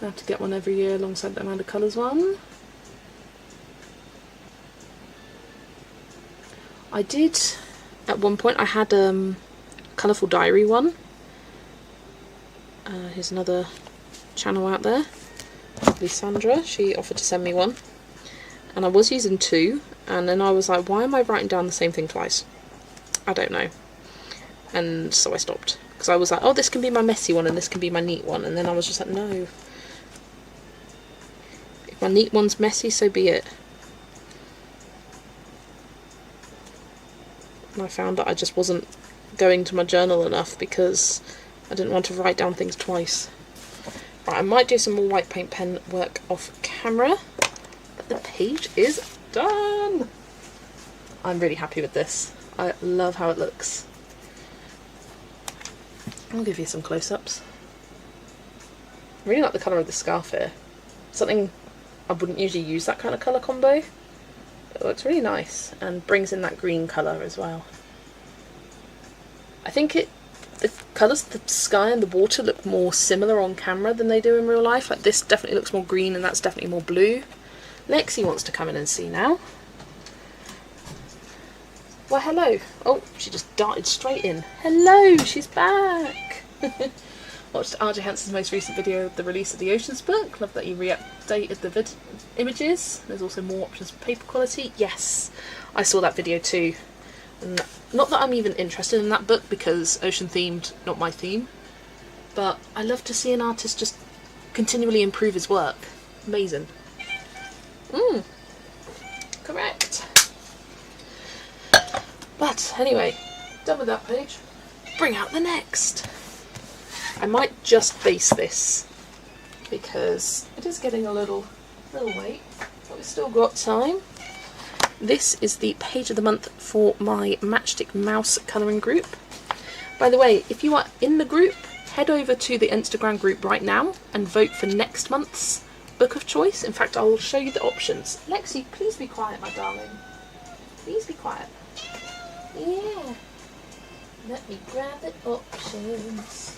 I have to get one every year alongside the Amanda Colours one. I did, at one point, I had colourful diary one. Here's another channel out there. Sandra, she offered to send me one, and I was using 2, and then I was like, why am I writing down the same thing twice? I don't know. And so I stopped, because I was like, oh, this can be my messy one and this can be my neat one, and then I was just like, no. If my neat one's messy, so be it. And I found that I just wasn't going to my journal enough because I didn't want to write down things twice. Right, I might do some more white paint pen work off camera, but the page is done. I'm really happy with this. I love how it looks. I'll give you some close-ups. I really like the colour of the scarf here. Something I wouldn't usually use, that kind of colour combo. It looks really nice and brings in that green colour as well. I think the colours of the sky and the water look more similar on camera than they do in real life. Like this definitely looks more green and that's definitely more blue. Lexi wants to come in and see now. Well, hello. Oh, she just darted straight in. Hello, she's back. Watched RJ Hanson's most recent video of the release of the Oceans book. Love that you re-updated the images. There's also more options for paper quality. Yes, I saw that video too. And not that I'm even interested in that book because ocean themed, not my theme. But I love to see an artist just continually improve his work. Amazing. Correct. But anyway, done with that page. Bring out the next. I might just base this because it is getting a little late, but we've still got time. This is the page of the month for my Matchstick Mouse colouring group. By the way, if you are in the group, head over to the Instagram group right now and vote for next month's book of choice. In fact, I will show you the options. Lexi, please be quiet, my darling. Please be quiet. Yeah. Let me grab the options.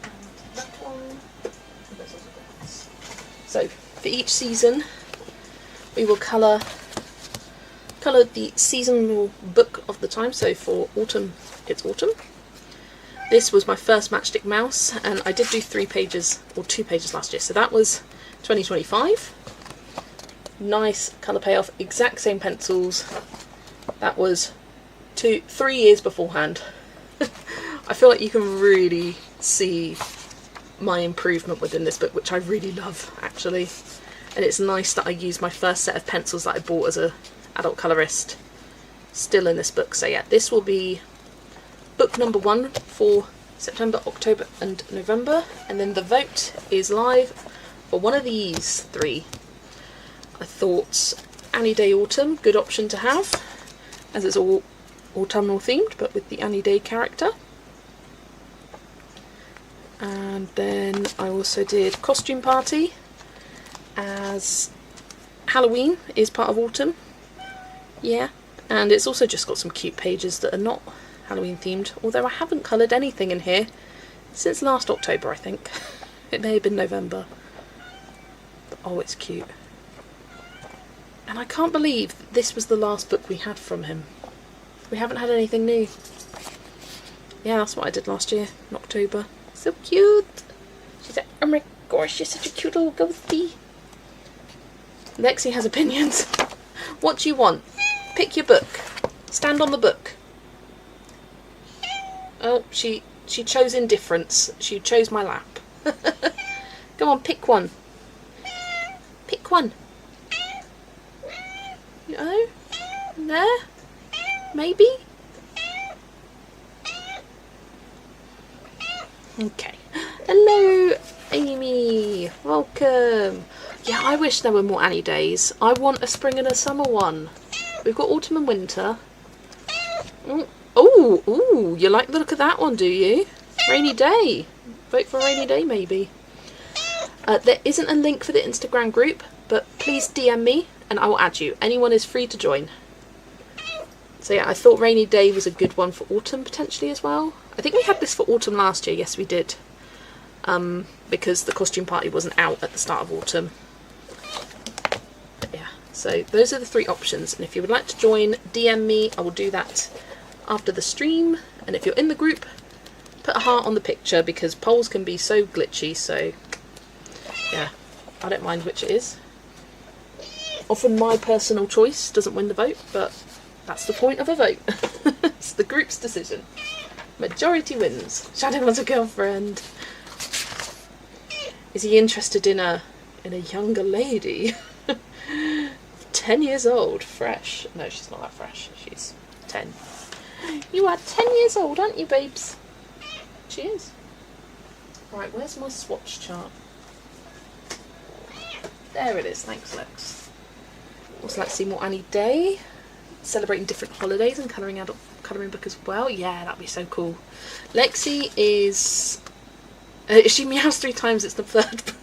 And that one. So, for each season, we will colour the seasonal book of the time. So for autumn, it's autumn. This was my first Matchstick Mouse, and I did do 3 pages, or 2 pages last year. So that was 2025. Nice colour payoff, exact same pencils. That was 3 years beforehand. I feel like you can really see my improvement within this book, which I really love actually. And it's nice that I used my first set of pencils that I bought as a adult colourist still in this book. So yeah, this will be book number 1 for September, October and November, and then the vote is live for one of these 3. I thought Any Day Autumn, good option to have, as it's all autumnal themed, but with the Any Day character. And then I also did Costume Party, as Halloween is part of autumn. Yeah, and it's also just got some cute pages that are not Halloween themed, although I haven't coloured anything in here since last October, I think. It may have been November. But, oh, it's cute. And I can't believe that this was the last book we had from him. We haven't had anything new. Yeah, that's what I did last year, in October. So cute! She's like, oh my gosh, you're such a cute little ghostie. Lexi has opinions. What do you want? Pick your book. Stand on the book. Oh, she chose indifference. She chose my lap. Go on, pick one. Pick one. No? There? Maybe? Okay. Hello, Amy. Welcome. Yeah, I wish there were more Annie days. I want a spring and a summer one. We've got autumn and winter. Oh, ooh, you like the look of that one, do you? Rainy day. Vote for rainy day, maybe. There isn't a link for the Instagram group, but please DM me and I will add you. Anyone is free to join. So yeah, I thought rainy day was a good one for autumn potentially as well. I think we had this for autumn last year. Yes, we did. Because the costume party wasn't out at the start of autumn. But yeah, so those are the 3 options. And if you would like to join, DM me. I will do that after the stream. And if you're in the group, put a heart on the picture because polls can be so glitchy. So yeah, I don't mind which it is. Often my personal choice doesn't win the vote, but that's the point of a vote. It's the group's decision. Majority wins. Shadow wants a girlfriend. Is he interested in a younger lady? 10 years old, fresh. No, she's not that fresh. She's 10. You are 10 years old, aren't you, babes? She is. Right, where's my swatch chart? There it is. Thanks, Lex. Also like to see more Annie Day. Celebrating different holidays and colouring book as well. Yeah, that'd be so cool. Lexi is... she meows 3 times, it's the 3rd book.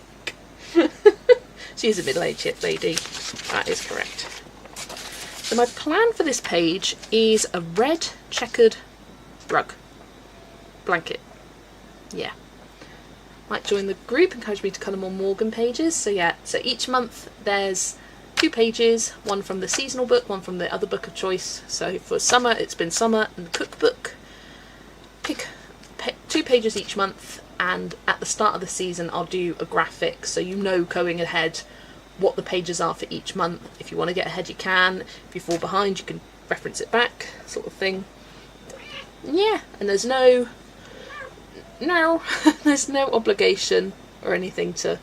She's a middle-aged lady. That is correct. So my plan for this page is a red checkered rug. Blanket. Yeah. Might join the group, encourage me to colour more Morgan pages. So yeah, so each month there's 2 pages, one from the seasonal book, one from the other book of choice. So for summer, it's been summer and the cookbook. Pick 2 pages each month, and at the start of the season I'll do a graphic so you know going ahead what the pages are for each month. If you want to get ahead you can, if you fall behind you can reference it back, sort of thing. Yeah, and there's no there's no obligation or anything to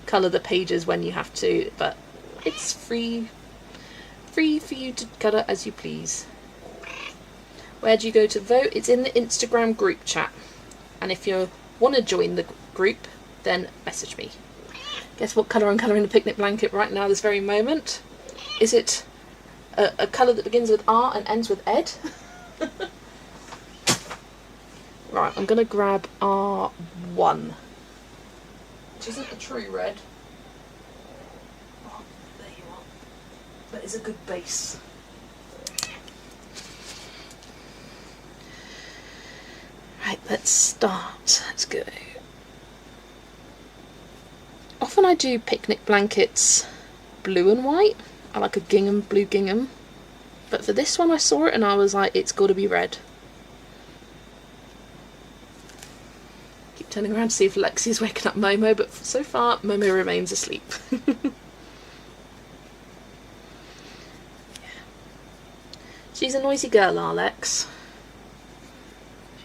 colour the pages when you have to, but it's free for you to colour as you please. Where do you go to vote? It's in the Instagram group chat, and if you want to join the group then message me. Guess what colour I'm colouring the picnic blanket right now, this very moment? Is it a colour that begins with R and ends with Ed? Right, I'm going to grab R1, which isn't a true red. Oh, there you are. That is a good base. Right, let's start. Let's go. Often I do picnic blankets blue and white. I like a gingham, blue gingham. But for this one I saw it and I was like, it's got to be red. Keep turning around to see if Lexi is waking up Momo, but so far Momo remains asleep. Yeah. She's a noisy girl, our Lex.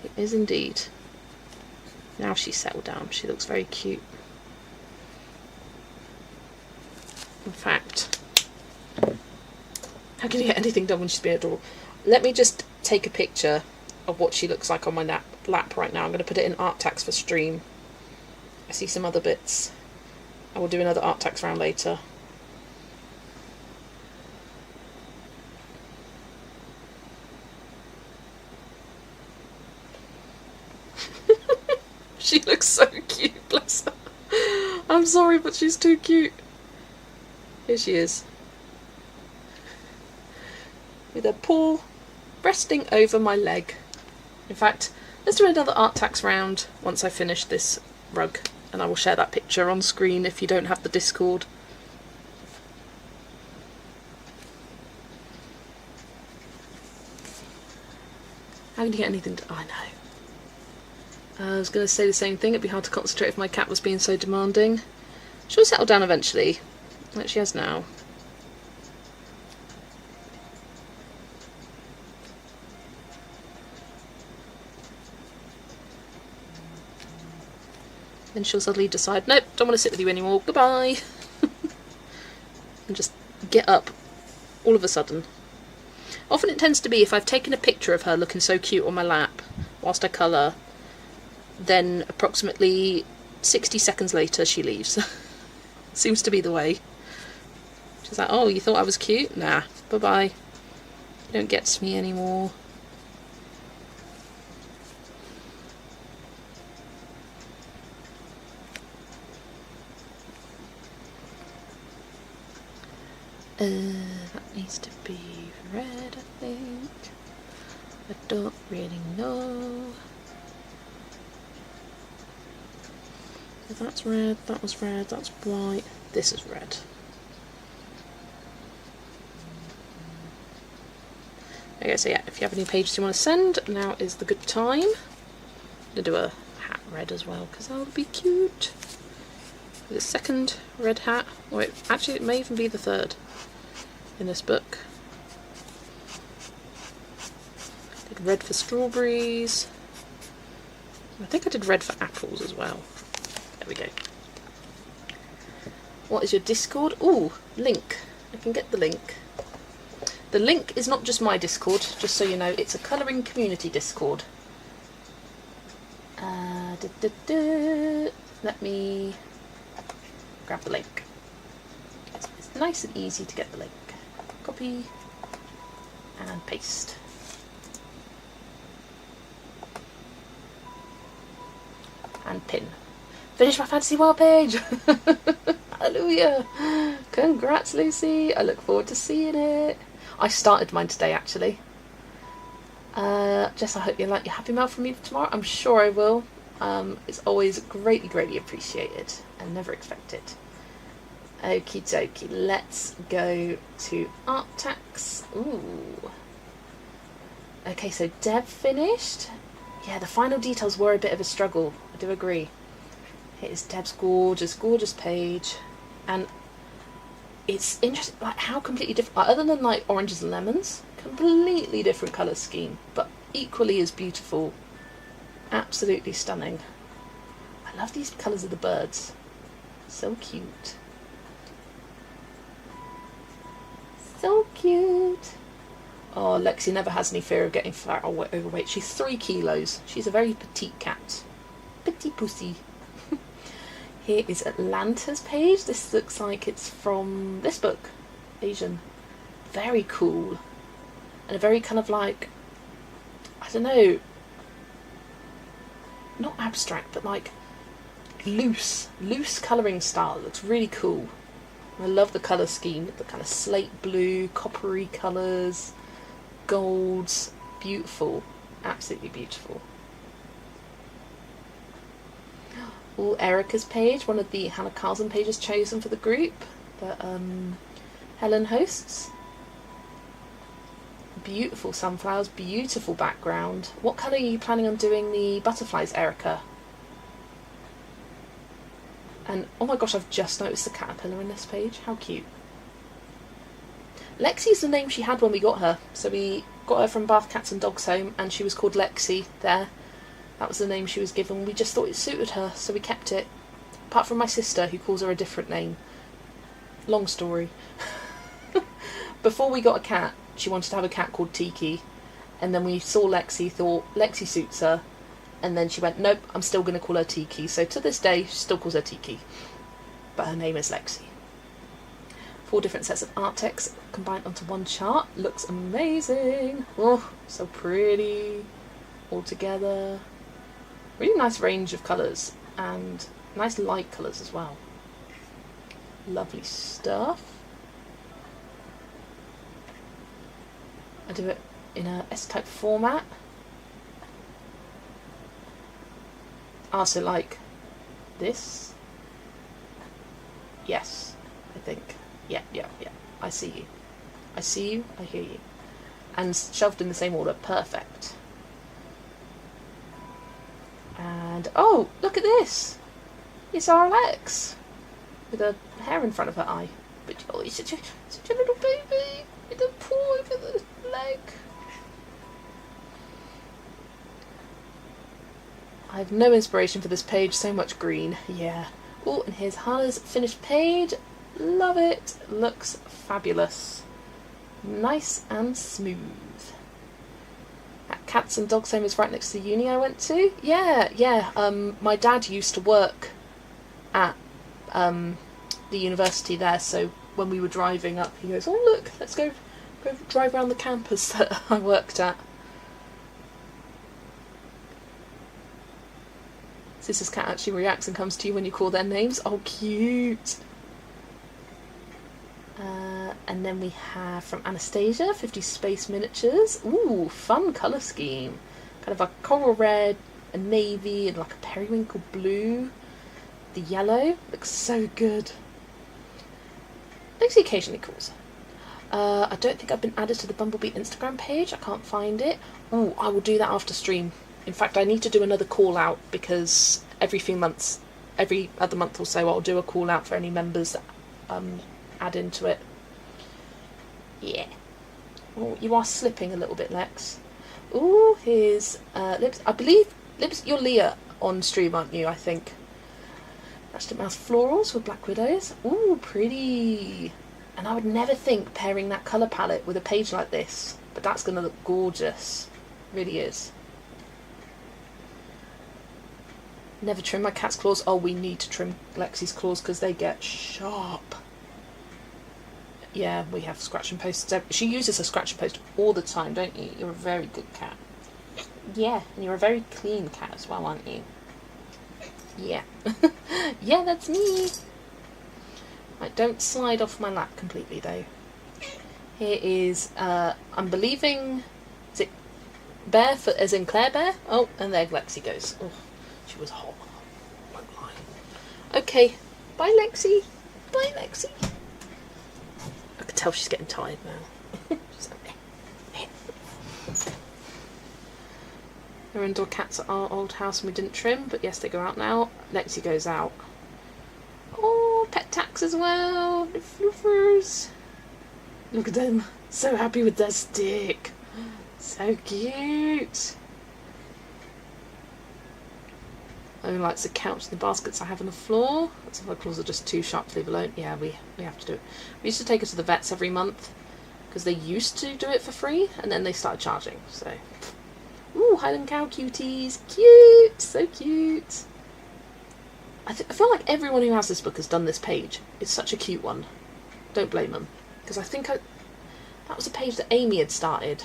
She is indeed. Now she's settled down, she looks very cute. In fact, how can you get anything done when she's being adorable? Let me just take a picture of what she looks like on my lap right now. I'm going to put it in art tax for stream. I see some other bits. I will do another art tax round later. She looks so cute, bless her. I'm sorry, but she's too cute. Here she is. With her paw resting over my leg. In fact, let's do another art tax round once I finish this rug, and I will share that picture on screen if you don't have the Discord. How can you get anything to... Oh, I know. I was going to say the same thing, it'd be hard to concentrate if my cat was being so demanding. She'll settle down eventually, like she has now. Then she'll suddenly decide, nope, don't want to sit with you anymore, goodbye. And just get up all of a sudden. Often it tends to be if I've taken a picture of her looking so cute on my lap whilst I colour, then approximately 60 seconds later she leaves. Seems to be the way. She's like, oh, you thought I was cute? Nah, bye-bye. You don't get to me anymore. That needs to be red, I think. I don't really know. If that's red, that was red, that's white, this is red. Okay, so yeah, if you have any pages you want to send, now is the good time. I'm going to do a hat red as well, because that would be cute. The second red hat, or actually it may even be the third in this book. Did red for strawberries. I think I did red for apples as well. There we go. What is your Discord? Ooh, link. I can get the link. The link is not just my Discord, just so you know, it's a colouring community Discord. Let me grab the link. It's nice and easy to get the link. Copy and paste. And pin. Finish my Fantasy World page! Hallelujah! Congrats, Lucy! I look forward to seeing it. I started mine today, actually. Jess, I hope you like your Happy Mail from me for tomorrow. I'm sure I will. It's always greatly, greatly appreciated and never expected. Okie dokie, let's go to art tax. Ooh. Okay, so Deb finished. Yeah, the final details were a bit of a struggle. I do agree. Here's Deb's gorgeous, gorgeous page. And it's interesting, like, how completely different, like, other than like oranges and lemons, completely different colour scheme, but equally as beautiful. Absolutely stunning. I love these colours of the birds. So cute. So cute. Oh, Lexi never has any fear of getting fat or overweight. She's 3 kilos. She's a very petite cat. Petite pussy. Here is Atlanta's page. This looks like it's from this book, Asian. Very cool. And a very kind of like, I don't know, not abstract, but like loose colouring style. It looks really cool. I love the colour scheme, the kind of slate blue, coppery colours, golds, beautiful, absolutely beautiful. All Erica's page, one of the Hannah Carlson pages chosen for the group that Helen hosts. Beautiful sunflowers, beautiful background. What colour are you planning on doing the butterflies, Erica? And oh my gosh, I've just noticed the caterpillar in this page. How cute. Lexi's the name she had when we got her. So we got her from Bath Cats and Dogs Home and she was called Lexi there. That was the name she was given. We just thought it suited her, so we kept it. Apart from my sister, who calls her a different name. Long story. Before we got a cat, she wanted to have a cat called Tiki. And then we saw Lexi, thought, Lexi suits her. And then she went, nope, I'm still going to call her Tiki. So to this day, she still calls her Tiki. But her name is Lexi. 4 different sets of art text combined onto one chart. Looks amazing. Oh, so pretty. All together. Really nice range of colours. And nice light colours as well. Lovely stuff. I do it in a S-type format. Also like this. Yes, I think. Yeah. I see you. I see you, I hear you. And shelved in the same order. Perfect. And, oh, look at this. It's our Alex. With a hair in front of her eye. But, oh, he's such a little baby. With a paw over the leg. I have no inspiration for this page, so much green. Yeah. Oh, and here's Hannah's finished page. Love it. Looks fabulous. Nice and smooth. That Cats and Dogs Home is right next to the uni I went to. Yeah. My dad used to work at the university there, so when we were driving up, he goes, oh look, let's go drive around the campus that I worked at. Sister's cat actually reacts and comes to you when you call their names. Oh, cute. And then we have from Anastasia, 50 Space Miniatures. Ooh, fun colour scheme. Kind of a coral red, a navy, and like a periwinkle blue. The yellow looks so good. Lucy occasionally calls. I don't think I've been added to the Bumblebee Instagram page. I can't find it. Ooh, I will do that after stream. In fact, I need to do another call out because every few months every other month or so I'll do a call out for any members that add into it. Yeah. Oh, you are slipping a little bit, Lex. Ooh, here's Lips. I believe, Lips, you're Leah on stream, aren't you, I think? Matchstick Mouse florals with Black Widows. Ooh, pretty. And I would never think pairing that colour palette with a page like this. But that's going to look gorgeous. Really is. Never trim my cat's claws. Oh, we need to trim Lexi's claws because they get sharp. Yeah, we have scratch and posts. She uses a scratch and post all the time, don't you? You're a very good cat. Yeah, and you're a very clean cat as well, aren't you? Yeah. Yeah, that's me. Right, don't slide off my lap completely, though. Here is, I'm believing, is it Bear, for, as in Claire Bear? Oh, and there Lexi goes. Oh, she was hot. Won't lie. Okay, bye Lexi. Bye Lexi. I can tell she's getting tired now. There are indoor cats at our old house and we didn't trim, but yes, they go out now. Lexi goes out. Oh, pet tax as well. The fluffers. Look at them. So happy with their stick. So cute. Only likes the couch and the baskets I have on the floor. That's if my claws are just too sharp to leave alone. Yeah, we have to do it. We used to take her to the vets every month because they used to do it for free and then they started charging. So, ooh, Highland Cow cuties. Cute. So cute. I feel like everyone who has this book has done this page. It's such a cute one. Don't blame them. Because I think that was a page that Amy had started.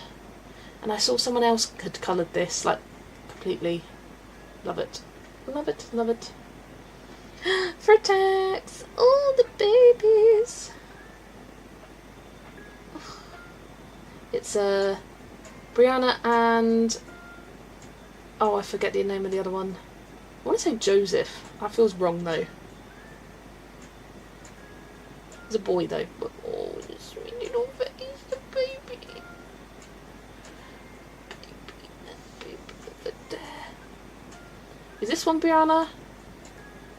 And I saw someone else had coloured this, like, completely. Love it. Love it, love it. Fritex! Oh, the babies! It's Brianna and... oh, I forget the name of the other one. I want to say Joseph. That feels wrong, though. It's a boy, though. But, oh, the sweet little face, the baby. Baby, over there. Is this one Brianna?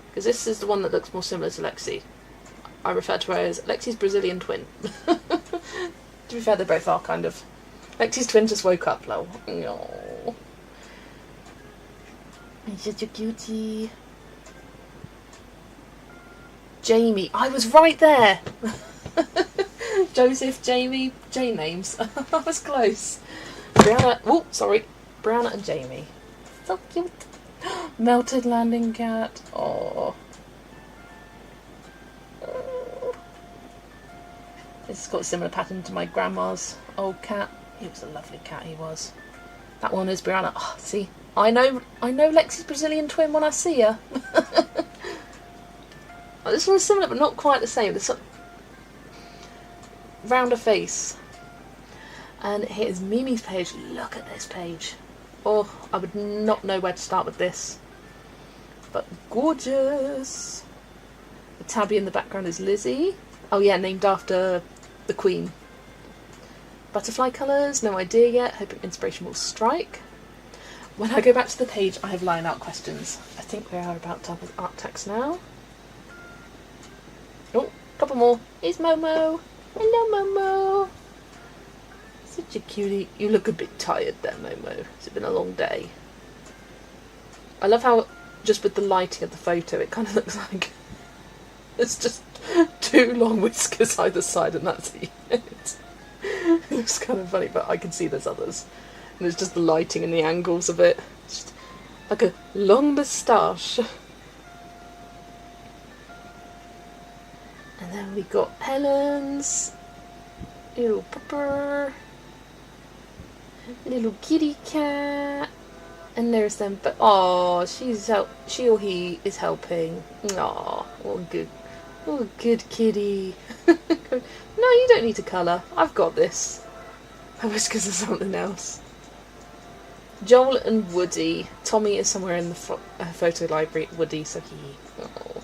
Because this is the one that looks more similar to Lexi. I refer to her as Lexi's Brazilian twin. To be fair, they both are, kind of. Lexi's twin just woke up, lol. Oh. He's such a cutie. Jamie. I was right there. Joseph, Jamie, J names. I was close. Brianna. Oh, sorry. Brianna and Jamie. So cute. Melted landing cat. Oh. This has got a similar pattern to my grandma's old cat. He was a lovely cat, he was. That one is Brianna. Oh, see, I know Lexi's Brazilian twin when I see her. This one's similar, but not quite the same. This one, rounder face. And here's Mimi's page. Look at this page. Oh, I would not know where to start with this. But gorgeous. The tabby in the background is Lizzie. Oh yeah, named after the Queen. Butterfly colours, no idea yet. Hoping inspiration will strike. When I go back to the page, I have line art questions. I think we are about done with art text now. Oh, couple more. Here's Momo. Hello, Momo. Such a cutie. You look a bit tired there, Momo. It's been a long day. I love how, just with the lighting of the photo, it kind of looks like it's just two long whiskers either side and that's it. It looks kind of funny, but I can see there's others. And it's just the lighting and the angles of it. Just like a long moustache. And then we got Helen's little pupper, little kitty cat, and there's them. But oh, she or he is helping. Oh, what a good kitty. No, you don't need to colour. I've got this. I wish because of something else. Joel and Woody. Tommy is somewhere in the photo library. Woody, so he. Oh.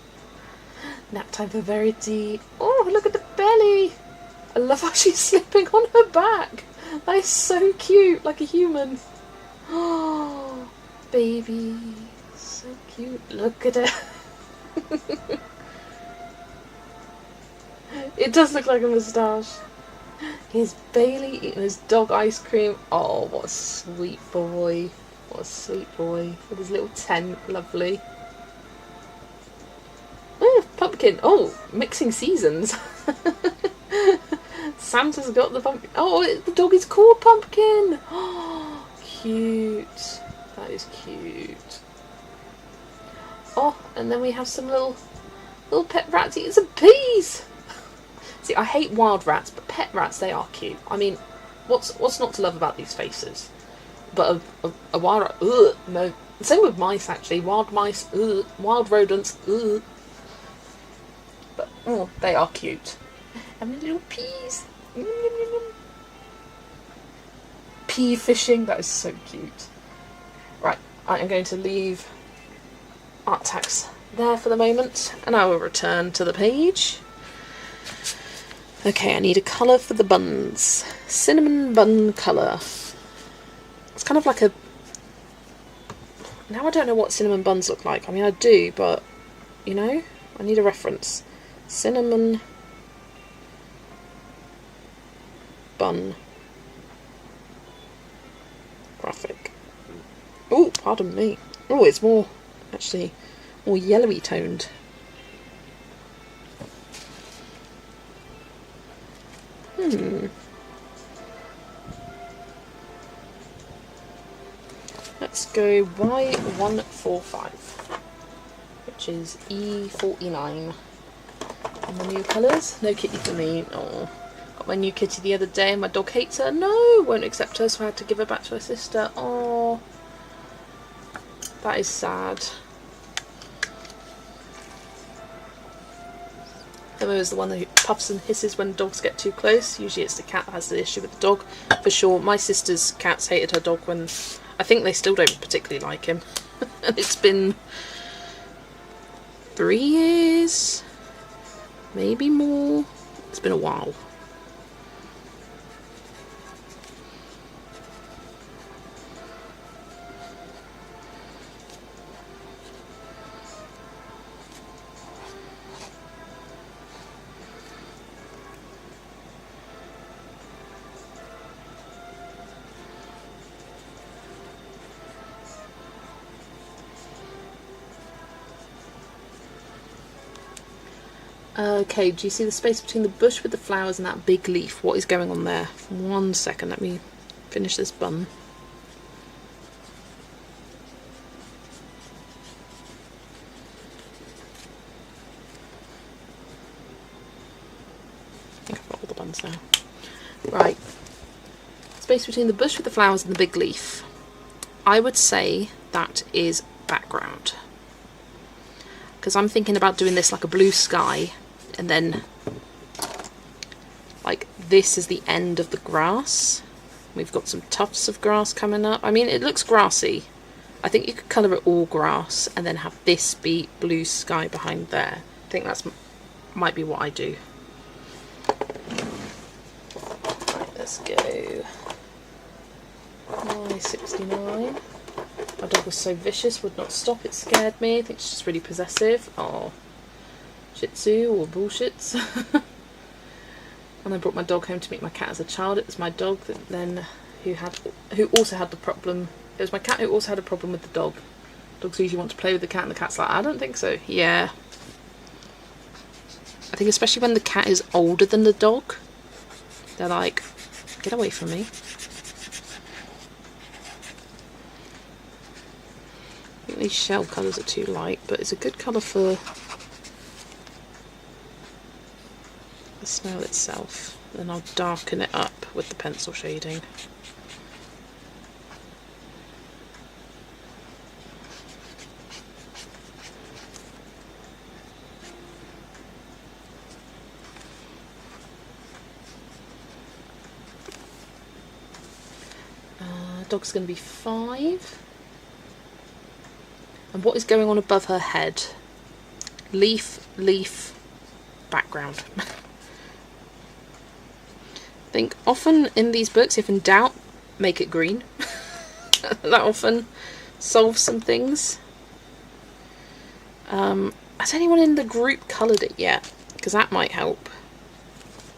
Nap time for Verity. Oh, look at the belly. I love how she's sleeping on her back. That is so cute, like a human. Oh, baby. So cute. Look at her. It does look like a moustache. Here's Bailey eating his dog ice cream. Oh, what a sweet boy. What a sweet boy. With his little tent. Lovely. Oh, pumpkin. Oh, mixing seasons. Santa's got the pumpkin. Oh, the dog is called Pumpkin. Oh, cute. That is cute. Oh, and then we have some little pet rats eating some peas. See, I hate wild rats, but pet rats, they are cute. I mean, what's not to love about these faces? But a wild rat, ugh, no. Same with mice, actually. Wild mice, ugh. Wild rodents, ugh. But, oh, they are cute. And the little peas. Pea fishing, that is so cute. Right, I am going to leave art tags there for the moment, and I will return to the page. Okay, I need a colour for the buns. Cinnamon bun colour. It's kind of like a... Now I don't know what cinnamon buns look like. I mean, I do, but, you know, I need a reference. Cinnamon bun graphic. Oh, pardon me. Oh, it's more, actually, more yellowy toned. Let's go Y145, which is E49. And the new colours. No kitty for me. Oh, got my new kitty the other day and my dog hates her. No, won't accept her, so I had to give her back to her sister. Oh, that is sad. Emma is the one who puffs and hisses when dogs get too close. Usually it's the cat that has the issue with the dog. For sure, my sister's cats hated her dog when... I think they still don't particularly like him. And it's been 3 years, maybe more. It's been a while. Okay, do you see the space between the bush with the flowers and that big leaf? What is going on there? 1 second, let me finish this bun. I think I've got all the buns now. Right. Space between the bush with the flowers and the big leaf. I would say that is background. Because I'm thinking about doing this like a blue sky, and then like this is the end of the grass. We've got some tufts of grass coming up. I mean, it looks grassy. I think you could colour it all grass and then have this be blue sky behind there. I think that's might be what I do. Right, let's go. Y69. My dog was so vicious, would not stop, it scared me. I think she's just really possessive. Oh, Shih Tzu or bullshits. And I brought my dog home to meet my cat as a child. It was my dog that then who also had the problem. It was my cat who also had a problem with the dog. Dogs usually want to play with the cat and the cat's like, I don't think so. Yeah. I think especially when the cat is older than the dog, they're like, get away from me. I think these shell colours are too light, but it's a good colour for the snail itself. Then I'll darken it up with the pencil shading. Dog's going to be 5. And what is going on above her head? Leaf, leaf, background. I think often in these books, if in doubt, make it green. That often solves some things. I Has anyone in the group coloured it yet? Because that might help.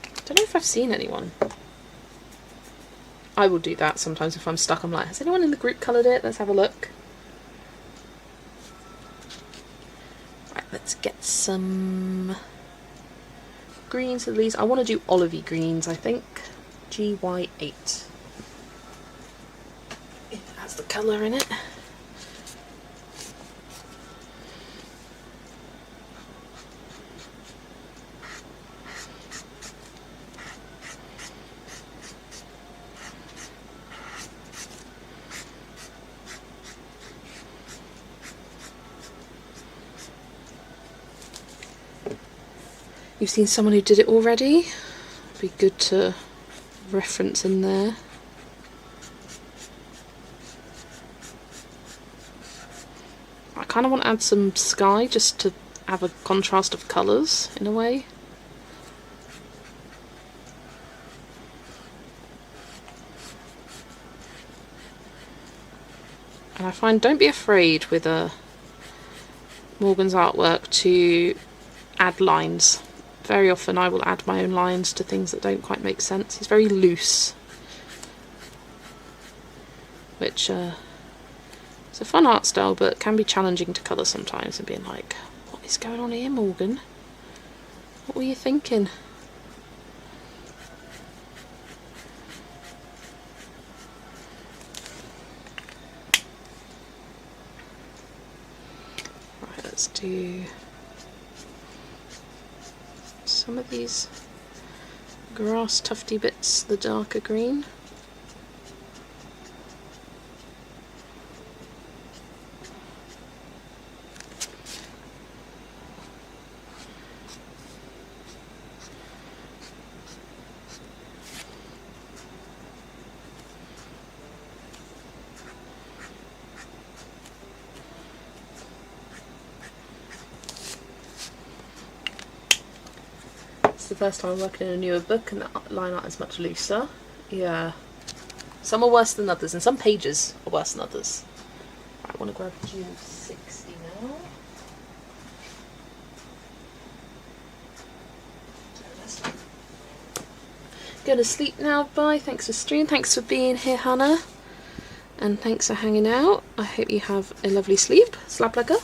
I don't know if I've seen anyone. I will do that sometimes if I'm stuck. I'm like, has anyone in the group coloured it? Let's have a look. Right, let's get some greens at least. I want to do olivey greens, I think. GY8. It has the colour in it. You've seen someone who did it already. Be good to reference in there. I kind of want to add some sky just to have a contrast of colours in a way. And I find, don't be afraid with Morgan's artwork to add lines. Very often I will add my own lines to things that don't quite make sense. He's very loose, which is a fun art style, but can be challenging to colour sometimes and being like, what is going on here, Morgan? What were you thinking? Right, let's do some of these grass tufty bits, the darker green. It's the first time I'm working in a newer book and the line art is much looser. Yeah. Some are worse than others and some pages are worse than others. Right, I want to grab June 60 now. Going to sleep now, bye. Thanks for streaming. Thanks for being here, Hannah. And thanks for hanging out. I hope you have a lovely sleep. Slap like a.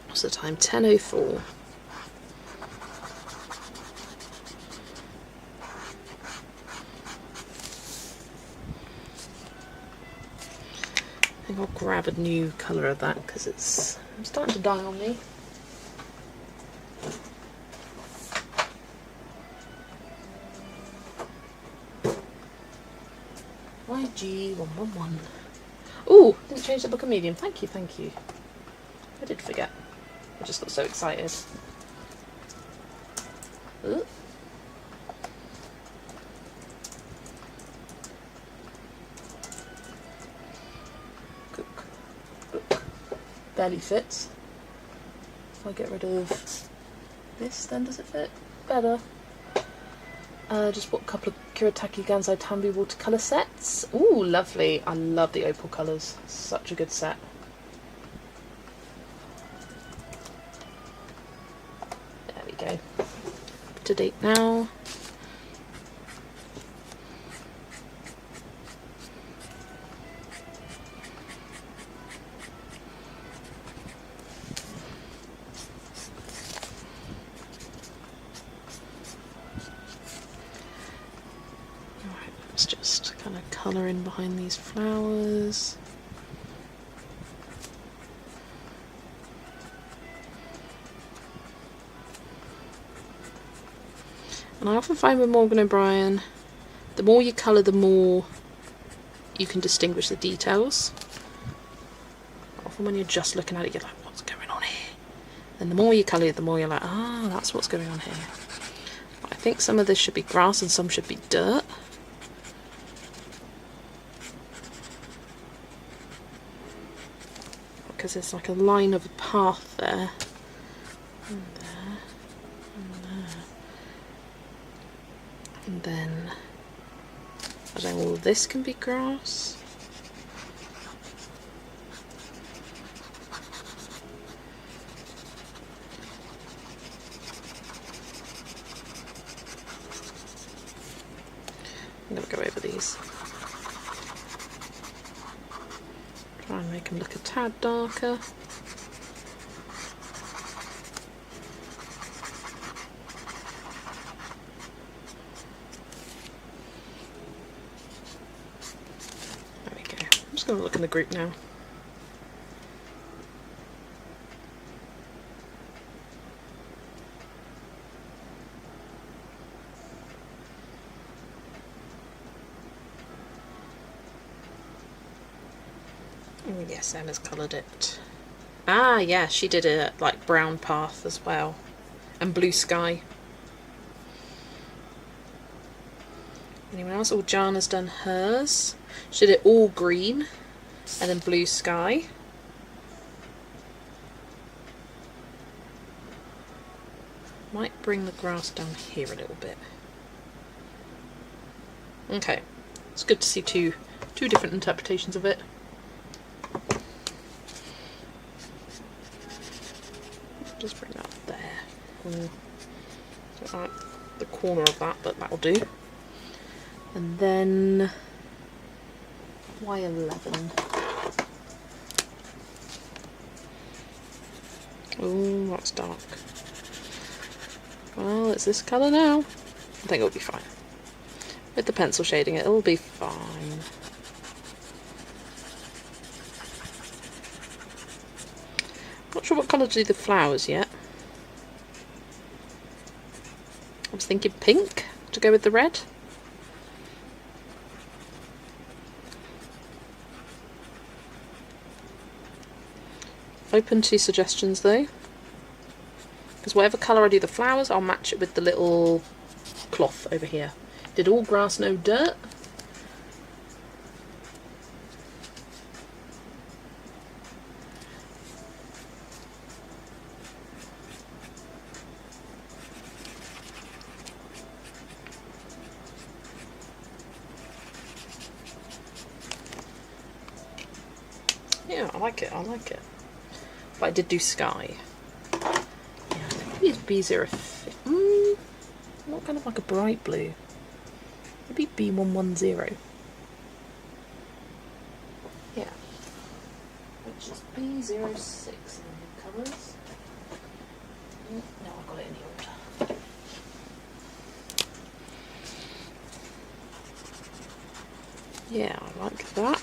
What's the time? 10:04. I think I'll grab a new colour of that because it's starting to die on me. YG111. Ooh, didn't change the book of medium. Thank you, thank you. I did forget. I just got so excited. Ooh. Cookbook. Barely fits. If I get rid of this, then does it fit better? Just bought a couple of Kuretake Gansai Tambi watercolour sets. Ooh, lovely. I love the opal colours. Such a good set. There we go. Up to date now. Just kind of colour in behind these flowers. And I often find with Morgan O'Brien, the more you colour, the more you can distinguish the details. Often when you're just looking at it, you're like, what's going on here? And the more you colour, the more you're like, ah, that's what's going on here. But I think some of this should be grass and some should be dirt. because there's like a line of a path there. And there. And there. And then I don't know, all this can be grass. I'm going to go over these. Try and make them look a tad darker. There we go. I'm just going to look in the group now. Oh yes, Emma's coloured it. Ah yeah, she did a like brown path as well. And blue sky. Anyone else? Oh, Jana's done hers. She did it all green and then blue sky. Might bring the grass down here a little bit. Okay, it's good to see two different interpretations of it. Just bring that there. Don't like the corner of that, but that'll do. And then Y11. Oh, that's dark. Well, it's this colour now. I think it'll be fine. With the pencil shading, it'll be fine. Not sure what colour to do the flowers yet. I was thinking pink to go with the red. Open to suggestions though, because whatever colour I do the flowers, I'll match it with the little cloth over here. Did all grass, no dirt. Yeah, I like it, I like it. But I did do sky. Yeah, maybe it's B0. Not kind of like a bright blue. Maybe B110. Yeah. Which is B06 in the colours. No, I've got it in the order. Yeah, I like that.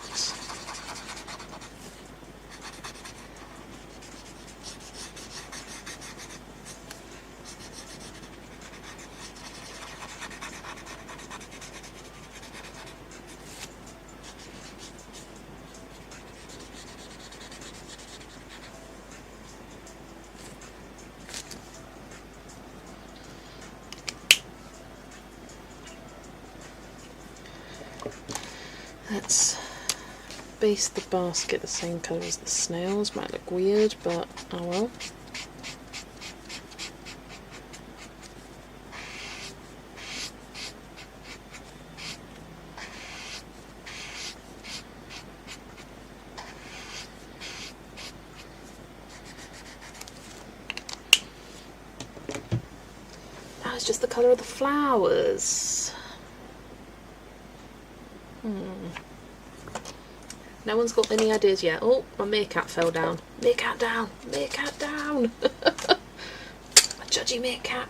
Let's base the basket the same colour as the snails. Might look weird, but oh well. Now it's just the colour of the flowers. No one's got any ideas yet. Oh, my meerkat fell down. Meerkat down! Meerkat down! A judgy meerkat.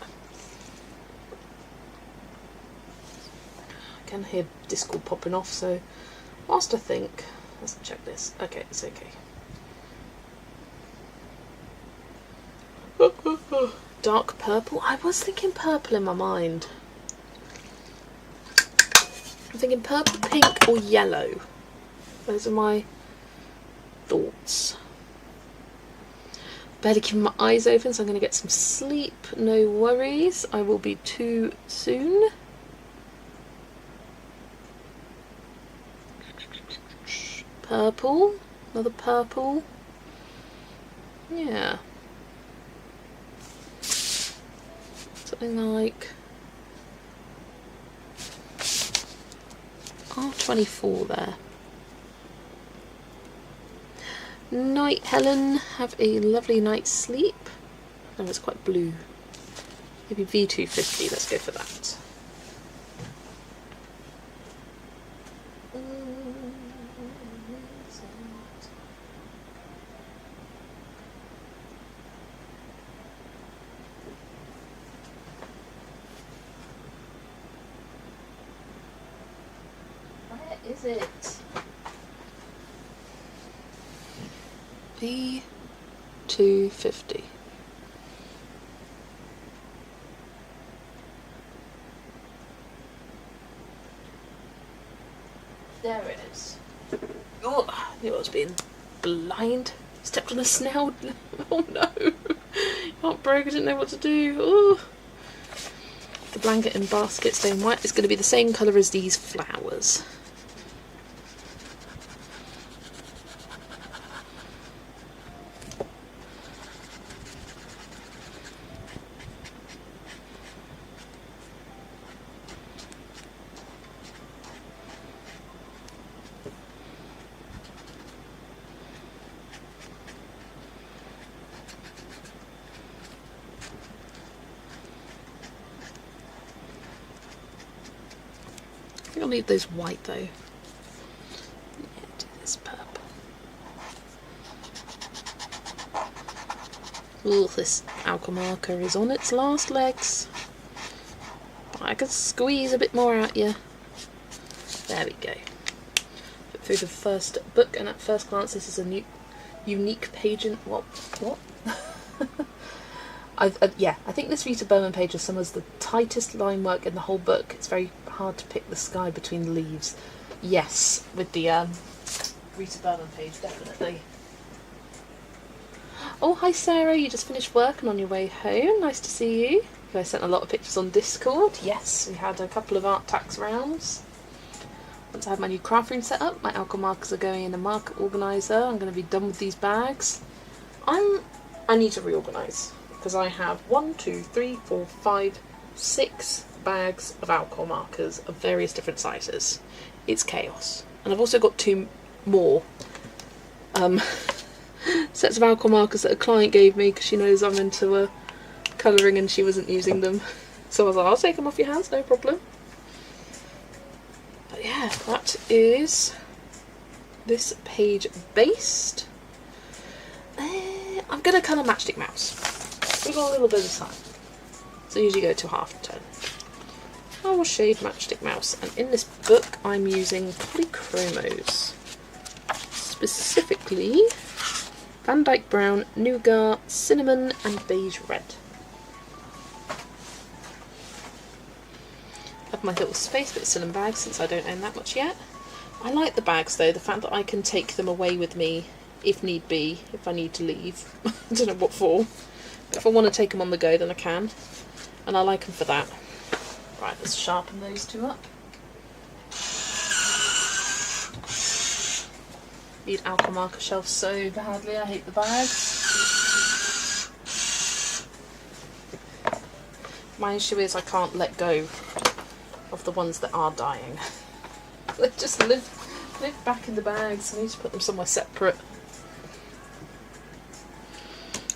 I can hear Discord popping off, so whilst I think, let's check this. Okay, it's okay. Dark purple. I was thinking purple in my mind. I'm thinking purple, pink or yellow. Those are my thoughts. Barely keeping my eyes open, so I'm going to get some sleep. No worries, I will be too soon. Purple, another purple. Yeah. Something like R24 there. Night, Helen. Have a lovely night's sleep. Oh, it's quite blue. Maybe V250. Let's go for that. Where is it? V250. There it is. Oh, I knew I was being blind. Stepped on a snail. Oh no. Heart broke, I didn't know what to do. Oh. The blanket and basket staying white is going to be the same colour as these flowers. I'll leave those white though. Yeah, do this purple. Ooh, this alcohol marker is on its last legs. I can squeeze a bit more out you. There we go. Put through the first book, and at first glance, this is a unique page in what? Yeah, I think this Rita Berman page is some of the tightest line work in the whole book. It's very hard to pick the sky between the leaves. Yes, with the Rita Berman page, definitely. Oh, hi Sarah, you just finished work and on your way home. Nice to see you. I sent a lot of pictures on Discord. Yes, we had a couple of art tax rounds. Once I have my new craft room set up, my alcohol markers are going in a marker organiser. I'm going to be done with these bags. I need to reorganise, because I have 1, 2, 3, 4, 5, 6 bags of alcohol markers of various different sizes. It's chaos. And I've also got 2 more sets of alcohol markers that a client gave me because she knows I'm into colouring and she wasn't using them. So I was like, I'll take them off your hands, no problem. But yeah, that is this page based. I'm going to colour Matchstick Mouse. We've got a little bit of time. So I usually go to half turn. I will shade Matchstick Mouse, and in this book I'm using polychromos. Specifically Van Dyke Brown, Nougat, Cinnamon and Beige Red. I have my little Space Penicillin bag since I don't own that much yet. I like the bags though, the fact that I can take them away with me if need be, if I need to leave. I don't know what for, but if I want to take them on the go then I can, and I like them for that. Right, let's sharpen those 2 up. Need alcohol marker shelves so badly, I hate the bags. My issue is I can't let go of the ones that are dying. They just live back in the bags. I need to put them somewhere separate.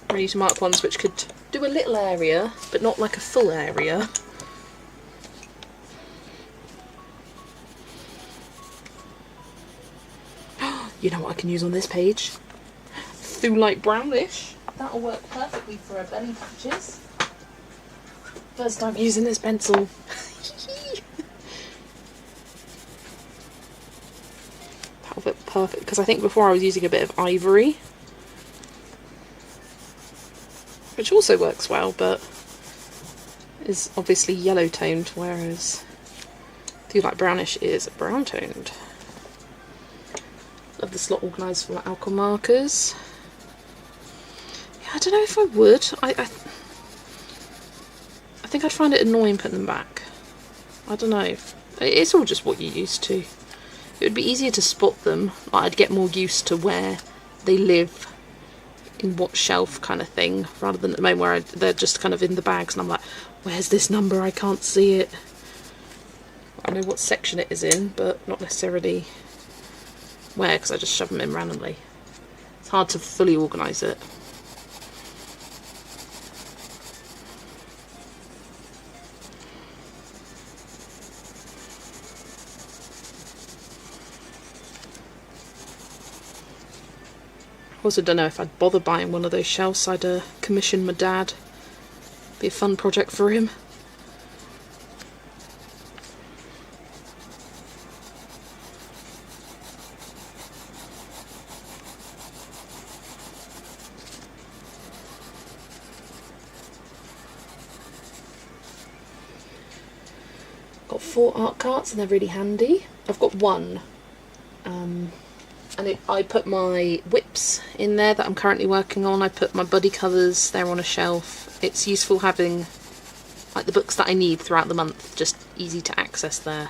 I need to mark ones which could do a little area, but not like a full area. You know what I can use on this page? Through light brownish. That'll work perfectly for our belly patches. First time using this pencil. That'll work perfect, because I think before I was using a bit of ivory, which also works well, but is obviously yellow toned, whereas Through Light Brownish is brown toned. Love the slot organised for my alcohol markers. Yeah, I don't know if I would. I think I'd find it annoying putting them back. I don't know. It's all just what you're used to. It would be easier to spot them. I'd get more used to where they live in what shelf kind of thing, rather than at the moment where they're just kind of in the bags and I'm like, where's this number? I can't see it. I know what section it is in, but not necessarily where, because I just shove them in randomly. It's hard to fully organise it. Also don't know if I'd bother buying one of those shelves. I'd commission my dad. Be a fun project for him. Got 4 art carts and they're really handy. I've got one. And I put my whips in there that I'm currently working on. I put my buddy colours there on a shelf. It's useful having like the books that I need throughout the month, just easy to access there.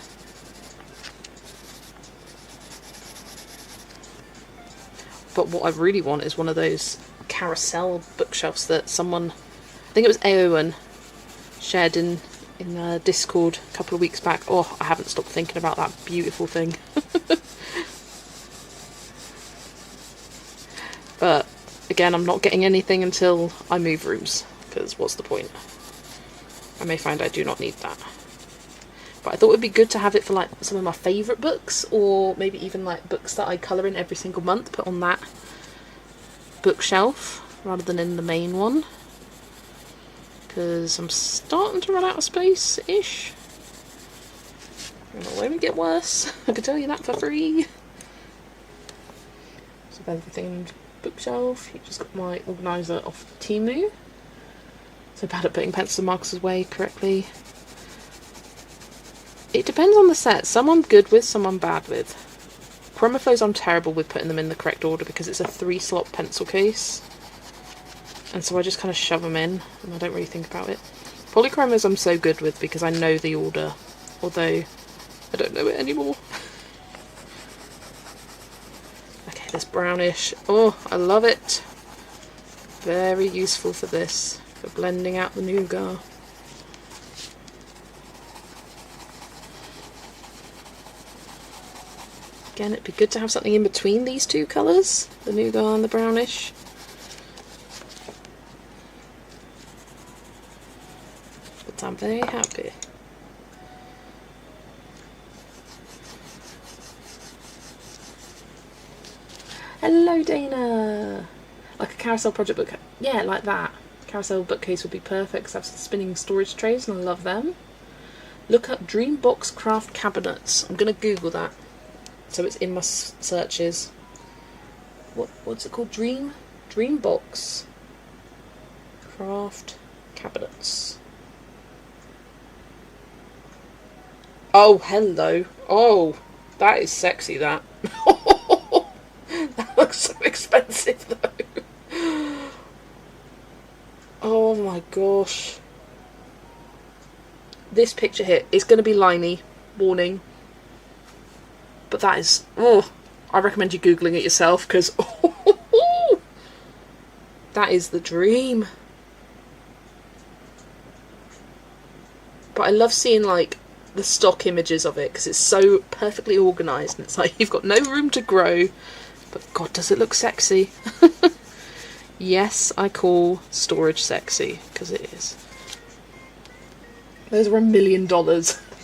But what I really want is one of those carousel bookshelves that someone, I think it was Aowen, shared in Discord a couple of weeks back. Oh, I haven't stopped thinking about that beautiful thing. But again, I'm not getting anything until I move rooms, because what's the point? I may find I do not need that. But I thought it would be good to have it for like some of my favourite books, or maybe even like books that I colour in every single month, put on that bookshelf rather than in the main one. Because I'm starting to run out of space-ish. And it'll only get worse, I can tell you that for free. So everything bookshelf. You just got my organiser off Temu. So bad at putting pencils and markers away correctly. It depends on the set. Some I'm good with, some I'm bad with. Chromaflows I'm terrible with putting them in the correct order because it's a 3-slot pencil case. And so I just kind of shove them in and I don't really think about it. Polychromos I'm so good with because I know the order, although I don't know it anymore. Okay, this brownish. Oh, I love it. Very useful for this, for blending out the nougat. Again, it'd be good to have something in between these two colours, the nougat and the brownish. But I'm very happy. Hello, Dana! Like a carousel project book. Yeah, like that. Carousel bookcase would be perfect because I have some spinning storage trays and I love them. Look up Dreambox Craft Cabinets. I'm going to Google that. So it's in my searches. What's it called? Dreambox Craft Cabinets. Oh, hello. Oh, that is sexy, that. That looks so expensive, though. Oh my gosh. This picture here is going to be liney. Warning. But that is... Oh, I recommend you Googling it yourself, because... Oh, that is the dream. But I love seeing, like, the stock images of it, because it's so perfectly organised, and it's like, you've got no room to grow, but God, does it look sexy. Yes, I call storage sexy, because it is. Those are $1 million.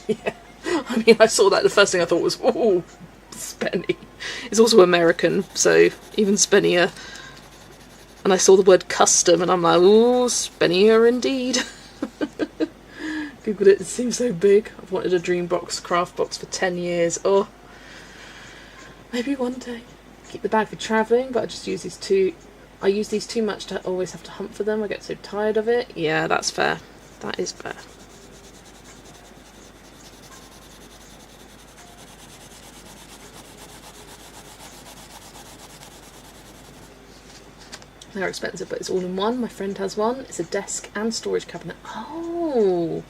Yeah. I mean, I saw that, the first thing I thought was, oh, Spenny. It's also American, so even spennier. And I saw the word custom, and I'm like, oh, spennier indeed. Googled it, it seems so big. I've wanted a Dreambox craft box for 10 years. Oh, maybe one day. Keep the bag for travelling, but I just use these two. I use these too much to always have to hunt for them. I get so tired of it. Yeah, that's fair. That is fair. They're expensive, but it's all in one. My friend has one. It's a desk and storage cabinet. Oh,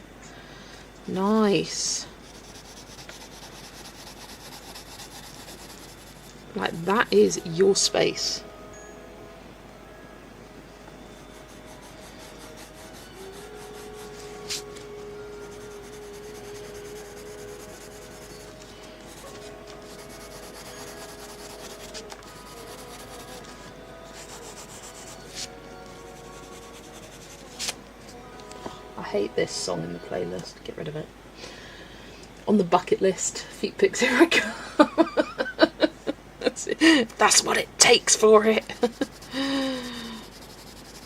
nice. Like, that is your space. hate this song in the playlist. Get rid of it. On the bucket list, feet pics, here I go. That's what it takes for it.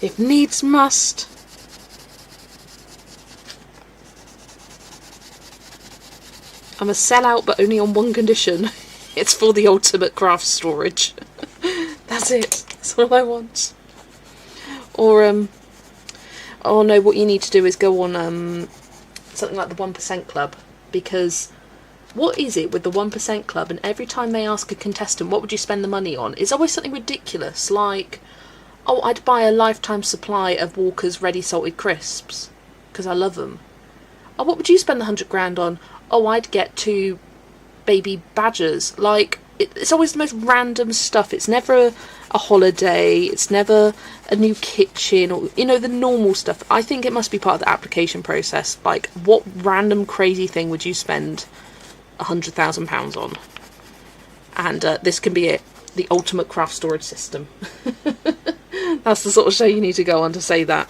If needs must. I'm a sellout, but only on one condition. It's for the ultimate craft storage. That's it. That's all I want. Or, oh no, what you need to do is go on something like the 1% Club. Because what is it with the 1% Club, and every time they ask a contestant what would you spend the money on, it's always something ridiculous, like, oh, I'd buy a lifetime supply of Walker's Ready Salted Crisps because I love them. Oh, what would you spend the 100 grand on? Oh, I'd get 2 baby badgers. Like, it's always the most random stuff. It's never a holiday, it's never a new kitchen, or, you know, the normal stuff. I think it must be part of the application process. Like, what random crazy thing would you spend £100,000 on? And this can be it. The ultimate craft storage system. That's the sort of show you need to go on to say that.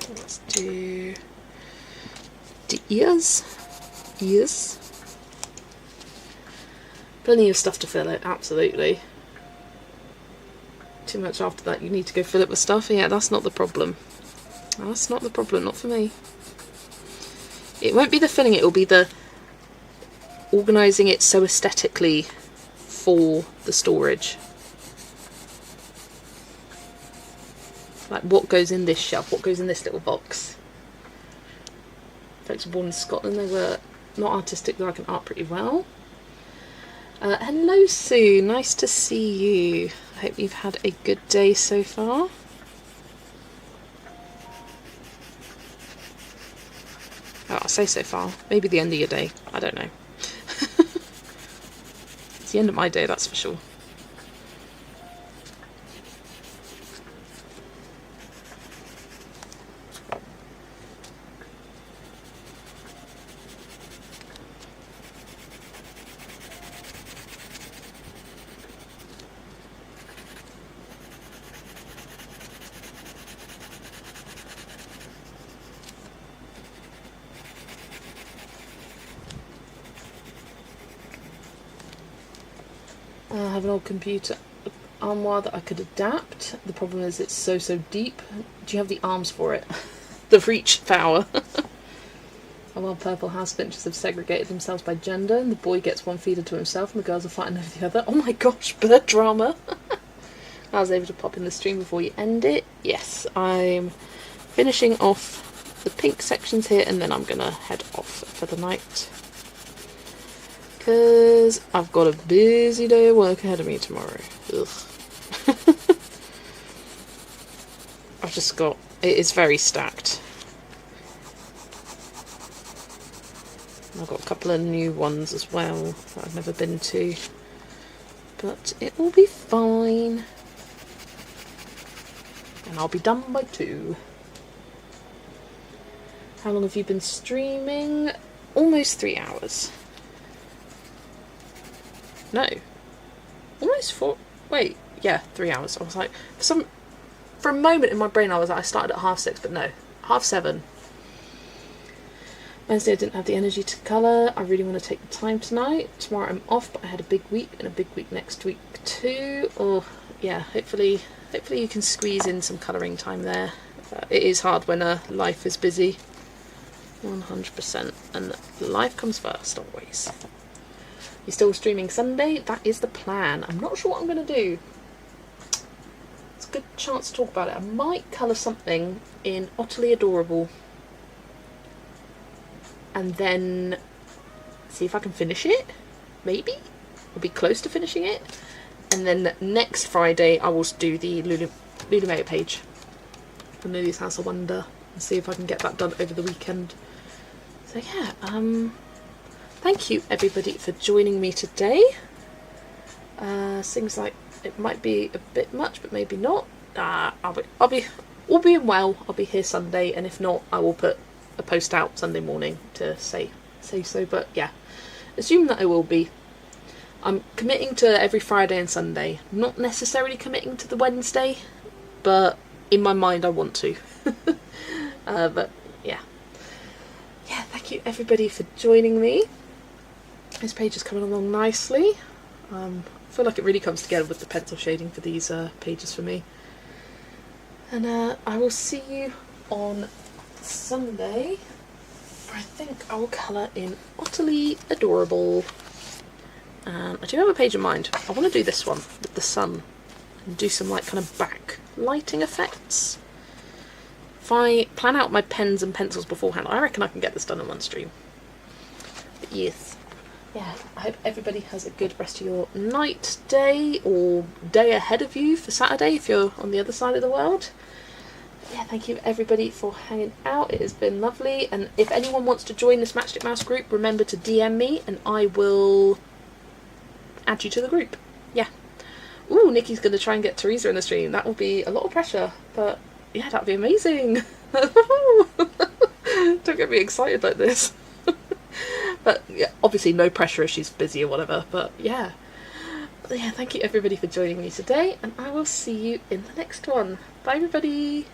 Let's do the ears. Ears. Plenty of stuff to fill it, absolutely. Too much after that, you need to go fill it with stuff. Yeah, that's not the problem. That's not the problem, not for me. It won't be the filling, it will be the organising it so aesthetically for the storage. Like, what goes in this shelf, what goes in this little box. Folks were born in Scotland, they were not artistic, though I can art pretty well. Hello Sue, nice to see you. I hope you've had a good day so far. Oh, I'll say so far. Maybe the end of your day. I don't know. It's the end of my day, that's for sure. I have an old computer armoire that I could adapt. The problem is it's so deep. Do you have the arms for it? The reach power. Oh well, purple house finches have segregated themselves by gender, and the boy gets one feeder to himself and the girls are fighting over the other. Oh my gosh, bird drama. I was able to pop in the stream before you end it. Yes, I'm finishing off the pink sections here and then I'm gonna head off for the night. Because I've got a busy day of work ahead of me tomorrow. Ugh. I've just got... It is very stacked. I've got a couple of new ones as well that I've never been to. But it will be fine. And I'll be done by 2. How long have you been streaming? Almost 3 hours. No. Almost 4. Wait, yeah, 3 hours. I was like, for a moment in my brain I was like, I started at 6:30, but no, 7:30. Wednesday I didn't have the energy to colour. I really want to take the time tonight. Tomorrow I'm off, but I had a big week and a big week next week too. Oh, yeah, hopefully you can squeeze in some colouring time there. It is hard when life is busy. 100%. And life comes first, always. You're still streaming Sunday? That is the plan. I'm not sure what I'm going to do. It's a good chance to talk about it. I might colour something in Utterly Adorable. And then see if I can finish it. Maybe. I'll be close to finishing it. And then next Friday I will do the Lulu page. For Lily's House of Wonder. And see if I can get that done over the weekend. So yeah, thank you everybody for joining me today. Seems like it might be a bit much, but maybe not. All being well, I'll be here Sunday, and if not, I will put a post out Sunday morning to say so. But yeah, assume that I will be. I'm committing to every Friday and Sunday. Not necessarily committing to the Wednesday, but in my mind I want to. But yeah. Yeah, thank you everybody for joining me. This page is coming along nicely. I feel like it really comes together with the pencil shading for these pages for me. And I will see you on Sunday, where I think I will colour in Utterly Adorable. And I do have a page in mind. I want to do this one with the sun and do some like kind of back lighting effects. If I plan out my pens and pencils beforehand, I reckon I can get this done in one stream. But yes, yeah, I hope everybody has a good rest of your night, day, or day ahead of you for Saturday if you're on the other side of the world. Yeah, thank you everybody for hanging out. It has been lovely. And if anyone wants to join this Matchstick Mouse group, remember to DM me and I will add you to the group. Yeah. Ooh, Nikki's going to try and get Teresa in the stream. That will be a lot of pressure, but yeah, that'd be amazing. Don't get me excited like this. But yeah, obviously no pressure if she's busy or whatever, but yeah. But yeah, thank you everybody for joining me today, and I will see you in the next one. Bye everybody!